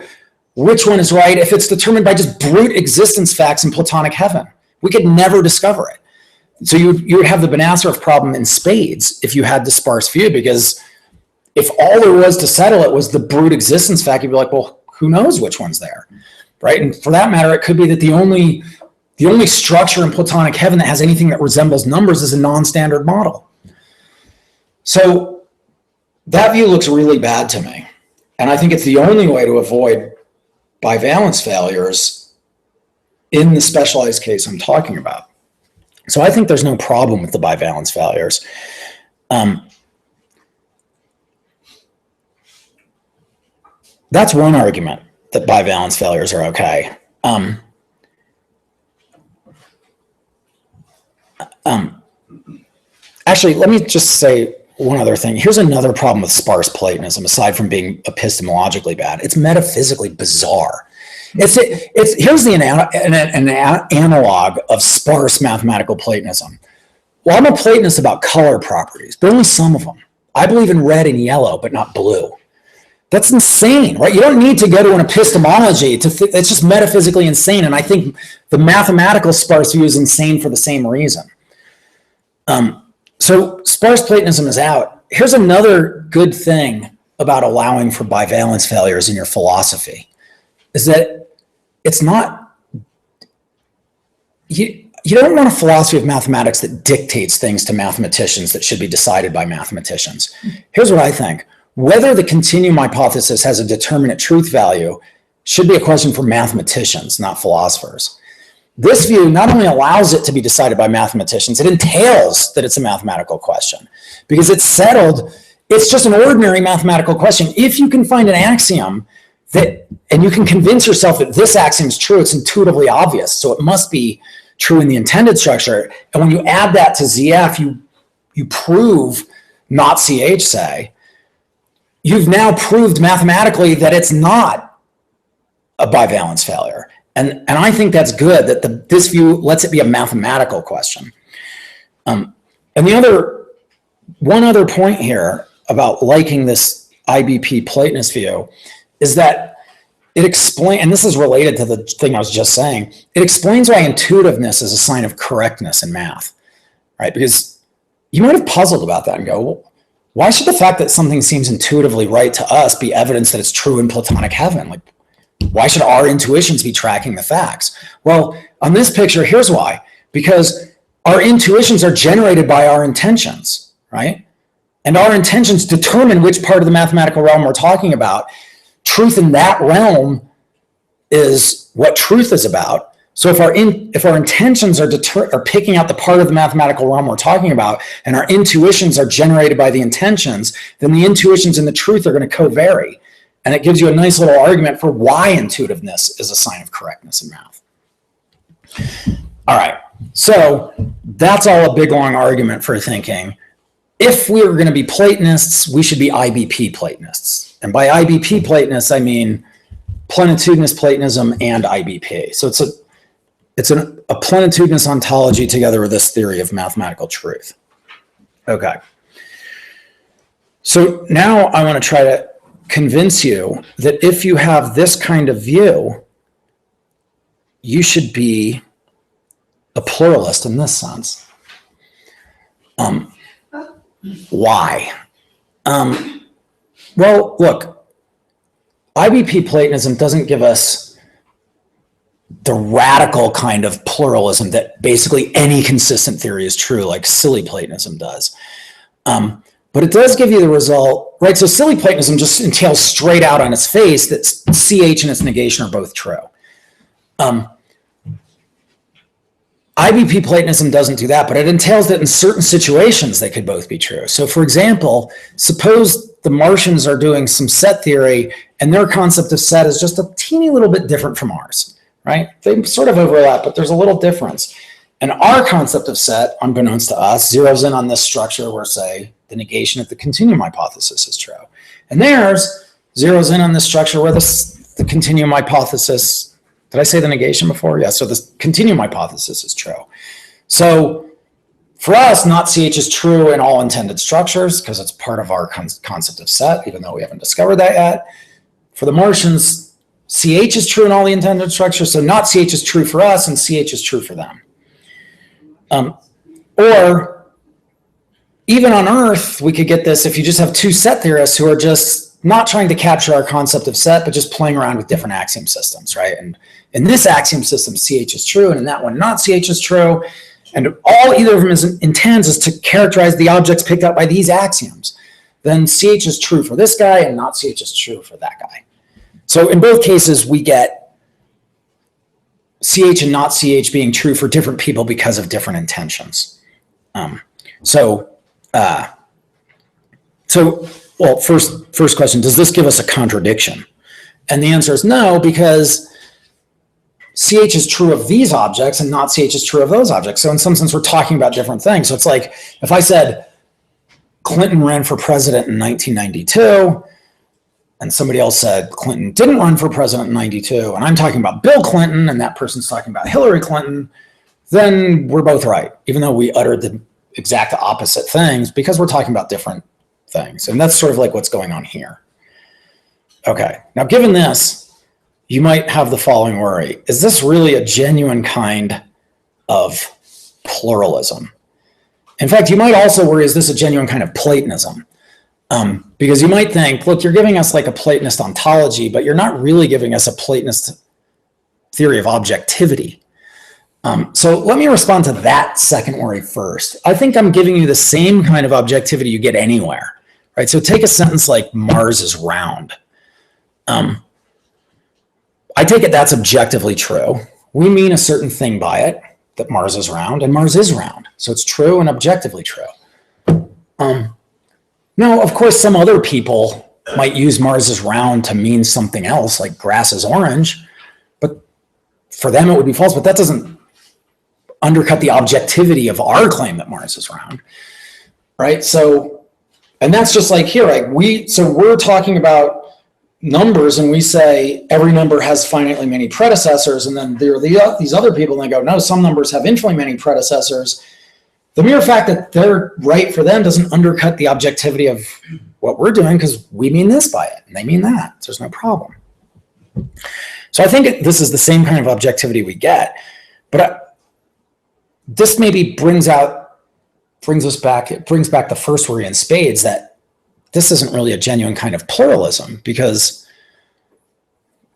which one is right if it's determined by just brute existence facts in Platonic heaven? We could never discover it. So you would have the Benacerif problem in spades if you had the sparse view, because if all there was to settle it was the brute existence fact, you'd be like, well, who knows which one's there, right? And for that matter, it could be that the only structure in Platonic heaven that has anything that resembles numbers is a non-standard model. So that view looks really bad to me. And I think it's the only way to avoid bivalence failures in the specialized case I'm talking about. So I think there's no problem with the bivalence failures. That's one argument, that bivalence failures are okay. Actually, let me just say one other thing. Here's another problem with sparse Platonism, aside from being epistemologically bad. It's metaphysically bizarre. Here's the analog of sparse mathematical Platonism. Well, I'm a Platonist about color properties, but only some of them. I believe in red and yellow, but not blue. That's insane, right? You don't need to go to an epistemology it's just metaphysically insane. And I think the mathematical sparse view is insane for the same reason. So sparse Platonism is out. Here's another good thing about allowing for bivalence failures in your philosophy, is that it's not, you don't want a philosophy of mathematics that dictates things to mathematicians that should be decided by mathematicians. Here's what I think. Whether the continuum hypothesis has a determinate truth value should be a question for mathematicians, not philosophers. This view not only allows it to be decided by mathematicians, it entails that it's a mathematical question, because it's settled. It's just an ordinary mathematical question. If you can find an axiom and you can convince yourself that this axiom is true. It's intuitively obvious, so it must be true in the intended structure. And when you add that to ZF, you prove not CH, say, you've now proved mathematically that it's not a bivalence failure. And I think that's good, that this view lets it be a mathematical question. And one other point here about liking this IBP Platonist view is that it explains, and this is related to the thing I was just saying, it explains why intuitiveness is a sign of correctness in math, right? Because you might have puzzled about that and go, well, why should the fact that something seems intuitively right to us be evidence that it's true in Platonic heaven? Like, why should our intuitions be tracking the facts? Well, on this picture, here's why. Because our intuitions are generated by our intentions, right? And our intentions determine which part of the mathematical realm we're talking about. Truth in that realm is what truth is about. So if our intentions are picking out the part of the mathematical realm we're talking about, and our intuitions are generated by the intentions, then the intuitions and the truth are going to co-vary. And it gives you a nice little argument for why intuitiveness is a sign of correctness in math. All right, so that's all a big long argument for thinking, if we were going to be Platonists, we should be IBP Platonists. And by IBP Platonists, I mean plenitudinous Platonism and IBP. So it's a plenitudinous ontology together with this theory of mathematical truth. Okay. So now I want to try to convince you that if you have this kind of view, you should be a pluralist in this sense. Why? Well, look, IBP Platonism doesn't give us the radical kind of pluralism that basically any consistent theory is true, like silly Platonism does. But it does give you the result, right? So silly Platonism just entails straight out on its face that CH and its negation are both true. IBP Platonism doesn't do that, but it entails that in certain situations they could both be true. So for example, suppose the Martians are doing some set theory and their concept of set is just a teeny little bit different from ours, right? They sort of overlap, but there's a little difference. And our concept of set, unbeknownst to us, zeroes in on this structure where, say, the negation of the continuum hypothesis is true. And theirs zeroes in on this structure where the continuum hypothesis, did I say the negation before? Yeah, so the continuum hypothesis is true. So for us, not CH is true in all intended structures because it's part of our concept of set, even though we haven't discovered that yet. For the Martians, CH is true in all the intended structures, so not CH is true for us and CH is true for them. Or even on Earth, we could get this if you just have two set theorists who are just not trying to capture our concept of set, but just playing around with different axiom systems, right? And in this axiom system, CH is true, and in that one, not CH is true. And all either of them intends is to characterize the objects picked up by these axioms. Then CH is true for this guy, and not CH is true for that guy. So in both cases, we get CH and not CH being true for different people because of different intentions. Well, first question, does this give us a contradiction? And the answer is no, because CH is true of these objects and not CH is true of those objects. So in some sense, we're talking about different things. So it's like if I said Clinton ran for president in 1992, and somebody else said Clinton didn't run for president in 92, and I'm talking about Bill Clinton, and that person's talking about Hillary Clinton, then we're both right, even though we uttered the exact opposite things because we're talking about different things. And that's sort of like what's going on here. Okay, now given this, you might have the following worry. Is this really a genuine kind of pluralism? In fact, you might also worry, is this a genuine kind of Platonism? Because you might think, look, you're giving us like a Platonist ontology, but you're not really giving us a Platonist theory of objectivity. So let me respond to that second worry first. I think I'm giving you the same kind of objectivity you get anywhere, right? So take a sentence like Mars is round. I take it that's objectively true. We mean a certain thing by it, that Mars is round, and Mars is round. So it's true and objectively true. Now, of course, some other people might use Mars is round to mean something else, like grass is orange, but for them it would be false, but that doesn't undercut the objectivity of our claim that Mars is round, right? So, and that's just like here, right? We're talking about numbers and we say every number has finitely many predecessors, and then there are these other people and they go, no, some numbers have infinitely many predecessors. The mere fact that they're right for them doesn't undercut the objectivity of what we're doing, because we mean this by it and they mean that. So there's no problem. So I think this is the same kind of objectivity we get, but this maybe brings back the first worry in spades, that this isn't really a genuine kind of pluralism, because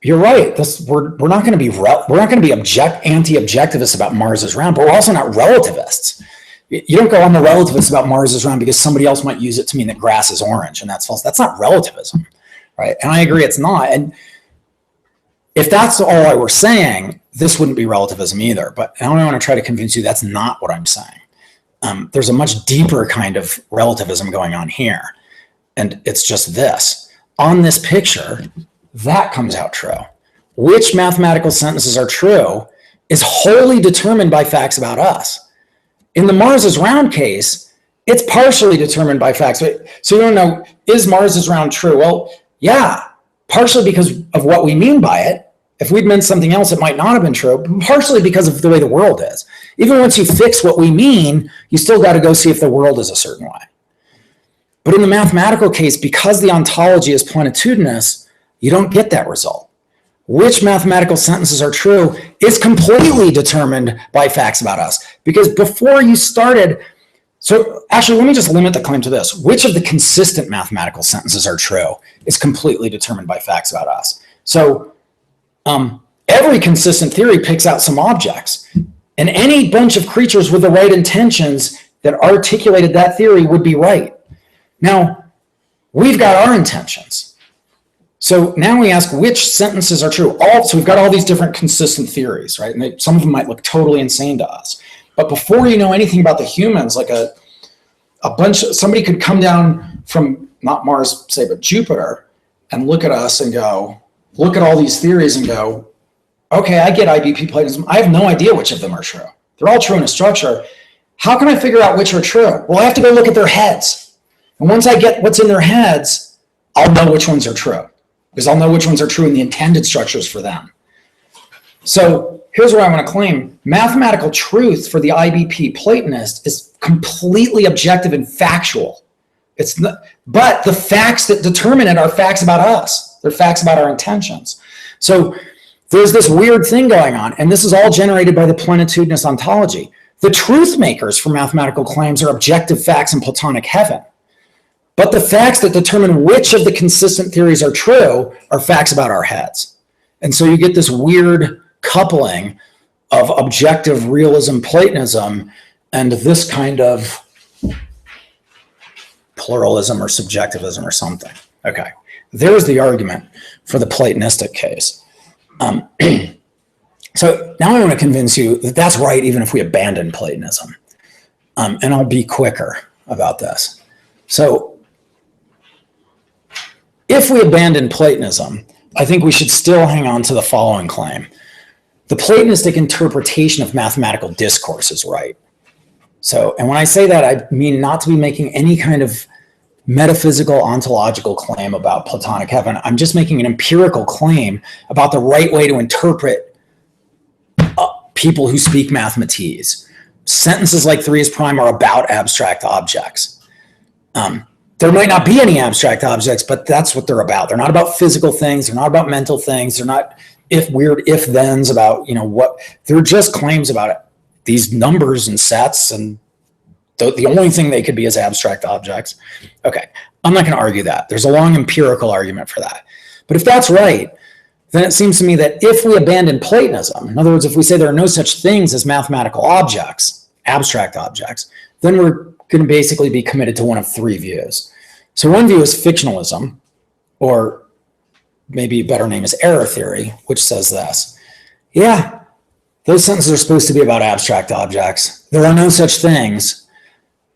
you're right. We're not going to be anti-objectivists about Mars is round, but we're also not relativists. You don't go on the relativists about Mars is round because somebody else might use it to mean that grass is orange, and that's false. That's not relativism, right? And I agree it's not. And if that's all I were saying, this wouldn't be relativism either. But I only want to try to convince you that's not what I'm saying. There's a much deeper kind of relativism going on here. And it's just this. On this picture, that comes out true. Which mathematical sentences are true is wholly determined by facts about us. In the Mars is round case, it's partially determined by facts. So you don't know, is Mars is round true? Well, yeah, partially because of what we mean by it. If we'd meant something else, it might not have been true, but partially because of the way the world is. Even once you fix what we mean, you still got to go see if the world is a certain way. But in the mathematical case, because the ontology is plenitudinous, you don't get that result. Which mathematical sentences are true is completely determined by facts about us. Because before you started, so actually, let me just limit the claim to this. Which of the consistent mathematical sentences are true is completely determined by facts about us. So every consistent theory picks out some objects, and any bunch of creatures with the right intentions that articulated that theory would be right. Now, we've got our intentions. So now we ask which sentences are true. So we've got all these different consistent theories, right? And some of them might look totally insane to us. But before you know anything about the humans, like somebody could come down from not Mars, say, but Jupiter, and look at us and go, look at all these theories and go, okay, I get IBP Platonism. I have no idea which of them are true. They're all true in a structure. How can I figure out which are true? Well, I have to go look at their heads. And once I get what's in their heads, I'll know which ones are true, because I'll know which ones are true in the intended structures for them. So here's what I want to claim. Mathematical truth for the IBP Platonist is completely objective and factual. It's not, but the facts that determine it are facts about us. They're facts about our intentions. So there's this weird thing going on, and this is all generated by the plenitudinous ontology. The truth makers for mathematical claims are objective facts in Platonic heaven. But the facts that determine which of the consistent theories are true are facts about our heads. And so you get this weird coupling of objective realism, Platonism, and this kind of pluralism or subjectivism or something. Okay, there's the argument for the Platonistic case. So now I want to convince you that that's right even if we abandon Platonism. And I'll be quicker about this. So if we abandon Platonism, I think we should still hang on to the following claim. The Platonistic interpretation of mathematical discourse is right. So, and when I say that, I mean not to be making any kind of metaphysical ontological claim about Platonic heaven. I'm just making an empirical claim about the right way to interpret people who speak mathematics. Sentences like 3 is prime are about abstract objects. There might not be any abstract objects, but that's what they're about. They're not about physical things. They're not about mental things. They're not weird if-thens about, what. They're just claims about it. These numbers and sets, and the only thing they could be is abstract objects. Okay, I'm not going to argue that. There's a long empirical argument for that. But if that's right, then it seems to me that if we abandon Platonism, in other words, if we say there are no such things as mathematical objects, abstract objects, then we're going to basically be committed to one of 3 views. So one view is fictionalism, or maybe a better name is error theory, which says this. Yeah, those sentences are supposed to be about abstract objects. There are no such things,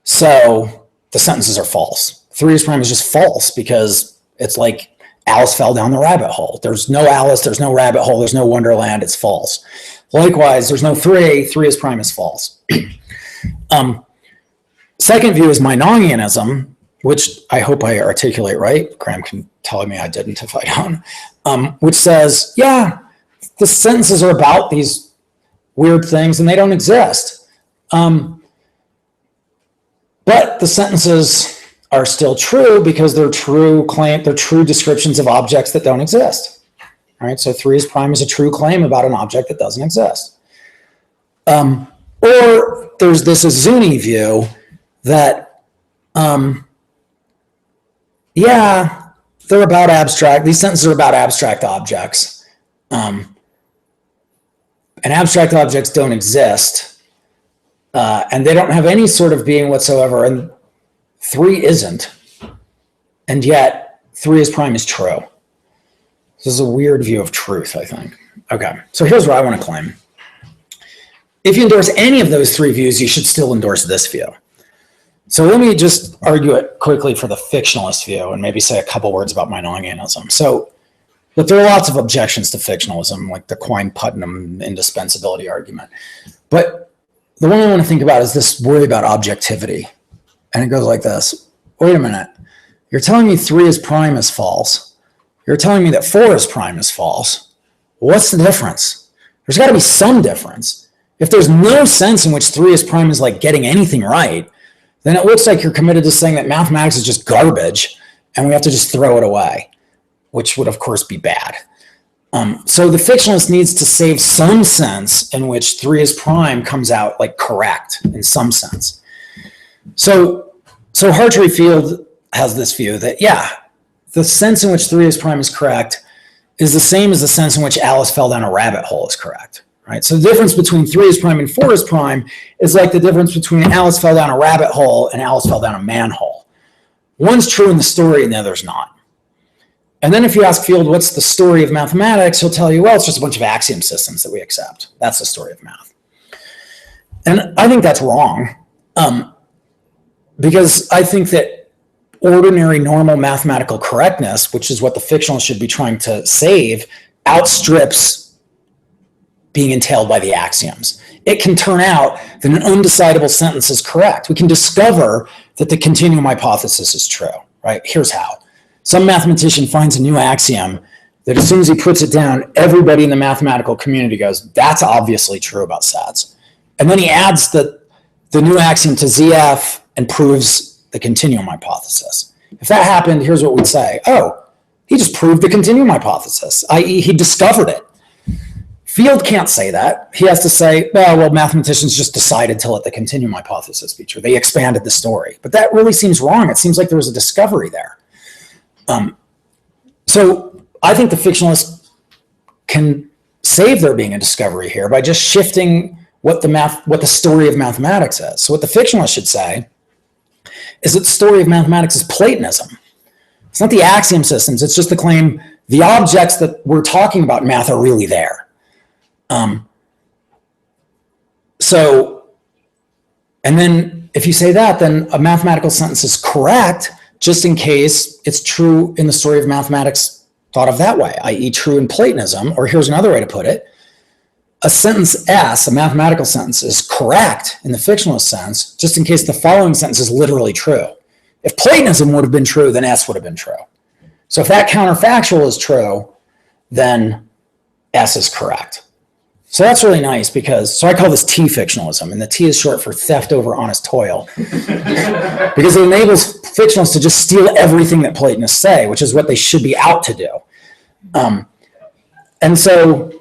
so the sentences are false. 3 is prime is just false because It's like Alice fell down the rabbit hole. There's no Alice, there's no rabbit hole, there's no Wonderland, it's false. Likewise, there's no 3 is prime is false. Second view is Meinongianism, which I hope I articulate right. Graham can tell me I didn't if I don't. Which says, yeah, the sentences are about these weird things and they don't exist. But the sentences are still true because they're true descriptions of objects that don't exist. All right, so 3 is prime is a true claim about an object that doesn't exist. Or there's this Azuni view that, yeah, they're about abstract, these sentences are about abstract objects. And abstract objects don't exist. And they don't have any sort of being whatsoever. And 3 isn't. And yet 3 is prime is true. This is a weird view of truth, I think. Okay, so here's what I want to claim. If you endorse any of those 3 views, you should still endorse this view. So let me just argue it quickly for the fictionalist view and maybe say a couple words about Meinongianism. So, but there are lots of objections to fictionalism, like the Quine-Putnam indispensability argument. But the one I want to think about is this worry about objectivity. And it goes like this. Wait a minute. You're telling me 3 is prime is false. You're telling me that 4 is prime is false. What's the difference? There's got to be some difference. If there's no sense in which 3 is prime is like getting anything right, then it looks like you're committed to saying that mathematics is just garbage and we have to just throw it away, which would of course be bad. So the fictionalist needs to save some sense in which 3 is prime comes out like correct in some sense. So Hartree-Field has this view that, yeah, the sense in which 3 is prime is correct is the same as the sense in which Alice fell down a rabbit hole is correct, right? So the difference between 3 is prime and 4 is prime is like the difference between Alice fell down a rabbit hole and Alice fell down a manhole. One's true in the story and the other's not. And then if you ask Field, what's the story of mathematics? He'll tell you, well, it's just a bunch of axiom systems that we accept. That's the story of math. And I think that's wrong because I think that ordinary, normal mathematical correctness, which is what the fictionalist should be trying to save, outstrips being entailed by the axioms. It can turn out that an undecidable sentence is correct. We can discover that the continuum hypothesis is true, right? Here's how. Some mathematician finds a new axiom that as soon as he puts it down, everybody in the mathematical community goes, that's obviously true about sets. And then he adds the new axiom to ZF and proves the continuum hypothesis. If that happened, here's what we'd say. Oh, he just proved the continuum hypothesis, i.e. he discovered it. Field can't say that. He has to say, well, mathematicians just decided to let the continuum hypothesis be true. They expanded the story. But that really seems wrong. It seems like there was a discovery there. So I think the fictionalist can save there being a discovery here by just shifting what the story of mathematics is. So what the fictionalist should say is that the story of mathematics is Platonism. It's not the axiom systems. It's just the claim the objects that we're talking about in math are really there. And then if you say that, then a mathematical sentence is correct just in case it's true in the story of mathematics thought of that way, i.e. true in Platonism, or here's another way to put it. A sentence S, a mathematical sentence, is correct in the fictionalist sense, just in case the following sentence is literally true. If Platonism would have been true, then S would have been true. So if that counterfactual is true, then S is correct. So that's really nice because, so I call this T fictionalism, and the T is short for theft over honest toil. Because it enables fictionalists to just steal everything that Platonists say, which is what they should be out to do. And so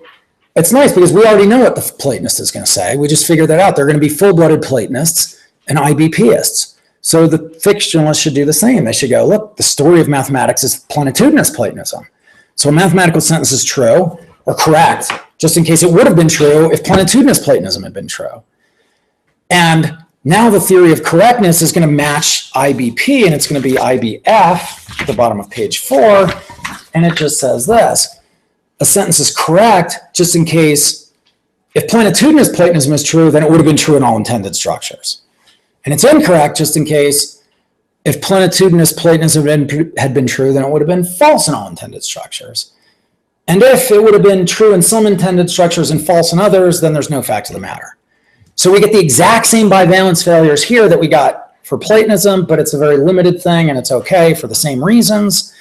it's nice because we already know what the Platonist is going to say. We just figured that out. They're going to be full-blooded Platonists and IBPists. So the fictionalists should do the same. They should go, look, the story of mathematics is plenitudinous Platonism. So a mathematical sentence is true or correct, just in case it would have been true if plenitudinous Platonism had been true. And now the theory of correctness is going to match IBP, and it's going to be IBF at the bottom of page 4, and it just says this. A sentence is correct just in case if plenitudinous Platonism is true, then it would have been true in all intended structures. And it's incorrect just in case if plenitudinous Platonism had been true, then it would have been false in all intended structures. And if it would have been true in some intended structures and false in others, then there's no fact of the matter. So we get the exact same bivalence failures here that we got for Platonism, but it's a very limited thing and it's okay for the same reasons.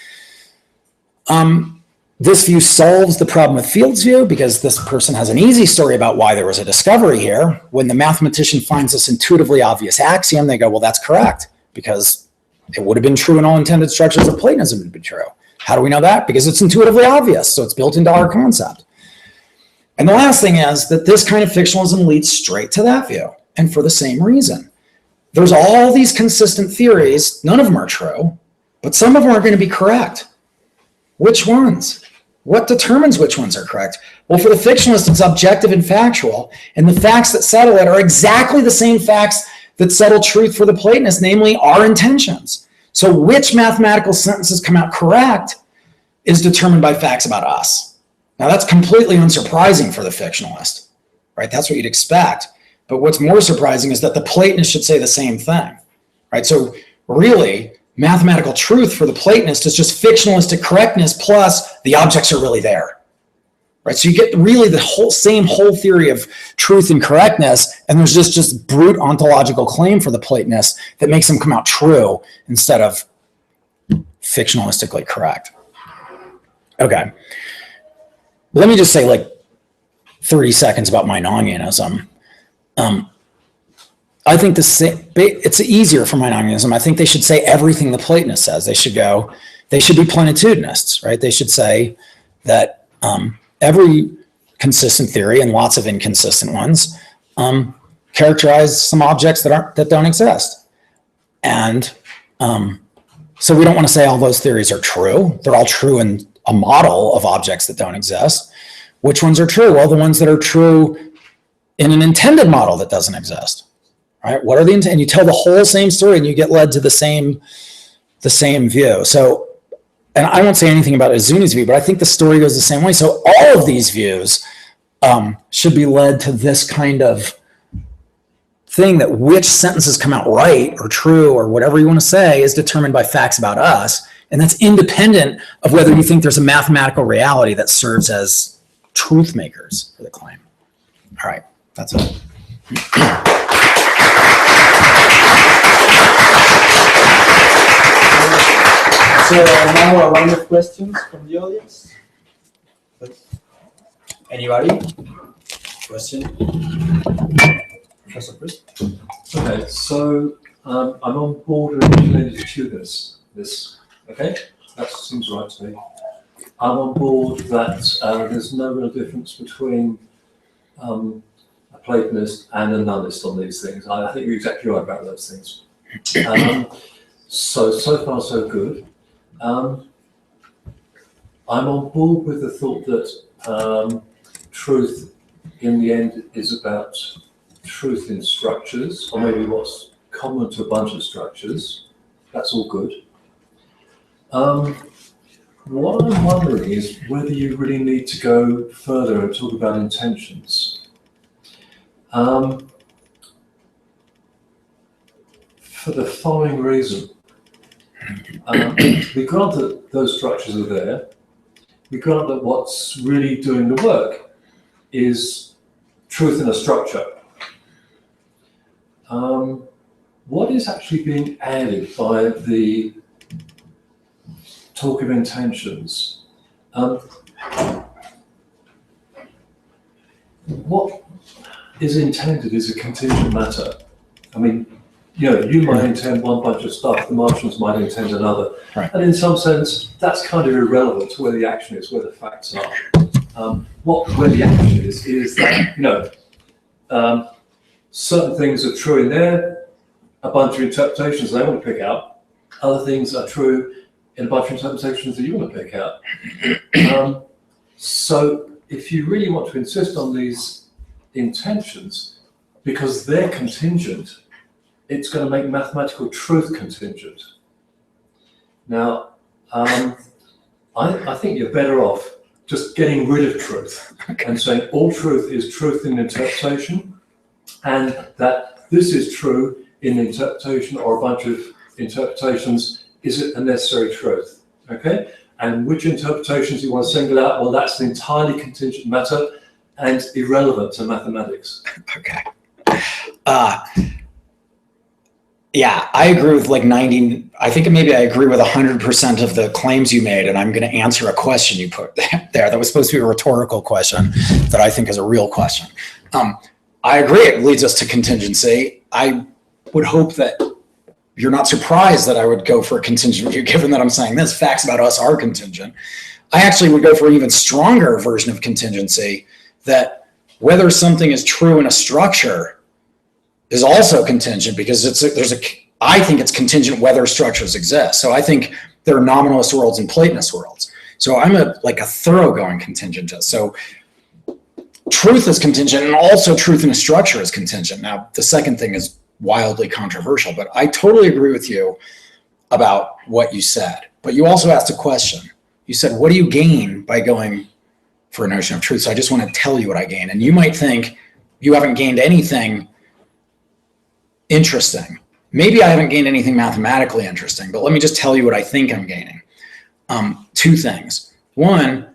This view solves the problem with Field's view because this person has an easy story about why there was a discovery here. When the mathematician finds this intuitively obvious axiom, they go, well, that's correct, because it would have been true in all intended structures if Platonism had been true. How do we know that? Because it's intuitively obvious, so it's built into our concept. And the last thing is that this kind of fictionalism leads straight to that view, and for the same reason. There's all these consistent theories, none of them are true, but some of them are going to be correct. Which ones? What determines which ones are correct? Well, for the fictionalist, it's objective and factual, and the facts that settle it are exactly the same facts that settle truth for the Platonist, namely our intentions. So which mathematical sentences come out correct is determined by facts about us. Now, that's completely unsurprising for the fictionalist, right? That's what you'd expect. But what's more surprising is that the Platonist should say the same thing, right? So really, mathematical truth for the Platonist is just fictionalistic correctness plus the objects are really there, right? So you get really the same whole theory of truth and correctness, and there's just brute ontological claim for the Platonist that makes them come out true instead of fictionalistically correct. Okay. Let me just say like 30 seconds about Meinongianism. I think it's easier for Meinongianism. I think they should say everything the Platonist says. They should be plenitudinists, right? They should say that every consistent theory and lots of inconsistent ones characterize some objects that don't exist. And so we don't want to say all those theories are true. They're all true in a model of objects that don't exist. Which ones are true? Well, the ones that are true in an intended model that doesn't exist. Right? What are the intent? And you tell the whole same story and you get led to the same view. So, and I won't say anything about Izuni's view, but I think the story goes the same way. So all of these views should be led to this kind of thing, that which sentences come out right or true or whatever you want to say is determined by facts about us. And that's independent of whether you think there's a mathematical reality that serves as truth makers for the claim. All right, that's it. So now a round of questions from the audience. Anybody? Question? Professor Chris? Okay, so I'm on board with this. Okay, that seems right to me. I'm on board that there's no real difference between a Platonist and a nonist on these things. I think you're exactly right about those things. So far so good. I'm on board with the thought that truth in the end is about truth in structures, or maybe what's common to a bunch of structures. That's all good. What I'm wondering is whether you really need to go further and talk about intentions. For the following reason. We grant that those structures are there. We grant that what's really doing the work is truth in a structure. What is actually being added by the talk of intentions? What is intended is a contingent matter. I mean, you might intend one bunch of stuff, the Martians might intend another. Right. And in some sense, that's kind of irrelevant to where the action is, where the facts are. Where the action is that, certain things are true in there, a bunch of interpretations they want to pick out. Other things are true in a bunch of interpretations that you want to pick out. So if you really want to insist on these intentions, because they're contingent, it's going to make mathematical truth contingent. Now, I think you're better off just getting rid of truth and saying all truth is truth in interpretation, and that this is true in interpretation or a bunch of interpretations, is it a necessary truth? Okay, and which interpretations you want to single out? Well, that's an entirely contingent matter and irrelevant to mathematics. Okay. Yeah, I agree with like 90, I think maybe I agree with 100% of the claims you made, and I'm going to answer a question you put there. That was supposed to be a rhetorical question that I think is a real question. I agree, it leads us to contingency. I would hope that you're not surprised that I would go for a contingent view, given that I'm saying this, facts about us are contingent. I actually would go for an even stronger version of contingency, that whether something is true in a structure is also contingent, because I think it's contingent whether structures exist. So I think there are nominalist worlds and Platonist worlds. So I'm a thoroughgoing contingentist. So truth is contingent, and also truth in a structure is contingent. Now, the second thing is wildly controversial, but I totally agree with you about what you said. But you also asked a question. You said, what do you gain by going for a notion of truth? So I just want to tell you what I gain. And you might think you haven't gained anything interesting. Maybe I haven't gained anything mathematically interesting, but let me just tell you what I think I'm gaining. Two things. One,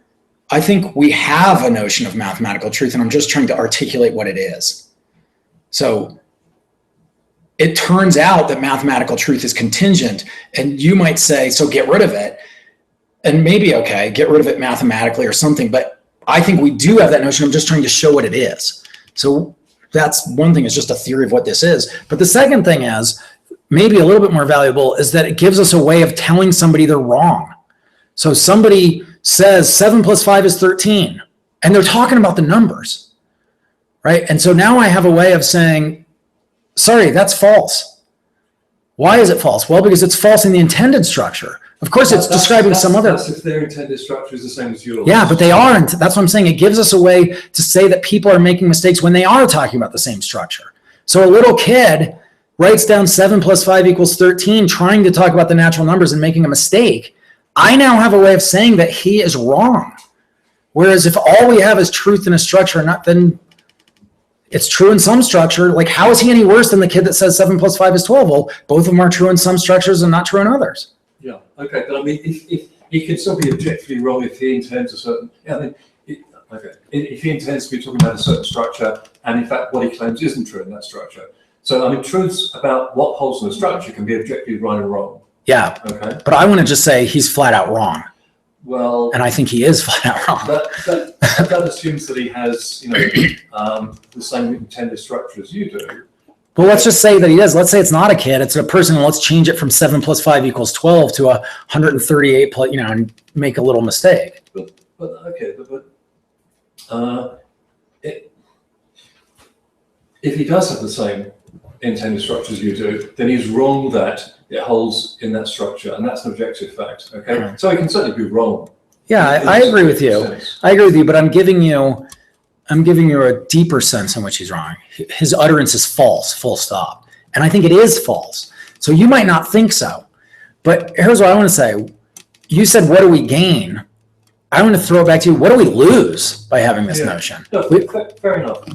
I think we have a notion of mathematical truth, and I'm just trying to articulate what it is. So it turns out that mathematical truth is contingent, and you might say, so get rid of it. And maybe, okay, get rid of it mathematically or something, but I think we do have that notion. I'm just trying to show what it is. So that's one thing, is just a theory of what this is. But the second thing is, maybe a little bit more valuable, is that it gives us a way of telling somebody they're wrong. So somebody says 7 + 5 is 13, and they're talking about the numbers, right? And so now I have a way of saying, sorry, that's false. Why is it false? Well, because it's false in the intended structure. Of course, it's describing some other. That's if their intended structure is the same as yours. Yeah, but they aren't. That's what I'm saying. It gives us a way to say that people are making mistakes when they are talking about the same structure. So a little kid writes down 7 + 5 = 13, trying to talk about the natural numbers and making a mistake. I now have a way of saying that he is wrong. Whereas if all we have is truth in a structure, then it's true in some structure. Like, how is he any worse than the kid that says 7 + 5 = 12? Well, both of them are true in some structures and not true in others. Yeah, okay, but I mean, if he can still be objectively wrong if he intends a certain, if he intends to be talking about a certain structure, and in fact what he claims isn't true in that structure. So I mean, truths about what holds in a structure can be objectively right and wrong. Yeah, okay. But I want to just say he's flat out wrong. Well, and I think he is flat out wrong. That assumes that he has, the same intended structure as you do. Well, let's just say that he is. Let's say it's not a kid; it's a person. And let's change it from 7 + 5 = 12 to 138, and make a little mistake. If he does have the same intended structure as you do, then he's wrong that it holds in that structure, and that's an objective fact. Okay, right. So he can certainly be wrong. Yeah, I agree with you. I agree with you, but I'm giving you a deeper sense in which he's wrong. His utterance is false, full stop. And I think it is false. So you might not think so. But here's what I want to say. You said, what do we gain? I want to throw it back to you. What do we lose by having this notion? No, fair enough.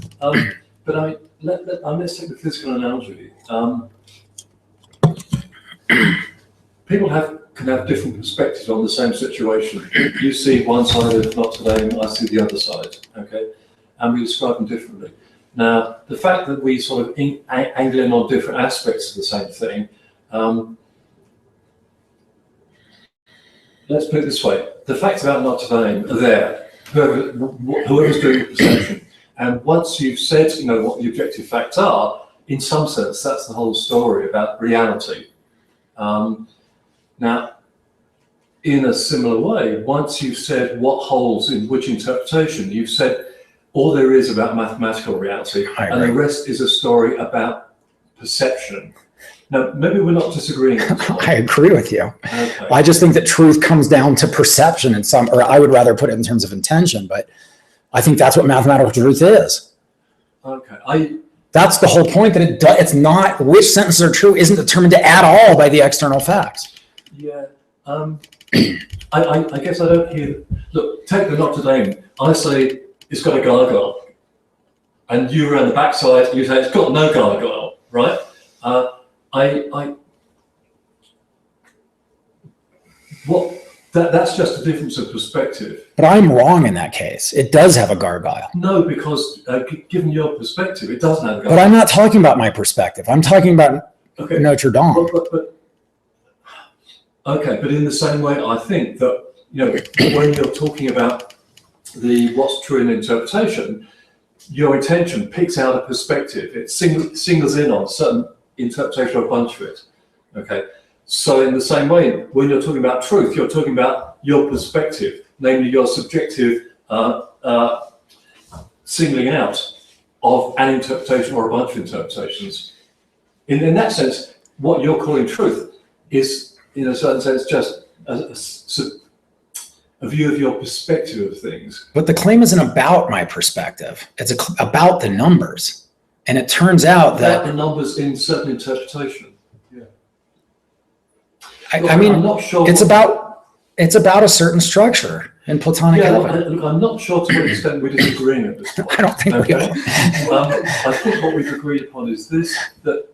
But I mean, let's take the physical analogy. People can have different perspectives on the same situation. You see one side of Notre Dame, I see the other side, okay? And we describe them differently. Now, the fact that we sort of angle in on different aspects of the same thing, let's put it this way. The facts about Notre Dame are there, whoever's doing the perception. And once you've said, what the objective facts are, in some sense, that's the whole story about reality. Now, in a similar way, once you've said what holds in which interpretation, you've said all there is about mathematical reality, and the rest is a story about perception. Now, maybe we're not disagreeing. I agree with you. Okay. I just think that truth comes down to perception in some, or I would rather put it in terms of intention, but I think that's what mathematical truth is. Okay. That's the whole point, that it's not, which sentences are true isn't determined at all by the external facts. Yeah. I guess I don't hear. Look, take the Notre Dame. I say it's got a gargoyle, and you around the backside, you say it's got no gargoyle, right? That's just a difference of perspective. But I'm wrong in that case. It does have a gargoyle. No, because given your perspective, it doesn't have a gargoyle. But I'm not talking about my perspective. I'm talking about Notre Dame. Okay, but in the same way, I think that, when you're talking about what's true in interpretation, your intention picks out a perspective. It singles in on certain interpretation or a bunch of it. Okay. So in the same way, when you're talking about truth, you're talking about your perspective, namely your subjective singling out of an interpretation or a bunch of interpretations. In that sense, what you're calling truth is, in a certain sense, just a view of your perspective of things. But the claim isn't about my perspective. It's about the numbers. And it turns out that... the numbers in certain interpretation. I mean, I'm not sure it's about a certain structure in Platonic heaven. I'm not sure to what extent we're disagreeing at this point. I don't think we are. I think what we've agreed upon is this, that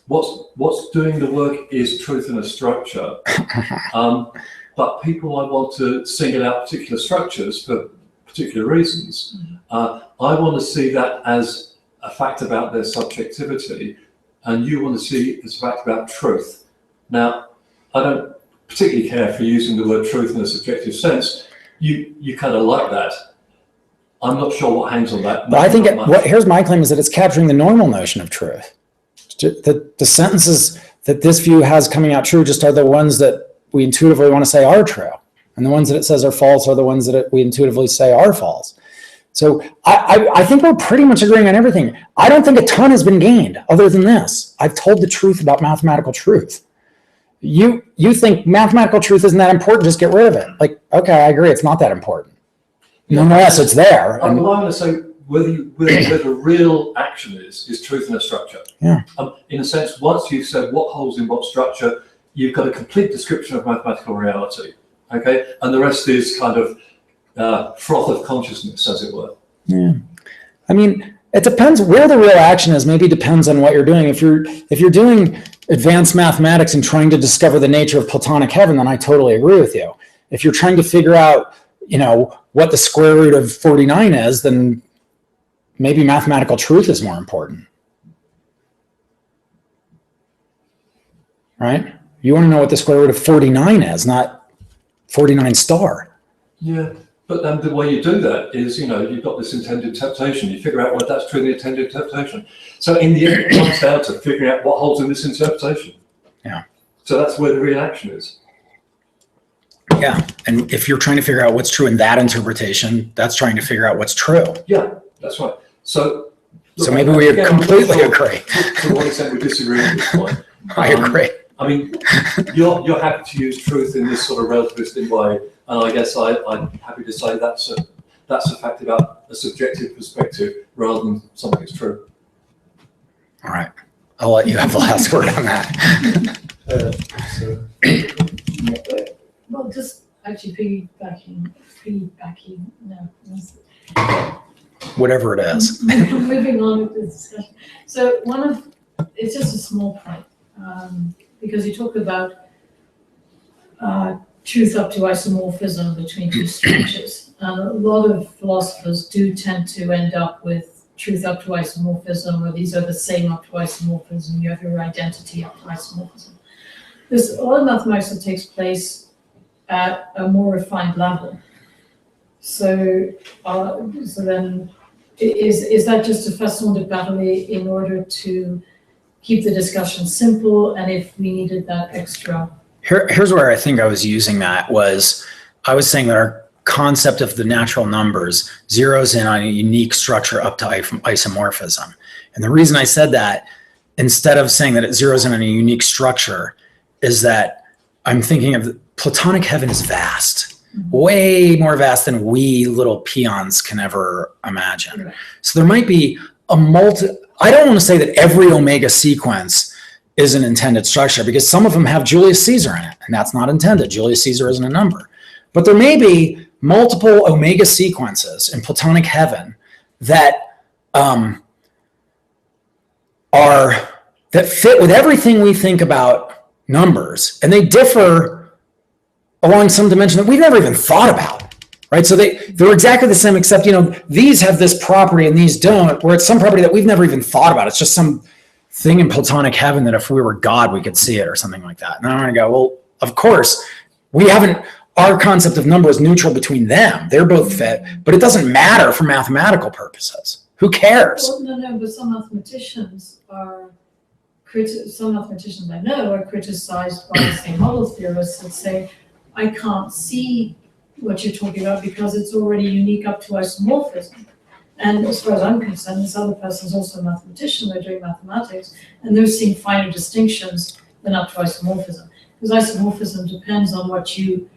what's doing the work is truth in a structure. But people might want to single out particular structures for particular reasons. I want to see that as a fact about their subjectivity, and you want to see it as a fact about truth. Now, I don't particularly care for using the word truth in a subjective sense. You kind of like that. I'm not sure what hangs on that. But I think here's my claim is that it's capturing the normal notion of truth. The sentences that this view has coming out true just are the ones that we intuitively want to say are true. And the ones that it says are false are the ones that we intuitively say are false. So I think we're pretty much agreeing on everything. I don't think a ton has been gained other than this. I've told the truth about mathematical truth. You think mathematical truth isn't that important, just get rid of it. Like, okay, I agree, it's not that important. Nonetheless, it's there. I'm going to say whether the real action is truth in a structure. Yeah. In a sense, once you've said what holds in what structure, you've got a complete description of mathematical reality. Okay, and the rest is kind of froth of consciousness, as it were. Yeah, I mean, it depends where the real action is. Maybe depends on what you're doing. If you're doing advanced mathematics and trying to discover the nature of Platonic heaven, then I totally agree with you. If you're trying to figure out, what the square root of 49 is, then maybe mathematical truth is more important, right? You want to know what the square root of 49 is, not 49 star. Yeah. But then the way you do that is, you've got this intended interpretation. You figure out what that's true in the intended interpretation. So in the end, it comes down to figuring out what holds in this interpretation. Yeah. So that's where the real action is. Yeah. And if you're trying to figure out what's true in that interpretation, that's trying to figure out what's true. Yeah, that's right. So maybe we completely agree. To what extent we disagree at this point. I agree. I mean, you're happy to use truth in this sort of relativistic way, and I guess I'm happy to say that's a fact about a subjective perspective rather than something that's true. All right, I'll let you have the last word on that. Well, just actually piggybacking, no. Whatever it is. Moving on with the discussion. So it's just a small point. Because you talk about truth up to isomorphism between two structures. And a lot of philosophers do tend to end up with truth up to isomorphism, where these are the same up to isomorphism, you have your identity up to isomorphism. There's a lot of mathematics that takes place at a more refined level. So then, is that just a façon de parler in order to keep the discussion simple, and if we needed that extra? Here's where I think I was using that was, I was saying that our concept of the natural numbers zeroes in on a unique structure up to isomorphism. And the reason I said that, instead of saying that it zeroes in on a unique structure, is that I'm thinking of Platonic heaven is vast, way more vast than we little peons can ever imagine. Right. So there might be I don't want to say that every omega sequence is an intended structure, because some of them have Julius Caesar in it, and that's not intended. Julius Caesar isn't a number. But there may be multiple omega sequences in Platonic heaven that fit with everything we think about numbers, and they differ along some dimension that we've never even thought about, right? So they're exactly the same, except, these have this property and these don't, where it's some property that we've never even thought about. It's just some thing in Platonic heaven that if we were God, we could see it or something like that. And I'm going to go, well, of course, our concept of number is neutral between them. They're both fit, but it doesn't matter for mathematical purposes. Who cares? Well, no, but some mathematicians I know are criticized by, say, model theorists that say, I can't see what you're talking about because it's already unique up to isomorphism. And as far as I'm concerned, this other person is also a mathematician, they're doing mathematics, and they're seeing finer distinctions than up to isomorphism. Because isomorphism depends on what you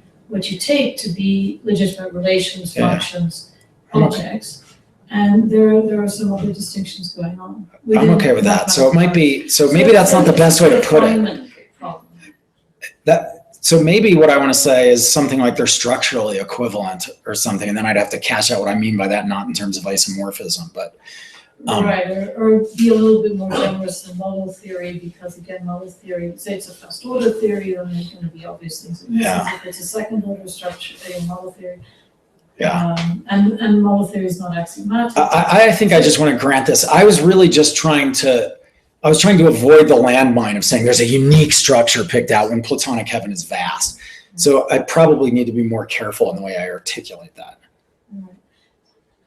take to be legitimate relations, functions, objects. And there are some other distinctions going on. I'm okay with that. So it might be, maybe that's not the best way to put it. So maybe what I want to say is something like they're structurally equivalent or something, and then I'd have to cash out what I mean by that, not in terms of isomorphism, but. Right, or be a little bit more generous than model theory, because again, model theory, say it's a first order theory, then there's going to be obvious things. If it's a second order structure, model theory. And model theory is not axiomatic. I think I just want to grant this. I was really just trying to avoid the landmine of saying there's a unique structure picked out when Platonic heaven is vast. So I probably need to be more careful in the way I articulate that. Right.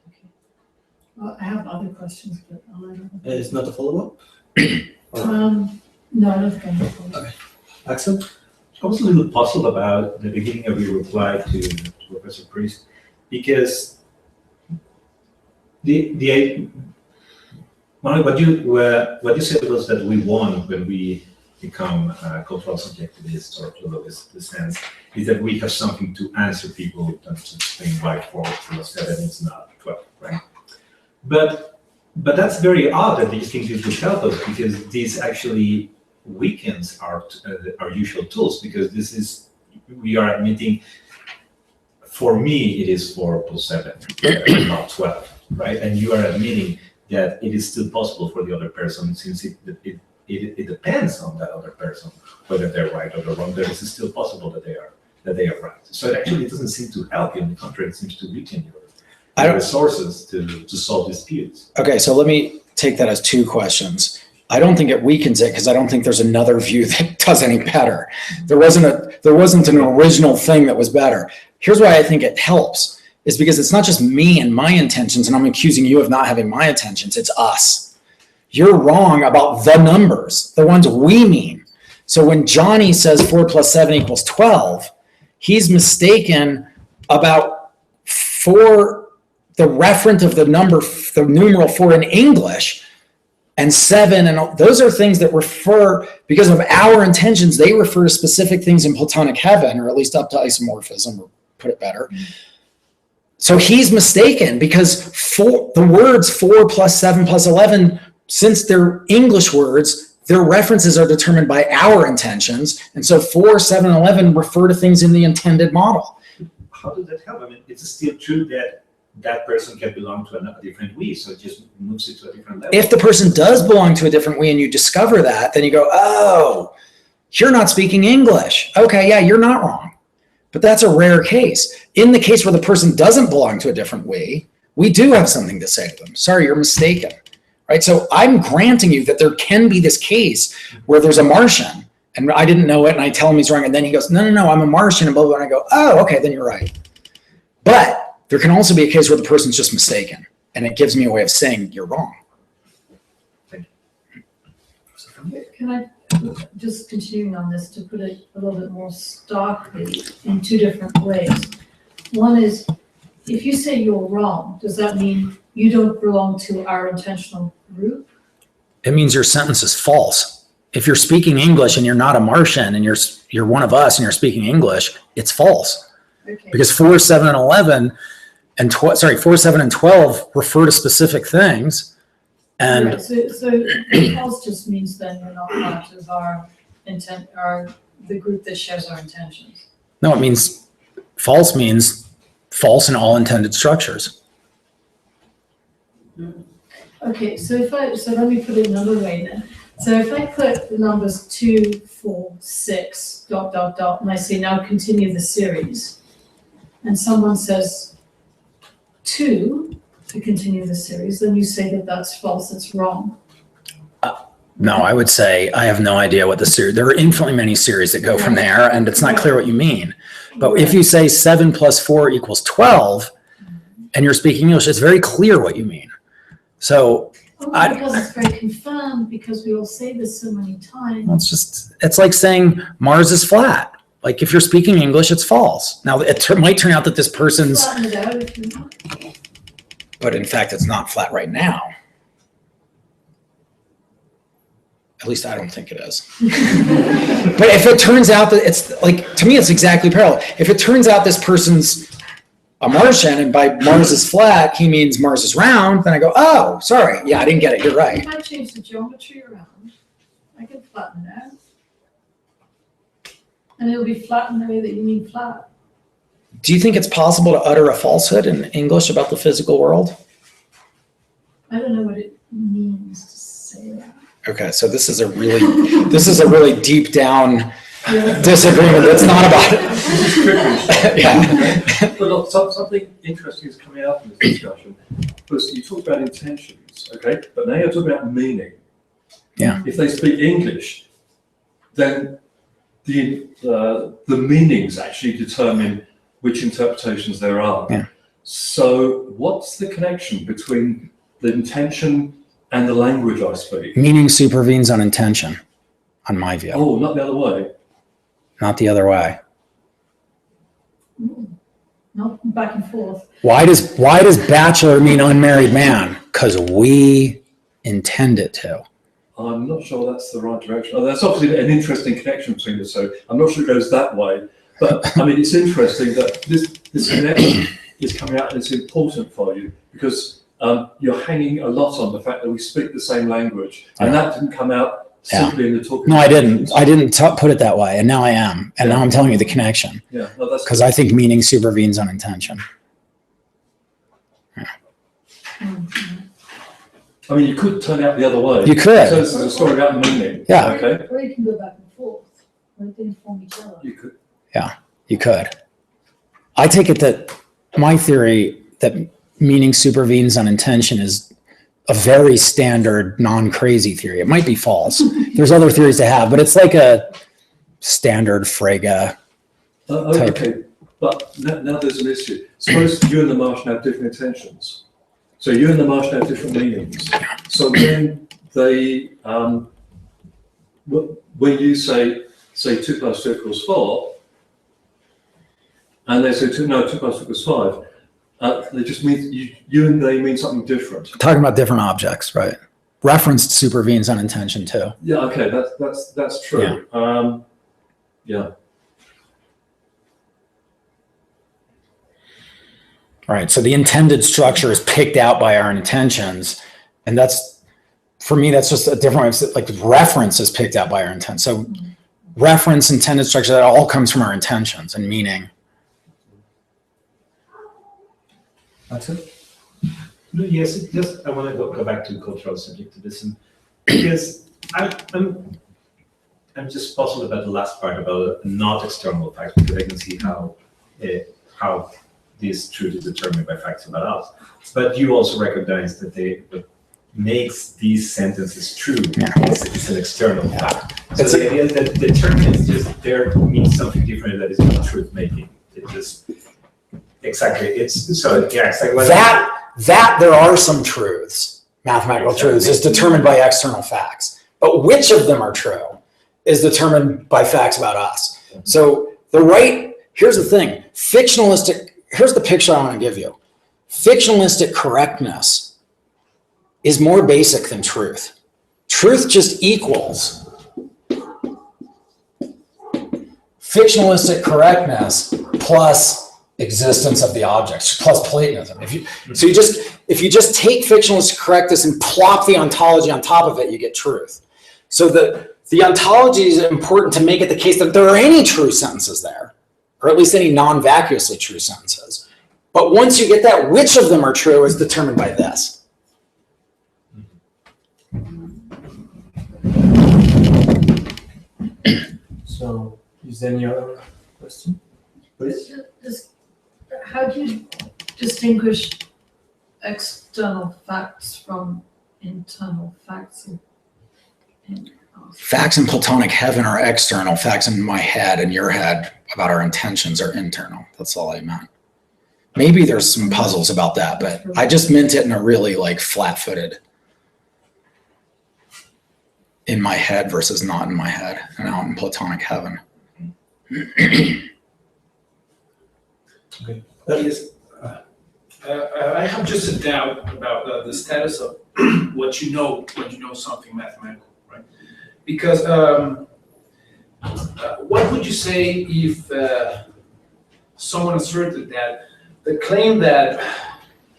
Okay. Well, I have other questions, but It's not a follow-up? no, I don't think I have a follow-up. Okay. Axel? I was a little puzzled about the beginning of your reply to Professor Priest, because what you said was that we won when we become cultural subjectivists or pluralists. The sense is that we have something to answer people and to explain why 4 plus 7 is not 12, right? But that's very odd that these things would help us, because this actually weakens our usual tools, because we are admitting, for me, it is 4 plus 7, not 12, right? And you are admitting that it is still possible for the other person, since it depends on that other person whether they're right or they're wrong. That it is still possible that they are right. So it doesn't seem to help you. On the contrary, it seems to weaken your resources to solve disputes. Okay, so let me take that as 2 questions. I don't think it weakens it, because I don't think there's another view that does any better. There wasn't an original thing that was better. Here's why I think it helps. Is because it's not just me and my intentions, and I'm accusing you of not having my intentions, it's us. You're wrong about the numbers, the ones we mean. So when Johnny says 4 plus 7 equals 12, he's mistaken about the referent of the number, the numeral 4 in English, and 7, and those are things that refer, because of our intentions, they refer to specific things in Platonic heaven, or at least up to isomorphism, or put it better. So he's mistaken, because the words 4 plus 7 plus 11, since they're English words, their references are determined by our intentions. And so 4, 7, and 11 refer to things in the intended model. How does that help? I mean, it's still true that person can belong to a different we, so it just moves it to a different level. If the person does belong to a different we and you discover that, then you go, oh, you're not speaking English. Okay, yeah, you're not wrong. But that's a rare case. In the case where the person doesn't belong to a different we do have something to say to them. Sorry, you're mistaken, right? So I'm granting you that there can be this case where there's a Martian, and I didn't know it, and I tell him he's wrong, and then he goes, no, I'm a Martian, and blah, blah, blah, and I go, oh, okay, then you're right. But there can also be a case where the person's just mistaken, and it gives me a way of saying you're wrong. Can I just continuing on this to put it a little bit more starkly in 2 different ways? One is, if you say you're wrong, does that mean you don't belong to our intentional group? It means your sentence is false. If you're speaking English and you're not a Martian and you're one of us and you're speaking English, it's false. Okay. Because 4, 7, and 11 and 4, 7, and 12 refer to specific things. And right, so false just means then you're not part of our intent, the group that shares our intentions. no, it means false false in all intended structures. Okay, so let me put it another way then. So if I put the numbers 2, 4, 6, ... and I say now continue the series, and someone says 2 to continue the series, then you say that that's false, it's wrong. No, I would say I have no idea what the series, there are infinitely many series that go from there, and it's not clear what you mean. But if you say 7 plus 4 equals 12, and you're speaking English, it's very clear what you mean. So because it's very confirmed, because we all say this so many times. it's like saying Mars is flat. Like if you're speaking English, it's false. Now it might turn out that this person's, Flatten it out if you want. but in fact, it's not flat right now. At least I don't think it is. But if it turns out that it's like, to me, it's exactly parallel. If it turns out this person's a Martian and by Mars is flat, he means Mars is round, then I go, oh, sorry. Yeah, I didn't get it. You're right. If I change the geometry around, I can flatten it out. And it'll be flat in the way that you mean flat. Do you think it's possible to utter a falsehood in English about the physical world? I don't know what it means to say that. Okay, so this is a really deep down disagreement. That's not about it. Yeah. But look, something interesting is coming out from this discussion. Because you talk about intentions, okay? But now you're talking about meaning. Yeah. If they speak English, then the meanings actually determine which interpretations there are. Yeah. So what's the connection between the intention and the language I speak? Meaning supervenes on intention, on my view. Oh, not the other way. Not the other way. Not back and forth. Why does bachelor mean unmarried man? Because we intend it to. I'm not sure that's the right direction. Oh, that's obviously an interesting connection between the two. I'm not sure it goes that way. But I mean, it's interesting that this connection is coming out and it's important for you because you're hanging a lot on the fact that we speak the same language. And that didn't come out simply in the talk. No, I didn't. I didn't put it that way. And now I am. And now I'm telling you the connection. Yeah, no, that's because I think meaning supervenes on intention. Yeah. I mean, you could turn out the other way. You could. So this is a story about meaning. Yeah. Okay. Or you can go back and forth. Or they inform each other. You could. Yeah, you could. I take it that my theory that meaning supervenes on intention is a very standard, non-crazy theory. It might be false. There's other theories to have, but it's like a standard Frege type. Okay, but now there's an issue. Suppose you and the Martian have different intentions. So you and the Martian have different meanings. So when they, when you say 2 plus 2 equals 4, and they say 2 plus 2 equals 5, they just mean, you and they mean something different. Talking about different objects, right? Referenced supervenes on intention too. Yeah, okay, that's true. Yeah. Right, so the intended structure is picked out by our intentions, and that's, for me, that's just a different way of saying, like reference is picked out by our intent. So reference, intended structure, that all comes from our intentions and meaning. That's it? No, yes, just I want to go back to cultural subjectivism because I'm just puzzled about the last part about not external facts because I can see how this truth is determined by facts about us. But you also recognize that what makes these sentences true is an external fact. So the idea that the term is just there means something different that is not truth making. It just exactly exactly that there are some truths, mathematical truths, is determined by external facts. But which of them are true is determined by facts about us. So here's the thing, here's the picture I want to give you. Fictionalistic correctness is more basic than truth. Truth just equals fictionalistic correctness plus existence of the objects, plus Platonism. If you just take fictionalistic correctness and plop the ontology on top of it, you get truth. So the ontology is important to make it the case that there are any true sentences there, or at least any non-vacuously true sentences. But once you get that, which of them are true is determined by this. So, is there any other question? Please? How do you distinguish external facts from internal facts? Facts in Platonic heaven are external. Facts in my head and your head about our intentions are internal. That's all I meant. Maybe there's some puzzles about that, but I just meant it in a really like flat-footed, in my head versus not in my head, and out in Platonic heaven. Okay. Yes. I have just a doubt about the status of what you know when you know something mathematical, right? Because what would you say if someone asserted that the claim that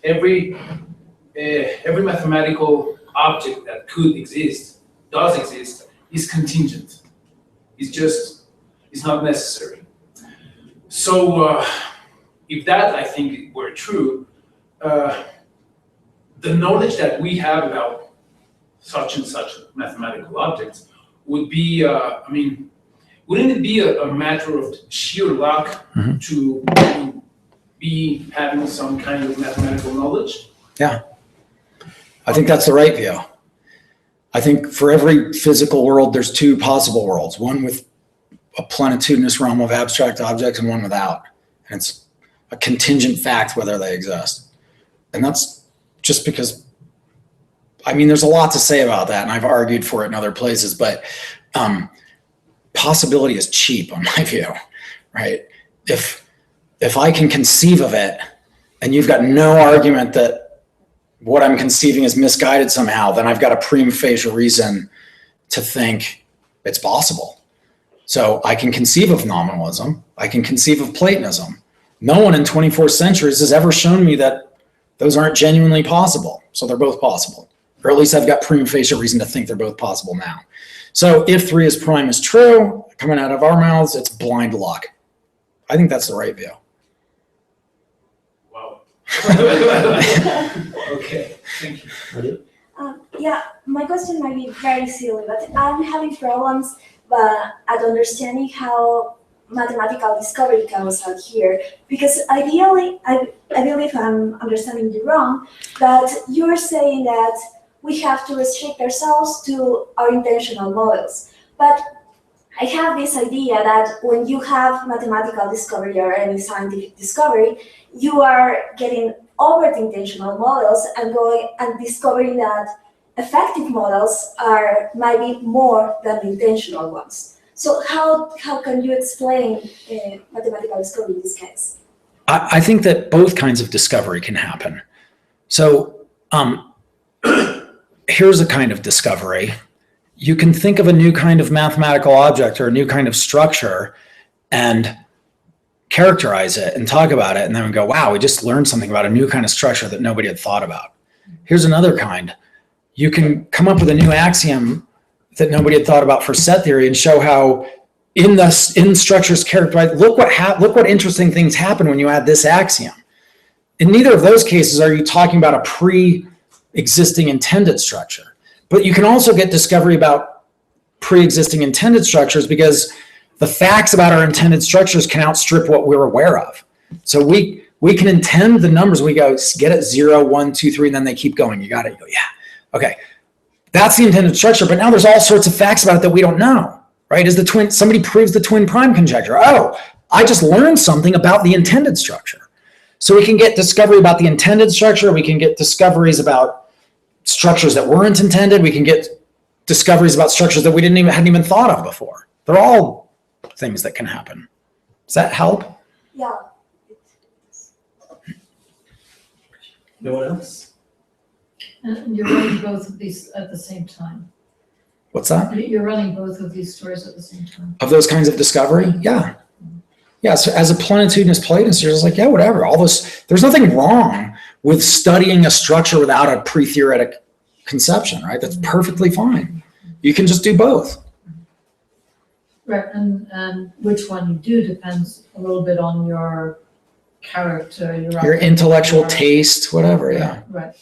every mathematical object that could exist, does exist, is contingent? It's not necessary. So if that, I think, were true, the knowledge that we have about such and such mathematical objects would be, wouldn't it be a matter of sheer luck to be having some kind of mathematical knowledge? Yeah, I think that's the right view. I think for every physical world, there's two possible worlds, one with a plenitudinous realm of abstract objects and one without. And it's a contingent fact whether they exist. And that's just because, there's a lot to say about that, and I've argued for it in other places, but possibility is cheap on my view, right? If I can conceive of it and you've got no argument that what I'm conceiving is misguided somehow, then I've got a prima facie reason to think it's possible. So I can conceive of nominalism. I can conceive of Platonism. No one in 24 centuries has ever shown me that those aren't genuinely possible. So they're both possible. Or at least I've got prima facie reason to think they're both possible now. So if 3 is prime is true, coming out of our mouths, it's blind luck. I think that's the right view. Wow. Okay, thank you. Yeah, my question might be very silly, but I'm having problems at understanding how mathematical discovery comes out here. Because ideally, I believe I'm understanding you wrong, that you're saying that we have to restrict ourselves to our intentional models. But I have this idea that when you have mathematical discovery or any scientific discovery, you are getting over the intentional models and going and discovering that effective models might be more than the intentional ones. So how can you explain mathematical discovery in this case? I think that both kinds of discovery can happen. So here's a kind of discovery. You can think of a new kind of mathematical object or a new kind of structure and characterize it and talk about it, and then we go, wow, we just learned something about a new kind of structure that nobody had thought about. Here's another kind. You can come up with a new axiom that nobody had thought about for set theory and show how in structures characterized, look what interesting things happen when you add this axiom. In neither of those cases are you talking about a pre-existing intended structure. But you can also get discovery about pre-existing intended structures because the facts about our intended structures can outstrip what we're aware of. So we can intend the numbers. We go, get it 0, 1, 2, 3, and then they keep going. You got it. You go, yeah. Okay. That's the intended structure, but now there's all sorts of facts about it that we don't know, right? Somebody proves the twin prime conjecture. Oh, I just learned something about the intended structure. So we can get discovery about the intended structure. We can get discoveries about structures that weren't intended. We can get discoveries about structures that we hadn't even thought of before. They're all things that can happen. Does that help? Yeah. No one else? And you're running both of these at the same time. What's that? You're running both of these stories at the same time. Of those kinds of discovery? Yeah. Yeah, so as a plenitudinous Platonist, you're just like, yeah, whatever. There's nothing wrong with studying a structure without a pre-theoretic conception, right? That's perfectly fine. You can just do both. Right, and which one you do depends a little bit on your character, your intellectual taste, whatever, yeah. Right.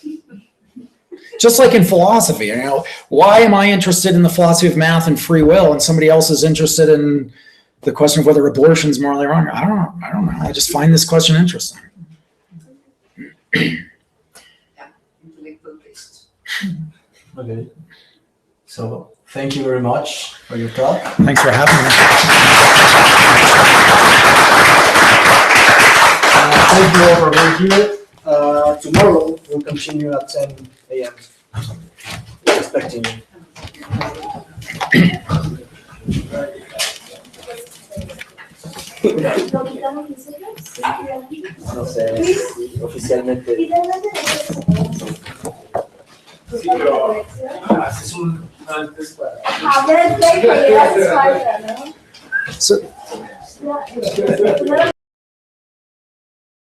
Just like in philosophy, you know, why am I interested in the philosophy of math and free will, and somebody else is interested in the question of whether abortion is morally wrong? I don't know. I just find this question interesting. Okay. So thank you very much for your talk. Thanks for having me. Thank you all for being here. Tomorrow we'll continue at 10 a.m. Expecting you. No sé si oficialmente. Haces un antes para. A ver, ¿no? So,